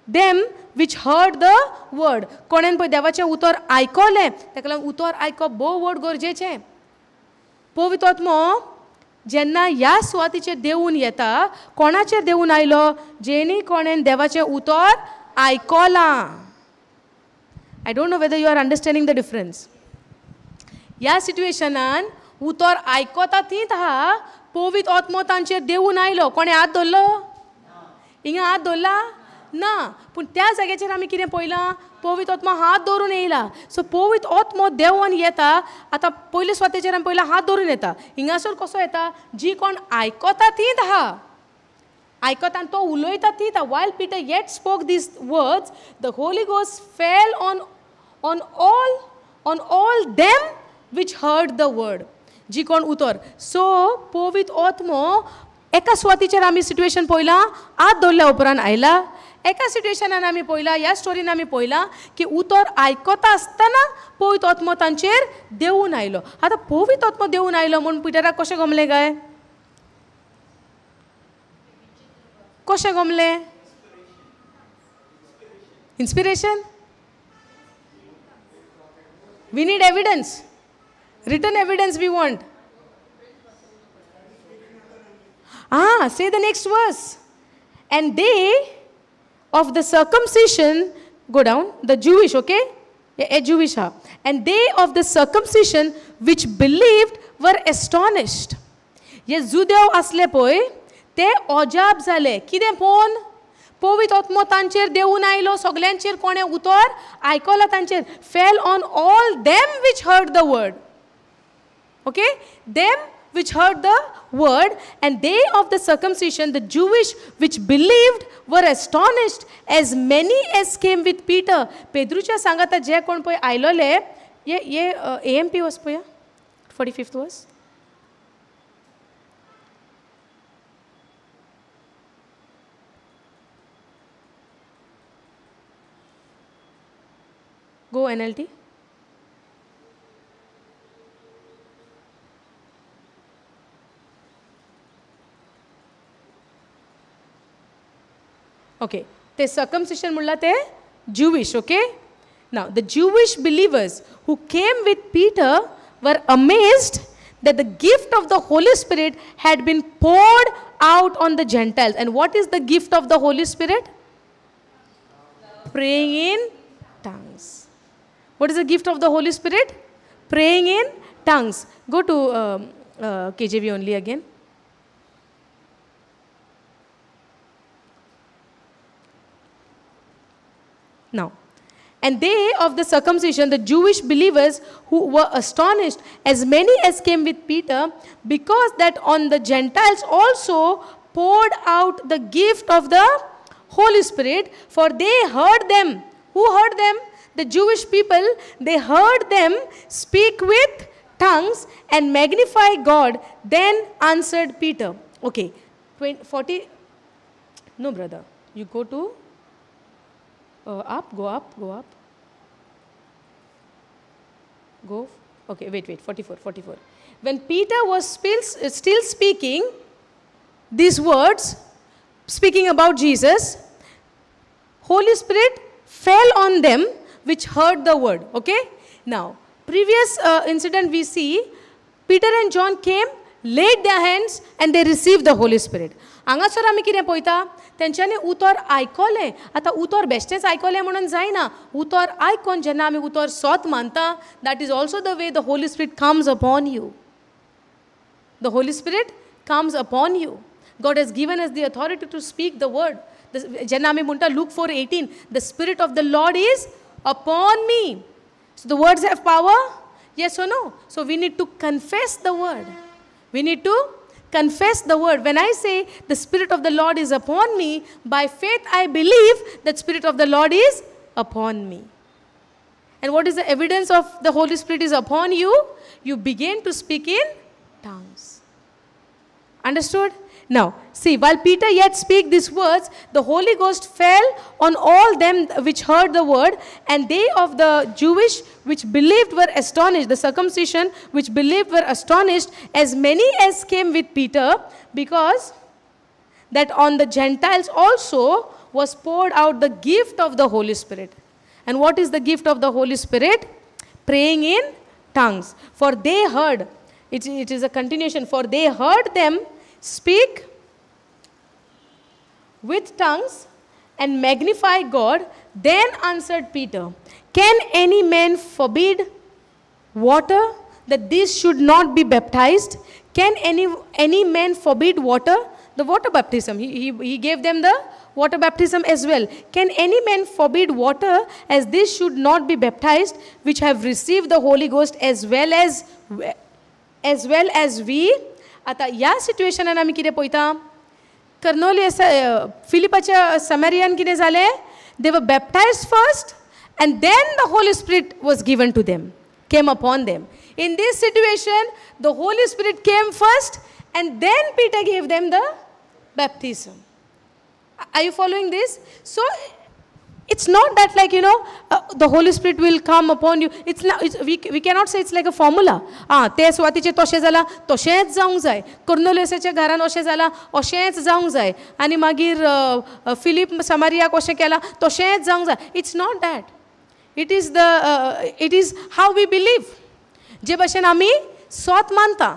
them which heard the word. कोणेन पळय देवाचें उतर आयकलें, ताका लागून उतर आयकप भोव व्हड गरजेचें. पवित्र आत्मो जेन्ना ह्या सुवातीचेर देंवून येता, कोणाचेर देंवून आयलो? जेणी कोणेन देवाचें उतर आयकलां. I don't know whether you are understanding the difference. ह्या सिट्युएशनान उतर आयकता तीच आहा, पवित्र आत्मो तांचेर देंवून आयलो. कोणें हात धरलो? हिंगा हात धरला ना. पूण त्या जाग्याचेर आमी कितें पळयलां? पवित्र आत्मा हात धरून येयला. सो पवित्र आत्मो देंवून येता. आतां पयले स्वातेचेर आमी पळयलां हात धरून येता. हिंगासर कसो येता? जी कोण आयकता तीच आहा, आयकता आनी तो उलयता तीच आहा. While Peter yet spoke these words, the Holy Ghost fell on all them which heard the word. जी कोण उतर. सो पवित्र आत्मो एका सुवातीचेर आमी सिट्युएशन पळयलां, हात धरल्या उपरांत आयला. एका सिट्युएशनान आमी पळयलां, ह्या स्टोरीन आमी पळयलां की उतर आयकता आसतना पवित्र आत्मो तांचेर देंवून आयलो. आतां पवित्र आत्मो देंवून आयलो म्हूण पिटराक कशें गमलें काय? कशें गमलें? Inspiration? We need evidence. Written evidence we want. Say the next verse. And they of the circumcision, go down, the Jewish, okay? Jewish. And they of the circumcision which believed were astonished. Ye Judev asle poi, te ojab zale. Kiden pon? पवित्र आत्मो तांचेर देंवून आयलो. सगल्यांचेर कोणें उतर आयकलां तांचेर. Fell on all them which heard the word. Okay? Them which heard the word, and they of the circumcision, the Jewish which believed, were astonished, as many as came with Peter. पेद्रूच्या सांगाता जे कोण पळय आयलोले, ये AMP was पळय 45th was. Go NLT. Okay, the circumcision mulla te Jewish, okay? Now, the Jewish believers who came with Peter were amazed that the gift of the Holy Spirit had been poured out on the Gentiles. And what is the gift of the Holy Spirit? Praying in tongues. What is the gift of the Holy Spirit? Praying in tongues. Go to KJV only again. Now, and they of the circumcision, the Jewish believers who were astonished, as many as came with Peter, because that on the Gentiles also poured out the gift of the Holy Spirit, for they heard them. Who heard them? The Jewish people. They heard them speak with tongues and magnify God. Then answered Peter. Okay, 40. No, brother. You go to go up. Go. Okay, wait, 44. When Peter was still speaking these words, speaking about Jesus, Holy Spirit fell on them which heard the word. Okay? Now, previous incident we see, Peter and John came, laid their hands, and they received the Holy Spirit. हांगासर आमी कितें पळयता तेंच्यांनी उतर आयकलें. आतां उतर बेश्टेंच आयकलें म्हणून जायना. उतर आयकून जेन्ना आमी उतर सोत मानता, that is also the way the Holi spirit comes upon you. The Holi spirit comes upon you. God has given us the authority to speak the word. जेन्ना आमी म्हणटा Luke 4:18, the spirit of the lord is upon me. So the words have power. Yes or no? So we need to confess the word. We need to confess the word. When I say the Spirit of the Lord is upon me, by faith I believe that Spirit of the Lord is upon me. And what is the evidence of the Holy Spirit is upon you? You begin to speak in tongues. Understood? Now, see, while Peter yet spake these words, the Holy Ghost fell on all them which heard the word, and they of the Jewish which believed were astonished, the circumcision which believed were astonished, as many as came with Peter, because that on the Gentiles also was poured out the gift of the Holy Spirit. And what is the gift of the Holy Spirit? Praying in tongues. For they heard, it is a continuation, for they heard them speak with tongues and magnify God. Then answered Peter, can any man forbid water that these should not be baptized? Can any man forbid water? The water baptism. He gave them the water baptism as well. Can any man forbid water as these should not be baptized, which have received the Holy Ghost as well as we? आता ह्या सिट्युएशनान आमी कितें पळयता, कर्नोलियस फिलिपाच्या समारियान कितें जालें, दे वर बॅप्टायज्ड first and then the Holy Spirit was given to them, came upon them. In this situation, the Holy Spirit came first and then Peter gave them the baptism. Are you following this? So it's not that like, the Holy Spirit will come upon you. We cannot say it's like a formula. ते सुवातीचे तशें जाला तशेंच जावंक जाय, कर्नोलियसाच्या घरान अशें जाला अशेंच जावंक जाय, आनी मागीर फिलीप समारियाक अशें केला तशेंच जावंक जाय. It's not that. It is how we believe. जे भाशेन आमी सोत मानता.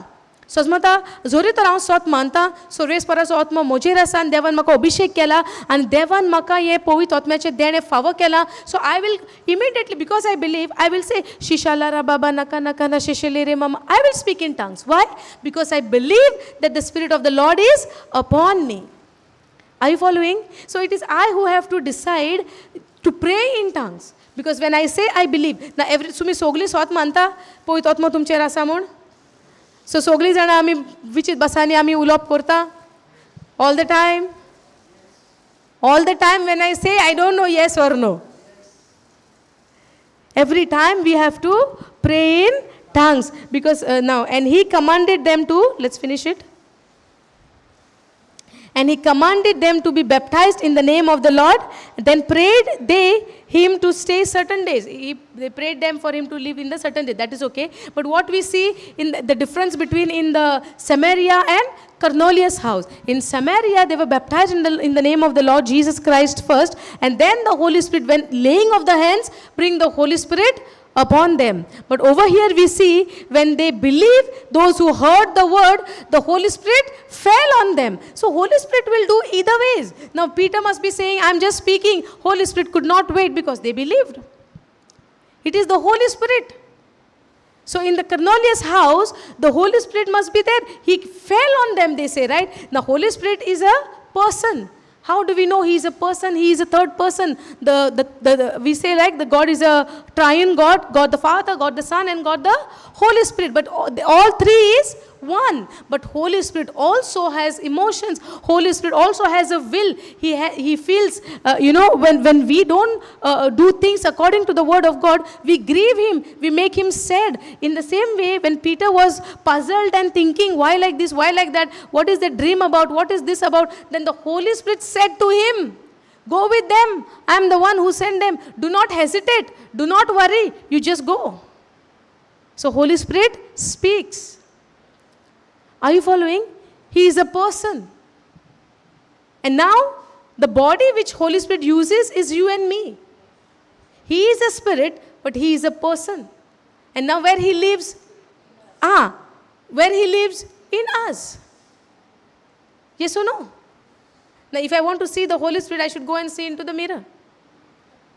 समजता जोरी तर हांव सोत मानता, सर्वेस्पराचो आत्मा म्हजेर आसा आनी देवान म्हाका अभिशेक केला आनी देवान म्हाका हे पवित्र आत्म्याचें देणें फावो केला. So I will immediately, because I believe, I will say शिशाला रा बाबा नाका नाका ना शेशेले रे मामा. I will speak in tongues. Why? Because I believe that the Spirit of the Lord is upon me. Are you following? So it is I who have to decide to pray in tongues. Because when I say I believe, now तुम्ही सगळी सोत मानता पवित्र आत्मा तुमचेर आसा म्हूण. सो सगळीं जाणां आमी विचित बसांनी आमी उलोवप करता all the time. All the time when I say I don't know, yes or no. Every time we have to pray in tongues. Because now, and he commanded them to, let's finish it. And he commanded them to be baptized in the name of the Lord. Then prayed they him to stay certain days. They prayed them for him to live in the certain day. That is okay. But what we see in the difference between in the Samaria and Cornelius' house. In Samaria, they were baptized in the name of the Lord Jesus Christ first. And then the Holy Spirit, when laying of the hands, bring the Holy Spirit upon them. But over here we see when they believe, those who heard the word, the Holy Spirit fell on them. So Holy Spirit will do either ways. Now Peter must be saying, I'm just speaking. Holy Spirit could not wait because they believed. It is the Holy Spirit. So in the Cornelius' house, the Holy Spirit must be there. He fell on them, they say, right? The Holy Spirit is a person. How do we know he is a person? He is a third person. We say like the God is a triune God, God the Father, God the Son, and God the Holy Spirit. But all three is one. But Holy Spirit also has emotions. Holy Spirit also has a will. He feels, when we don't do things according to the word of God, we grieve him. We make him sad. In the same way, when Peter was puzzled and thinking, why like this, why like that, what is the dream about, what is this about, then the Holy Spirit said to him, go with them. I am the one who sent them. Do not hesitate. Do not worry. You just go. So Holy Spirit speaks. Are you following? He is a person. And now, the body which Holy Spirit uses is you and me. He is a spirit, but he is a person. And now where he lives? Where he lives? In us. Yes or no? Now, if I want to see the Holy Spirit, I should go and see into the mirror.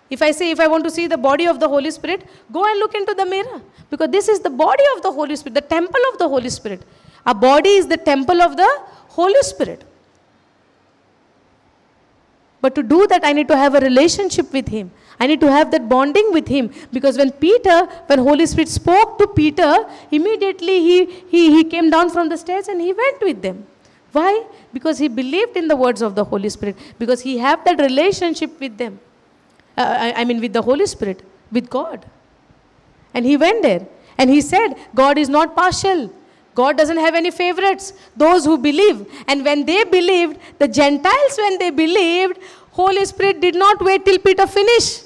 If I want to see the body of the Holy Spirit, go and look into the mirror. Because this is the body of the Holy Spirit, the temple of the Holy Spirit. Our body is the temple of the Holy Spirit. But to do that, I need to have a relationship with Him. I need to have that bonding with Him. Because when Holy Spirit spoke to Peter, immediately he came down from the stairs and he went with them. Why? Because he believed in the words of the Holy Spirit. Because he had that relationship with them. With the Holy Spirit, with God. And he went there. And he said, God is not partial. God doesn't have any favorites. Those who believe. And when they believed, the Gentiles, when they believed, Holy Spirit did not wait till Peter finished.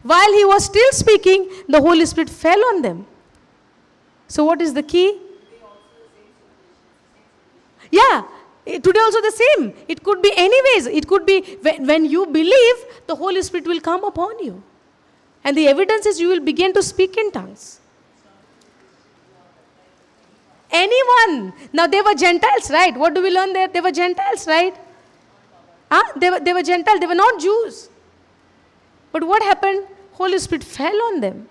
While he was still speaking, the Holy Spirit fell on them. So what is the key? Yeah. Today also the same. It could be anyways. It could be when you believe, the Holy Spirit will come upon you. And the evidence is you will begin to speak in tongues. Anyone. Now they were Gentiles, right? What do we learn there? They were Gentiles, right? They were Gentiles. They were not Jews. But what happened? Holy Spirit fell on them.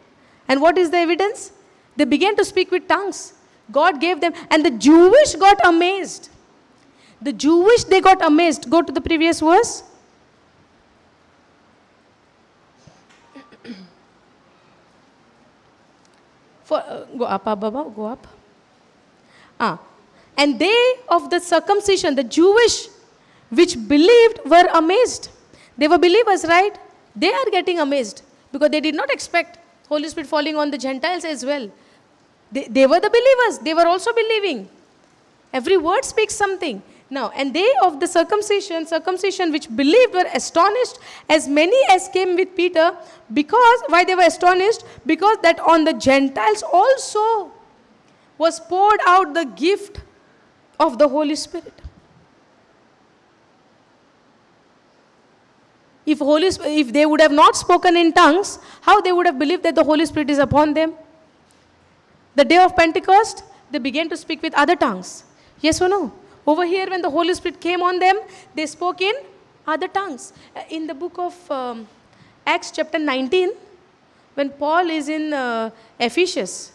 And what is the evidence? They began to speak with tongues. God gave them. And the Jewish got amazed. The Jewish, they got amazed. Go to the previous verse. Go up, Baba, go up. And they of the circumcision, the Jewish, which believed, were amazed. They were believers, right? They are getting amazed because they did not expect Holy Spirit falling on the Gentiles as well. They were the believers. They were also believing. Every word speaks something. Now, and they of the circumcision which believed were astonished, as many as came with Peter. Because, why they were astonished? Because that on the Gentiles also was poured out the gift of the Holy Spirit. If they would have not spoken in tongues, how they would have believed that the Holy Spirit is upon them? The day of Pentecost, they began to speak with other tongues. Yes or no? Over here, when the Holy Spirit came on them, they spoke in other tongues. In the book of Acts chapter 19, when Paul is in Ephesus.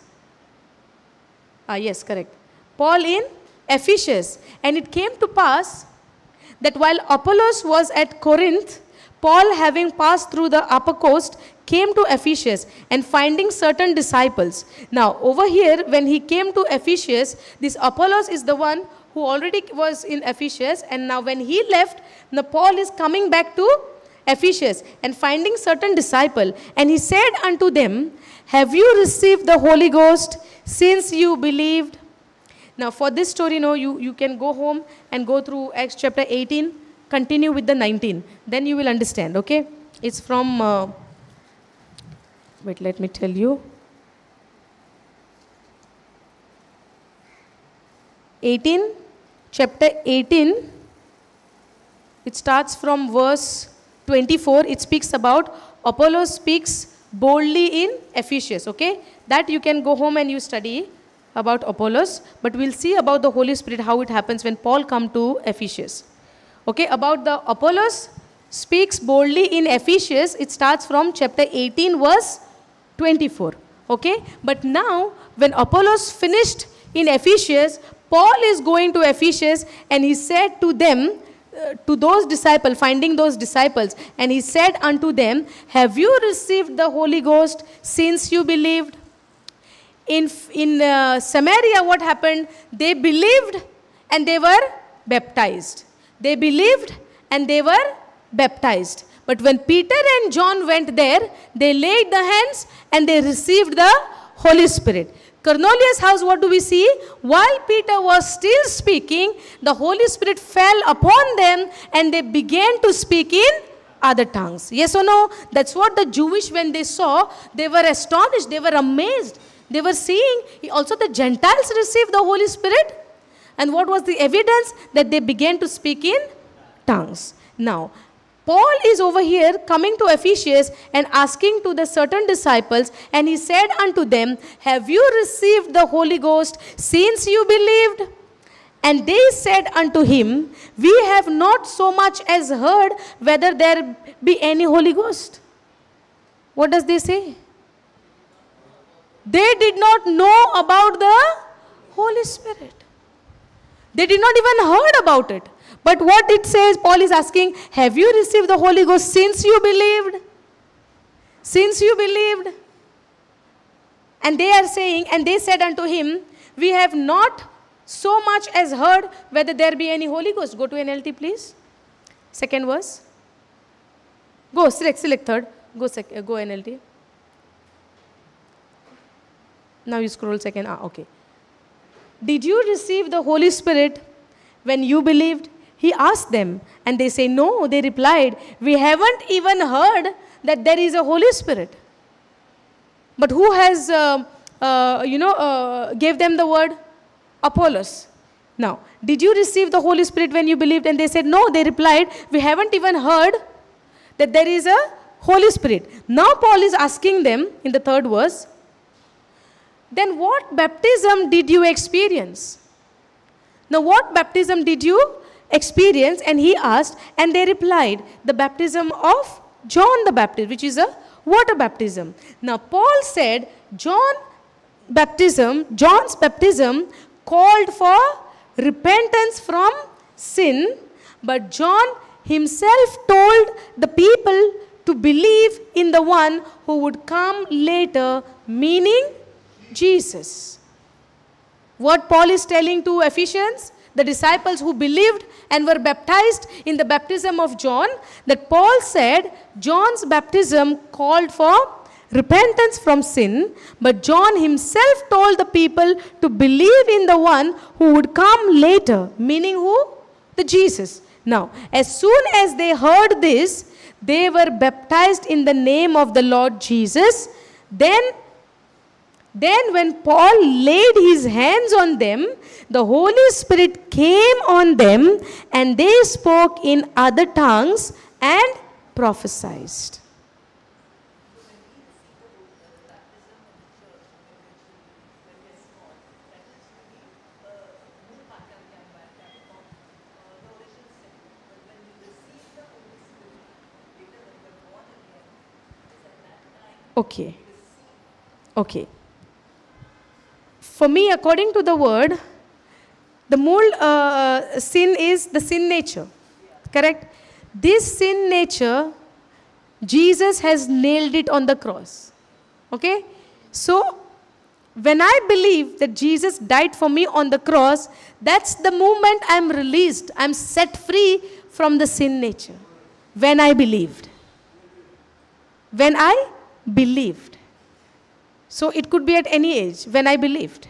Yes, correct. Paul in Ephesus. And it came to pass that while Apollos was at Corinth, Paul, having passed through the upper coast, came to Ephesus and finding certain disciples. Now, over here, when he came to Ephesus, this Apollos is the one who already was in Ephesus, and now when he left, now Paul is coming back to Ephesus and finding certain disciple, and he said unto them, have you received the Holy Ghost since you believed? Now for this story, you can go home and go through Acts chapter 18, continue with the 19, then you will understand, okay? It's from, wait, let me tell you. 18, chapter 18, it starts from verse 24. It speaks about Apollos speaks boldly in Ephesus, okay? That you can go home and you study about Apollos, but we'll see about the Holy Spirit, how it happens when Paul come to Ephesus. Okay, about the Apollos speaks boldly in Ephesus, it starts from chapter 18, verse 24, okay? But now, when Apollos finished in Ephesus, Paul is going to Ephesus, and he said to them, to those disciples, finding those disciples, and he said unto them, have you received the Holy Ghost since you believed? In Samaria, what happened? They believed and they were baptized. They believed and they were baptized. But when Peter and John went there, they laid the hands and they received the Holy Spirit. Cornelius' house, what do we see? While Peter was still speaking, the Holy Spirit fell upon them and they began to speak in other tongues. Yes or no? That's what the Jewish, when they saw, they were astonished, they were amazed. They were seeing, also the Gentiles received the Holy Spirit. And what was the evidence? That they began to speak in tongues. Now, Paul is over here coming to Ephesus and asking to the certain disciples, and he said unto them, have you received the Holy Ghost since you believed? And they said unto him, we have not so much as heard whether there be any Holy Ghost. What does they say? They did not know about the Holy Spirit. They did not even heard about it. But what it says, Paul is asking, have you received the Holy Ghost since you believed? Since you believed? And they are saying, and they said unto him, we have not so much as heard whether there be any Holy Ghost. Go to NLT, please. Second verse. Go, select third. Go NLT. Now you scroll second. Okay. Did you receive the Holy Spirit when you believed? He asked them, and they say, no. They replied, we haven't even heard that there is a Holy Spirit. But who has, gave them the word? Apollos. Now, did you receive the Holy Spirit when you believed? And they said, no. They replied, we haven't even heard that there is a Holy Spirit. Now Paul is asking them in the third verse, then what baptism did you experience? Now what baptism did you experience? And he asked, and they replied, the baptism of John the Baptist, which is a water baptism. Now Paul said, John's baptism called for repentance from sin, but John himself told the people to believe in the one who would come later, meaning Jesus. What Paul is telling to Ephesians, the disciples who believed and were baptized in the baptism of John, that Paul said John's baptism called for repentance from sin, but John himself told the people to believe in the one who would come later, meaning who? The Jesus. Now, as soon as they heard this, they were baptized in the name of the Lord Jesus. Then when Paul laid his hands on them, the Holy Spirit came on them, and they spoke in other tongues and prophesied. Okay. For me, according to the word, the more sin is the sin nature. Correct? This sin nature, Jesus has nailed it on the cross. Okay? So, when I believe that Jesus died for me on the cross, that's the moment I'm released. I'm set free from the sin nature. When I believed. When I believed. So it could be at any age, when I believed.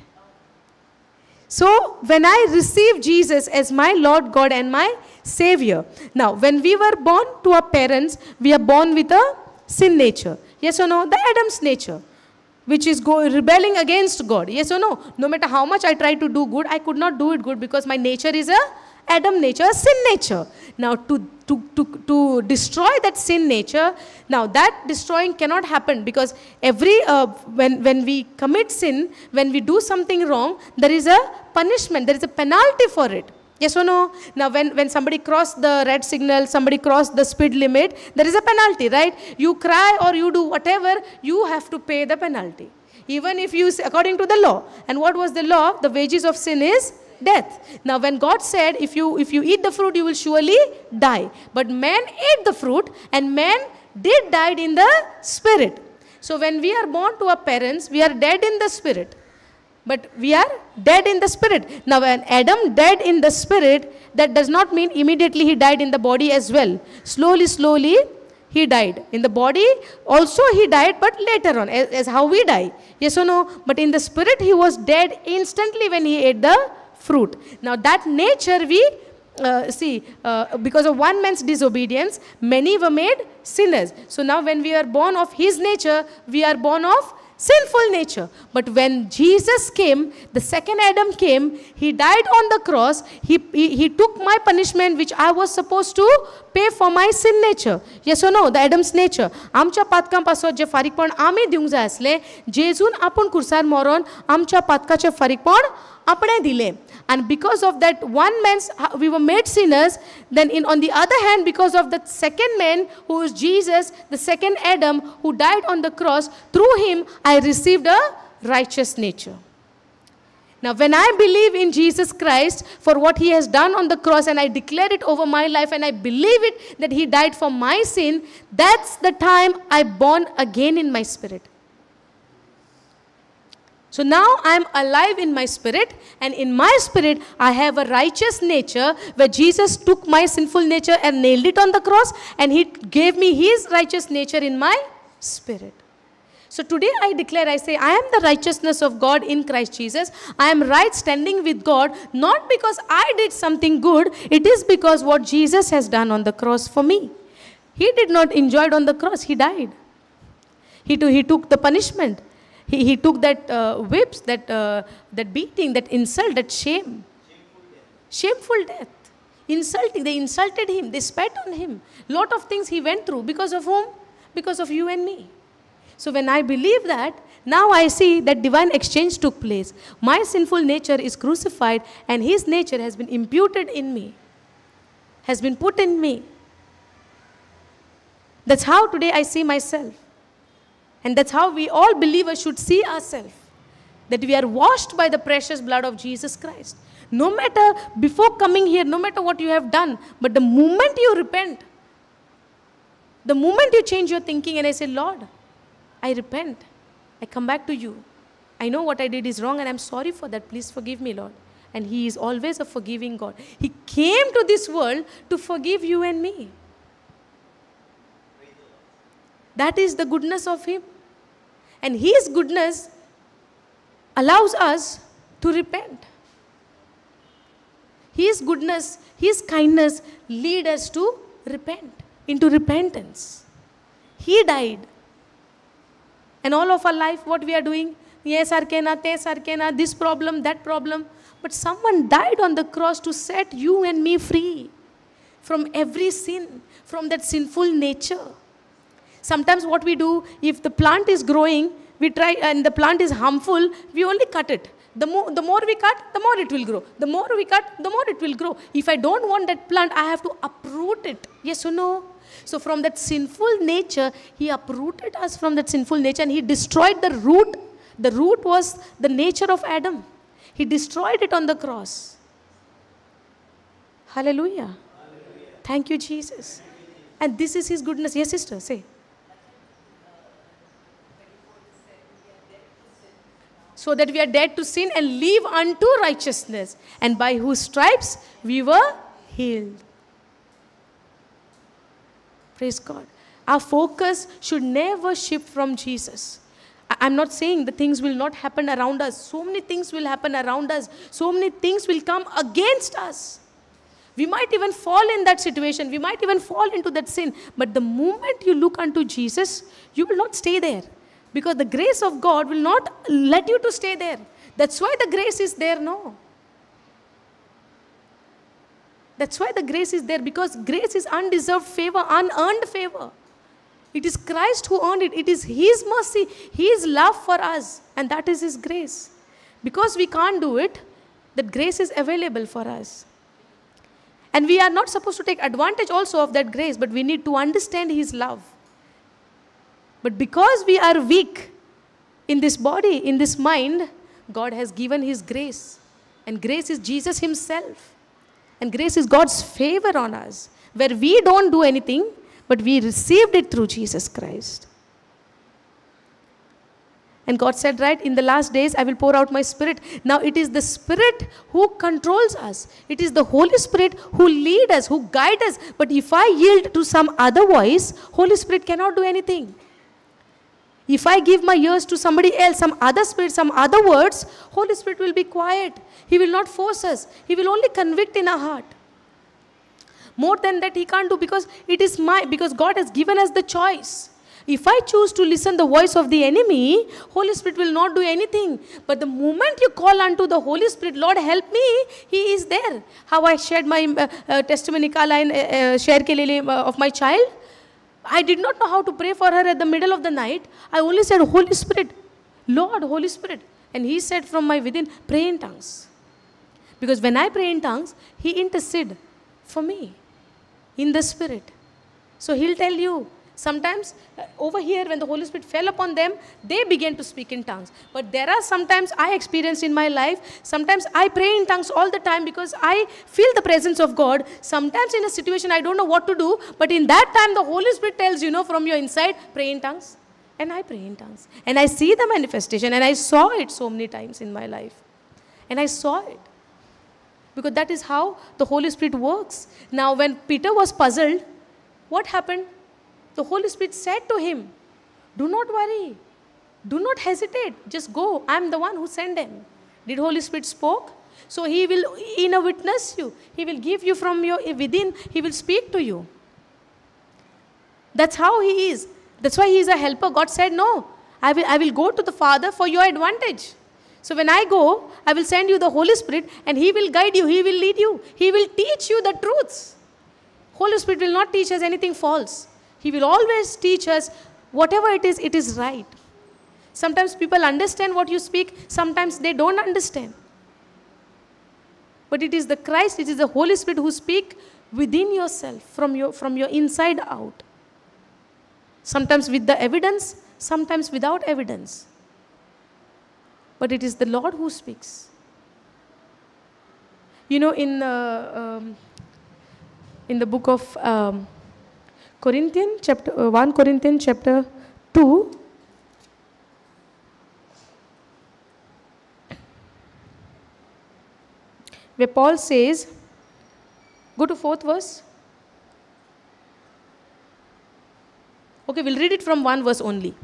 So when I received Jesus as my Lord God and my Savior. Now, when we were born to our parents, we are born with a sin nature. Yes or no? The Adam's nature, which is rebelling against God. Yes or no? No matter how much I try to do good, I could not do it good because my nature is a Adam nature, a sin nature. Now, to destroy that sin nature, now that destroying cannot happen because when we commit sin, when we do something wrong, there is a punishment, there is a penalty for it. Yes or no? Now, when somebody cross the red signal, somebody cross the speed limit, there is a penalty, right? You cry or you do whatever, you have to pay the penalty. Even if you, according to the law. And what was the law? The wages of sin is death. Now, when God said, if you eat the fruit, you will surely die. But man ate the fruit and man did die in the spirit. So, when we are born to our parents, we are dead in the spirit. But we are dead in the spirit. Now, when Adam died in the spirit, that does not mean immediately he died in the body as well. Slowly, he died. In the body, also he died, but later on, as how we die. Yes or no? But in the spirit, he was dead instantly when he ate the fruit. Now, that nature we because of one man's disobedience, many were made sinners. So, now when we are born of his nature, we are born of sinful nature. But when Jesus came, the second Adam came, he died on the cross, he took my punishment which I was supposed to pay for my sin nature. Yes or no? The Adam's nature. आमच्या पातकांपासून जे फारीकपण आम्ही दिवंक जाय आसले, जेजून आपण कुर्सार मरोन आमच्या पातकाचे फारीकपण આપણે દિલે. And because of that one man's, we were made sinners. Then on the other hand, because of the second man, who is Jesus, the second Adam, who died on the cross, through him I received a righteous nature. Now, when I believe in Jesus Christ for what he has done on the cross, and I declare it over my life, and I believe it that he died for my sin, that's the time I born again in my spirit. So now I am alive in my spirit, and in my spirit I have a righteous nature, where Jesus took my sinful nature and nailed it on the cross, and he gave me his righteous nature in my spirit. So today I declare, I say, I am the righteousness of God in Christ Jesus. I am right standing with God, not because I did something good, it is because what Jesus has done on the cross for me. He did not enjoy it on the cross, he died. He took the punishment. He took that whips, that beating, that insult, that shame. Shameful death. Insulting. They insulted him. They spat on him. Lot of things he went through. Because of whom? Because of you and me. So when I believe that, now I see that divine exchange took place. My sinful nature is crucified, and his nature has been imputed in me. Has been put in me. That's how today I see myself. And that's how we all believers should see ourselves. That we are washed by the precious blood of Jesus Christ. No matter, before coming here, no matter what you have done, but the moment you repent, the moment you change your thinking and I say, Lord, I repent. I come back to you. I know what I did is wrong and I'm sorry for that. Please forgive me, Lord. And he is always a forgiving God. He came to this world to forgive you and me. That is the goodness of him. And his goodness allows us to repent. His goodness, his kindness lead us to repent, into repentance. He died. And all of our life, what we are doing, yes, arkena, tes arkena, this problem, that problem. But someone died on the cross to set you and me free from every sin, from that sinful nature. Sometimes what we do, if the plant is growing, we try, and the plant is harmful, we only cut it. The more we cut, the more it will grow. The more we cut, the more it will grow. If I don't want that plant, I have to uproot it. Yes or no? So from that sinful nature, he uprooted us from that sinful nature, and he destroyed the root. The root was the nature of Adam. He destroyed it on the cross. Hallelujah. Hallelujah. Thank you, Jesus. And this is his goodness. Yes, sister, say. So that we are dead to sin and live unto righteousness, and by whose stripes we were healed. Praise God. Our focus should never shift from Jesus. I'm not saying the things will not happen around us. So many things will happen around us. So many things will come against us. We might even fall in that situation. We might even fall into that sin. But the moment you look unto Jesus, you will not stay there. Because the grace of God will not let you to stay there. That's why the grace is there, no. That's why the grace is there, because grace is undeserved favor, unearned favor. It is Christ who earned it. It is his mercy, his love for us, and that is his grace. Because we can't do it, that grace is available for us. And we are not supposed to take advantage also of that grace, but we need to understand his love. But because we are weak in this body, in this mind, God has given his grace. And grace is Jesus himself. And grace is God's favor on us, where we don't do anything, but we received it through Jesus Christ. And God said, right, in the last days I will pour out my Spirit. Now it is the Spirit who controls us. It is the Holy Spirit who leads us, who guides us. But if I yield to some other voice, Holy Spirit cannot do anything. If I give my ears to somebody else, some other spirit, some other words, Holy Spirit will be quiet. He will not force us. He will only convict in our heart. More than that he can't do, because it is because God has given us the choice. If I choose to listen the voice of the enemy, Holy Spirit will not do anything. But the moment you call unto the Holy Spirit, Lord help me, he is there. How I shared my testimony of my child. I did not know how to pray for her at the middle of the night. I only said, Holy Spirit, Lord, Holy Spirit. And he said from my within, pray in tongues. Because when I pray in tongues, he intercede for me in the Spirit. So he'll tell you, sometimes over here when the Holy Spirit fell upon them, they began to speak in tongues. But there are sometimes I experienced in my life, sometimes I pray in tongues all the time because I feel the presence of God. Sometimes in a situation I don't know what to do, but in that time the Holy Spirit tells, from your inside, pray in tongues. And I pray in tongues. And I see the manifestation, and I saw it so many times in my life. And I saw it. Because that is how the Holy Spirit works. Now when Peter was puzzled, what happened? The Holy Spirit said to him, do not worry. Do not hesitate. Just go. I am the one who sent him. Did Holy Spirit spoke? So he will witness you. He will give you from your within. He will speak to you. That's how he is. That's why he is a helper. God said, no, I will go to the Father for your advantage. So when I go, I will send you the Holy Spirit, and he will guide you. He will lead you. He will teach you the truths. Holy Spirit will not teach us anything false. He will always teach us whatever it is right. Sometimes people understand what you speak. Sometimes they don't understand. But it is the Christ, it is the Holy Spirit who speak within yourself, from your inside out. Sometimes with the evidence, sometimes without evidence. But it is the Lord who speaks. In the book of Corinthians, chapter 1 Corinthians chapter 2, where Paul says, go to 4th verse. Okay, we'll read it from 1 verse only.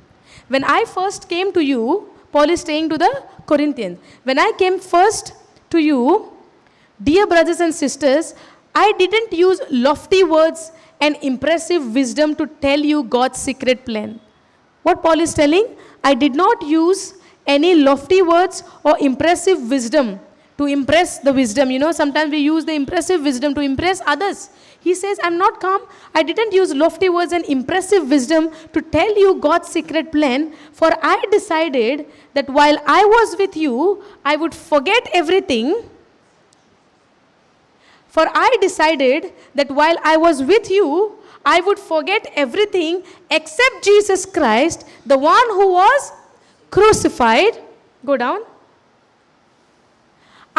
When I first came to you, Paul is saying to the Corinthians, when I came first to you, dear brothers and sisters, I didn't use lofty words and impressive wisdom to tell you God's secret plan. What Paul is telling, I did not use any lofty words or impressive wisdom to impress the wisdom. Sometimes we use the impressive wisdom to impress others. He says, I'm not calm. I didn't use lofty words and impressive wisdom to tell you God's secret plan, for I decided that while I was with you, I would forget everything. For I decided that while I was with you, I would forget everything except Jesus Christ, the one who was crucified. Go down.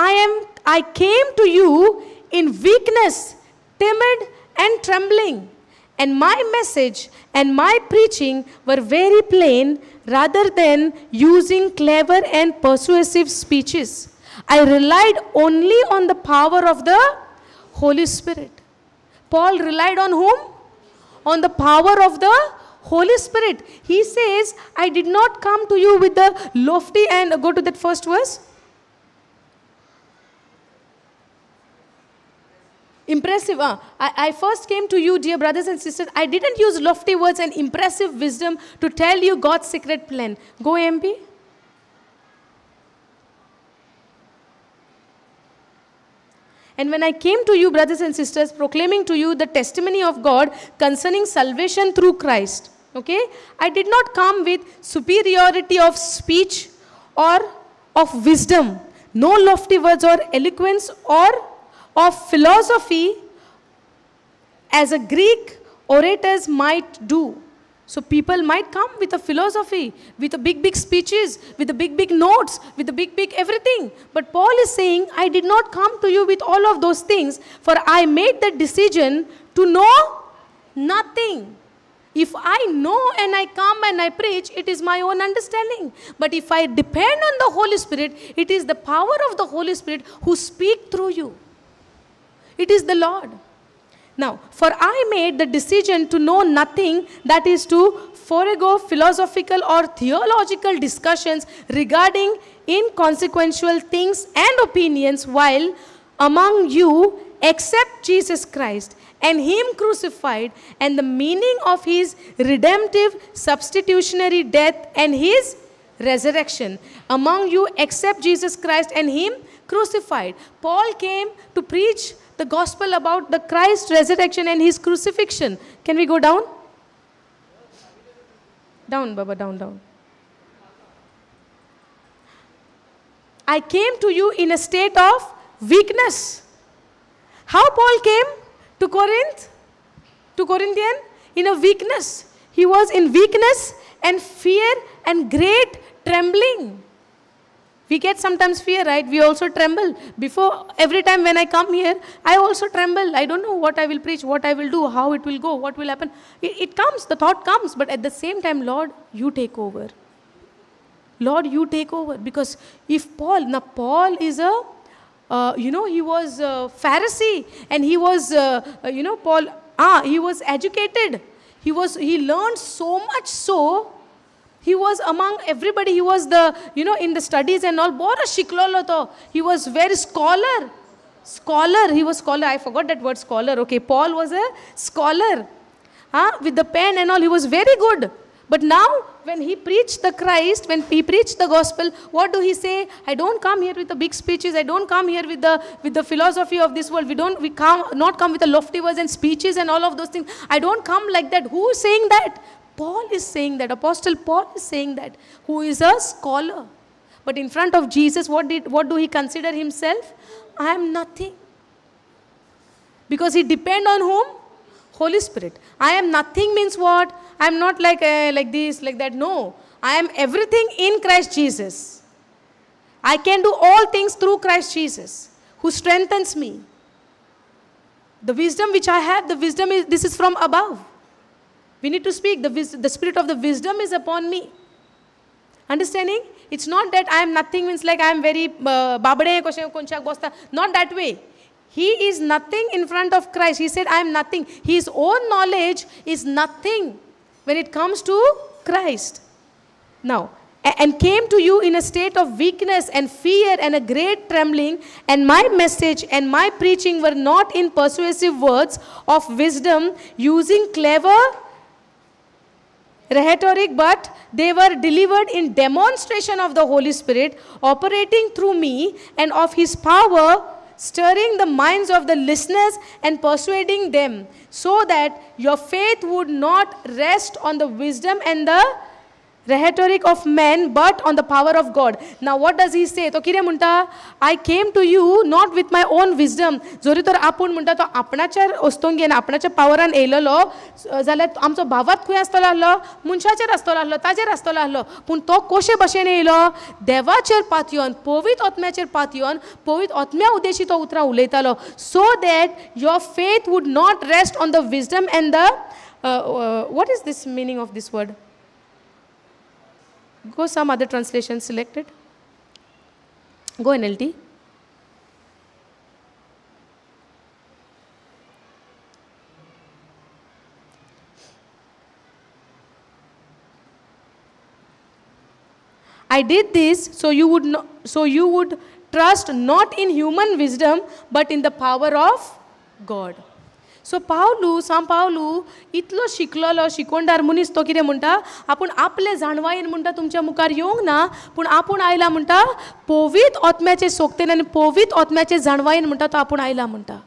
I came to you in weakness, timid and trembling, and my message and my preaching were very plain rather than using clever and persuasive speeches. I relied only on the power of the Holy Spirit. Paul relied on whom? On the power of the Holy Spirit. He says, I did not come to you with the lofty, and go to that first verse. Impressive. I first came to you, dear brothers and sisters. I didn't use lofty words and impressive wisdom to tell you God's secret plan. Go, MP. And when I came to you, brothers and sisters, proclaiming to you the testimony of God concerning salvation through Christ. Okay? I did not come with superiority of speech or of wisdom. No lofty words or eloquence or of philosophy as a Greek orators might do. So people might come with a philosophy, with a big speeches, with a big notes, with a big everything. But Paul is saying, I did not come to you with all of those things, for I made the decision to know nothing. If I know and I come and I preach, it is my own understanding. But if I depend on the Holy Spirit, it is the power of the Holy Spirit who speaks through you. It is the Lord. Now, for I made the decision to know nothing, that is to forego philosophical or theological discussions regarding inconsequential things and opinions, while among you except Jesus Christ and Him crucified, and the meaning of His redemptive substitutionary death and His resurrection. Among you except Jesus Christ and Him crucified. Paul came to preach the gospel about the Christ resurrection and His crucifixion. Can we go down? Down, Baba, down. I came to you in a state of weakness. How Paul came to Corinth, to Corinthian? In a weakness. He was in weakness and fear and great trembling. We get sometimes fear, right? We also tremble. Before, every time when I come here, I also tremble. I don't know what I will preach, what I will do, how it will go, what will happen. It comes, the thought comes, but at the same time, Lord, you take over. Lord, you take over. Because if Paul is a, he was a Pharisee, and he was, he was educated. He learned so much so, he was among everybody. He was in the studies and all. Bora shiklolo to. He was very scholar. He was scholar. I forgot that word, scholar. Okay, Paul was a scholar. With the pen and all, he was very good. But now, when he preached the Christ, when he preached the gospel, what do he say? I don't come here with the big speeches. I don't come here with the philosophy of this world. We not come with the lofty words and speeches and all of those things. I don't come like that. Who is saying that? Paul is saying that. Apostle Paul is saying that. Who is a scholar. But in front of Jesus, what do he consider himself? I am nothing. Because he depend on whom? Holy Spirit. I am nothing means what? I am not like this, like that. No. I am everything in Christ Jesus. I can do all things through Christ Jesus, who strengthens me. The wisdom which I have, this is from above. We need to speak. The spirit of the wisdom is upon me. Understanding? It's not that I am nothing means like I am very babade konchak bosta. Not that way. He is nothing in front of Christ. He said, I am nothing. His own knowledge is nothing when it comes to Christ. Now, and came to you in a state of weakness and fear and a great trembling, and my message and my preaching were not in persuasive words of wisdom using clever rhetoric, but they were delivered in demonstration of the Holy Spirit operating through me and of His power, stirring the minds of the listeners and persuading them, so that your faith would not rest on the wisdom and the rhetoric of men, but on the power of God. Now what does he say? तो किरे म्हणता, I came to you not with my own wisdom. जोरी तर आपण म्हणता तो आपणाचेर वस्तोंक येना, आपणाच्या पावरान येयलेलो जाल्यार आमचो भावात खंय आसतलो आहलो, मनशाचेर आसतलो आहलो, ताजेर आसतलो आहलो, पूण तो कशे भशेन येयलो? देवाचेर पात येवन, पवित्र आत्म्याचेर पात येवन, पवित्र आत्म्या उद्देशी तो उतरां उलयतालो, so that your faith would not rest on the wisdom and the what is this meaning of this word? Go some other translation selected. Go NLT. I did this so you would trust not in human wisdom but in the power of God. So São Paulo इतलो शिकलोलो शिकोंडार मनीस तो कितें म्हणटा, आपूण आपले जाणवायेन म्हणटा तुमच्या मुखार येवंक ना, पूण आपूण आयला म्हणटा पवित्र आत्म्याचे सोक्तेन आनी पवित्र आत्म्याचे जाणवायेन म्हणटा तो आपूण आयला म्हणटा.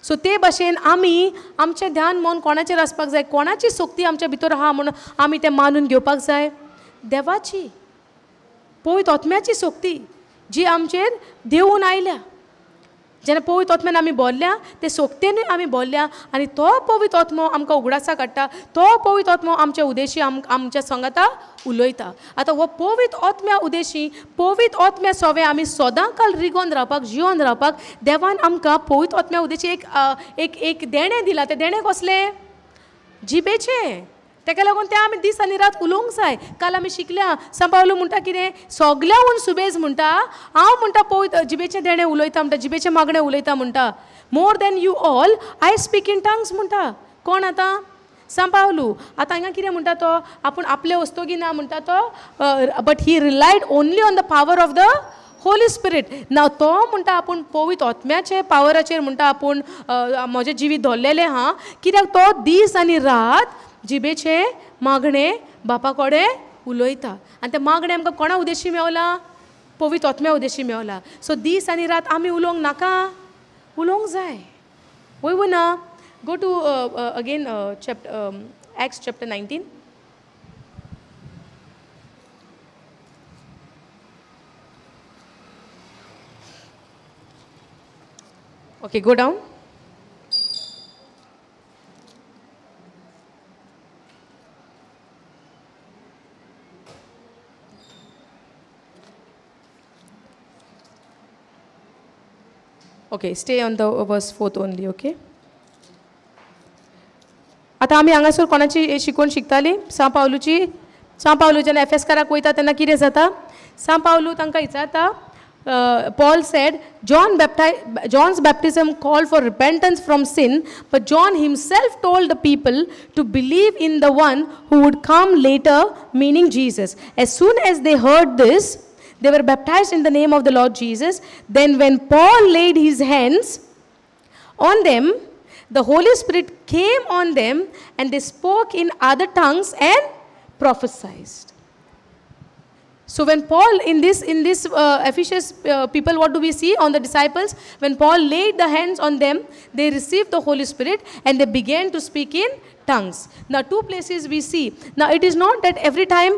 सो ते भाशेन आमी आमचें ध्यान मन कोणाचेर आसपाक जाय, कोणाची सोक्ती आमच्या भितर आहा म्हणून आमी तें मानून घेवपाक जाय? देवाची, पवित्र आत्म्याची सोक्ती जी आमचेर देवून आयल्या. जेन्ना पवित्र आत्म्यान आमी बोल्ल्या ते सोक्तेनूय आमी बोल्ल्या, आनी तो पवित्र आत्मो आमकां उगडासा काडटा, तो पवित्र आत्मो आमच्या उद्देशी आमच्या संगाता उलयता. आतां हो पवित्र आत्म्या उद्देशी, पवित्र आत्म्या सोवे आमी सदां काल रिगोन रावपाक, जिवन रावपाक देवान आमकां पवित्र आत्म्या उद्देशी एक देणें दिला. ते देणें कसलें? जिबेचें. तेका लागून ते आमी दीस आनी रात उलोवंक जाय. काल आमी शिकल्या, सांबाळलो म्हणटा कितें, सगल्याहून सुबेज म्हणटा हांव म्हणटा पवित्र जिबेचें देणें उलयता म्हणटा, जिबेचें मागणें उलयता म्हणटा. More than you all I speak in tongues म्हणटा. कोण आतां? सांबाळलो. आतां हांगा कितें म्हणटा तो, आपूण आपले वस्तू ना म्हणटा तो, but he relied only on the power of the Holi Spirit. Now तो म्हणटा आपूण पवित्र आत्म्याचे पावराचेर म्हणटा आपूण म्हजें जिवीत धरलेलें आहा, कित्याक तो दीस आनी रात जिबेचे मागणे बापा कडेन उलयता. आनी ते मागणे आमकां कोणा उद्देशी मेवला? पवित्र आत्म्या उद्देशी मेवला. सो दीस आनी रात आमी उलोवंक नाका, उलोवंक जाय. वय ना. Go to again Acts chapter 19. Okay, go down. Okay, stay on the verse 4th only, okay? आता आमी हांगासर कोणाची शिकवण शिकताली सा पावलू जेन्ना एफेसकाराक वयता तेन्ना कितें जाता सा पावलू तांकां विचारता Paul said John's baptism called for repentance from sin, but John himself told the people to believe in the one who would come later, meaning Jesus. As soon as they heard this, they were baptized in the name of the Lord Jesus. Then when Paul laid his hands on them, the Holy Spirit came on them and they spoke in other tongues and prophesied. So when Paul, in this Ephesians people, what do we see on the disciples? When Paul laid the hands on them, they received the Holy Spirit and they began to speak in tongues. Now, two places we see. Now, it is not that every time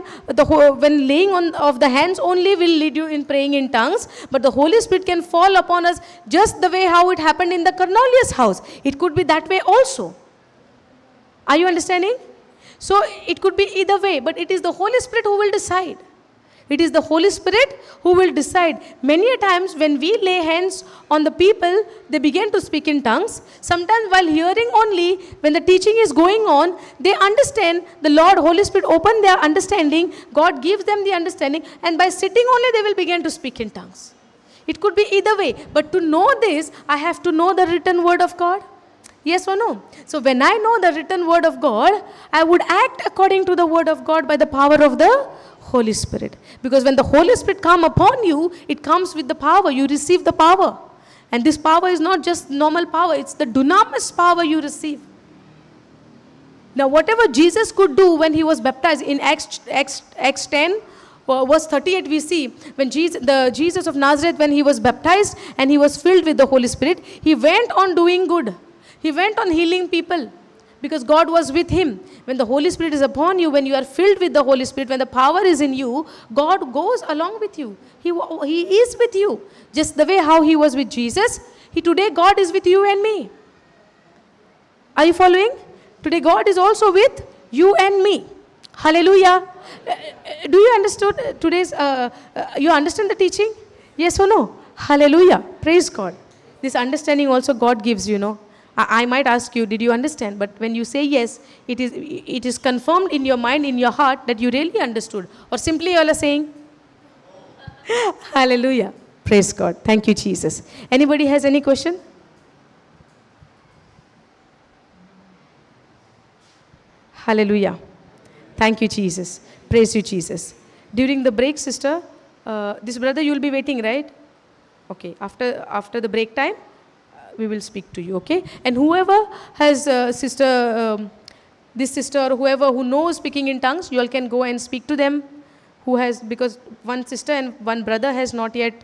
when laying on of the hands only will lead you in praying in tongues, but the Holy Spirit can fall upon us just the way how it happened in the Cornelius house. It could be that way also. Are you understanding? So, it could be either way, but it is the Holy Spirit who will decide. It is the Holy Spirit who will decide. Many a times when we lay hands on the people, they begin to speak in tongues. Sometimes while hearing only, when the teaching is going on, they understand the Lord, Holy Spirit open their understanding. God gives them the understanding. And by sitting only, they will begin to speak in tongues. It could be either way. But to know this, I have to know the written word of God. Yes or no? So when I know the written word of God, I would act according to the word of God by the power of the Holy Spirit. Because when the Holy Spirit comes upon you, it comes with the power. You receive the power. And this power is not just normal power. It's the dunamis power you receive. Now whatever Jesus could do when he was baptized in Acts 10, verse 38 we see, when Jesus of Nazareth, when he was baptized and he was filled with the Holy Spirit, he went on doing good. He went on healing people. Because God was with him. When the Holy Spirit is upon you, when you are filled with the Holy Spirit, when the power is in you, God goes along with you. He is with you. Just the way how he was with Jesus, today God is with you and me. Are you following? Today God is also with you and me. Hallelujah. Do you understand today's, you understand the teaching? Yes or no? Hallelujah. Praise God. This understanding also God gives, you know. I might ask you, did you understand? But when you say yes, it is confirmed in your mind, in your heart, that you really understood. Or simply you all are saying, hallelujah. Praise God. Thank you, Jesus. Anybody has any question? Hallelujah. Thank you, Jesus. Praise you, Jesus. During the break, sister, this brother, you will be waiting, right? Okay. After the break time, we will speak to you, okay? And whoever has this sister or whoever who knows speaking in tongues, you all can go and speak to them. Because one sister and one brother has not yet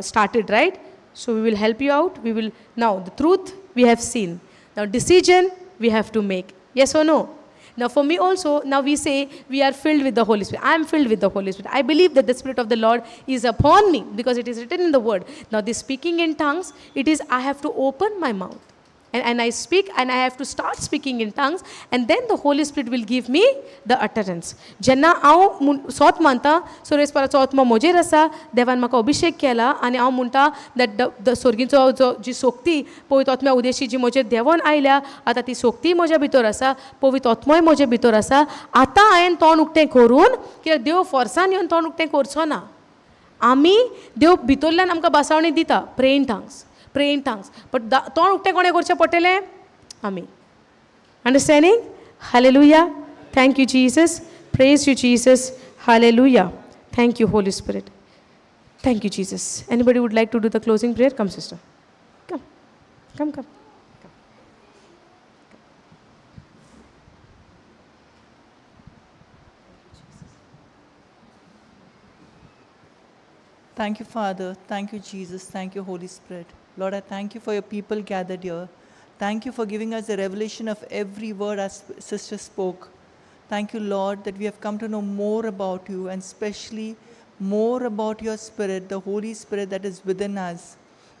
started, right? So we will help you out. Now the truth we have seen. Now decision we have to make. Yes or no? Now for me also, now we say we are filled with the Holy Spirit. I am filled with the Holy Spirit. I believe that the Spirit of the Lord is upon me because it is written in the word. Now this speaking in tongues, it is I have to open my mouth. And I speak and I have to start speaking in tongues, and then the Holy Spirit will give me the utterance. Jenna हांव सोत मानता सुरेशपरा चौथ Moser आसा देवान म्हाका अभिषेक केला आनी हांव म्हणटा that सोर्गीचो जी सोक्ती पवित्र आत्म्या उदेशी जी म्हजेर देवान आयल्या आतां ती सोक्ती म्हज्या भितर आसा पवित्र आत्मोय म्हज्या भितर आसा आतां हांवें तोंड उक्तें करून कित्याक देव फोर्सान येवन तोंड उक्तें करचो ना आमी देव भितरल्यान आमकां बासावणी दिता pray in tongues pray in tongues. But तोंड उक्तें कोणे करचें पडटलें आमी. Understanding? Hallelujah. Thank you, Jesus. Praise you, Jesus. Hallelujah. Thank you, Holy Spirit. Thank you, Jesus. Anybody would like to do the closing prayer? Come, sister. Come. Thank you, Father. Thank you, Jesus. Thank you, Holy Spirit. Lord, I thank you for your people gathered here. Thank you for giving us a revelation of every word as sister spoke. Thank you, Lord, that we have come to know more about you and especially more about your Spirit, the Holy Spirit that is within us.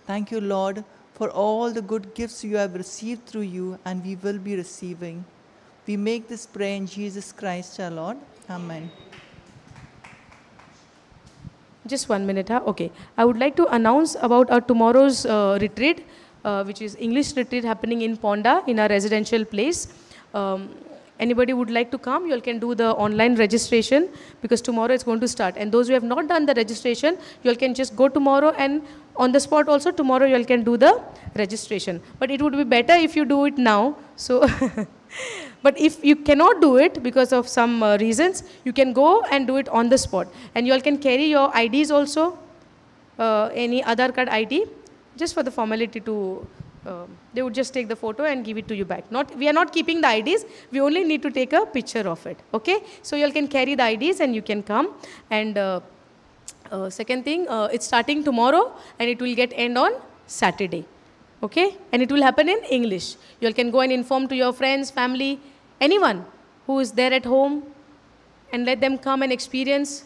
Thank you, Lord, for all the good gifts you have received through you and we will be receiving. We make this prayer in Jesus Christ our Lord. Amen. Just 1 minute, huh? Okay. I would like to announce about our tomorrow's retreat, which is English retreat happening in Ponda in our residential place. Anybody would like to come, you all can do the online registration because tomorrow it's going to start. And those who have not done the registration, you all can just go tomorrow, and on the spot also tomorrow you all can do the registration. But it would be better if you do it now. So, but if you cannot do it because of some reasons, you can go and do it on the spot. And you all can carry your IDs also, any Aadhaar card ID, just for the formality to... they would just take the photo and give it to you back. We are not keeping the IDs. We only need to take a picture of it. Okay? So you all can carry the IDs and you can come. And second thing, it's starting tomorrow and it will get end on Saturday. Okay? And it will happen in English. You all can go and inform to your friends, family, anyone who is there at home, and let them come and experience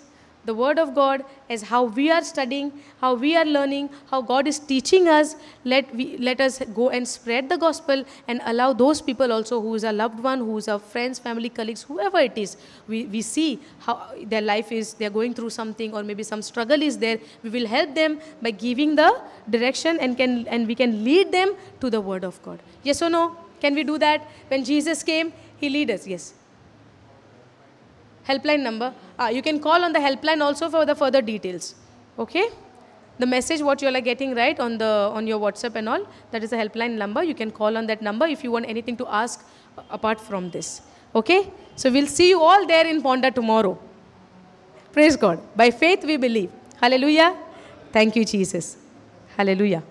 the Word of God as how we are studying, how we are learning, how God is teaching us. Let us go and spread the gospel and allow those people also who is our loved one, who is our friends, family, colleagues, whoever it is. We see how their life is, they are going through something, or maybe some struggle is there. We will help them by giving the direction and we can lead them to the Word of God. Yes or no? Can we do that? When Jesus came, He led us. Yes. Helpline number. You can call on the helpline also for the further details. Okay? The message what you all are getting right on your WhatsApp and all, that is the helpline number. You can call on that number if you want anything to ask apart from this. Okay? So we'll see you all there in Ponda tomorrow. Praise God. By faith we believe. Hallelujah. Thank you, Jesus. Hallelujah.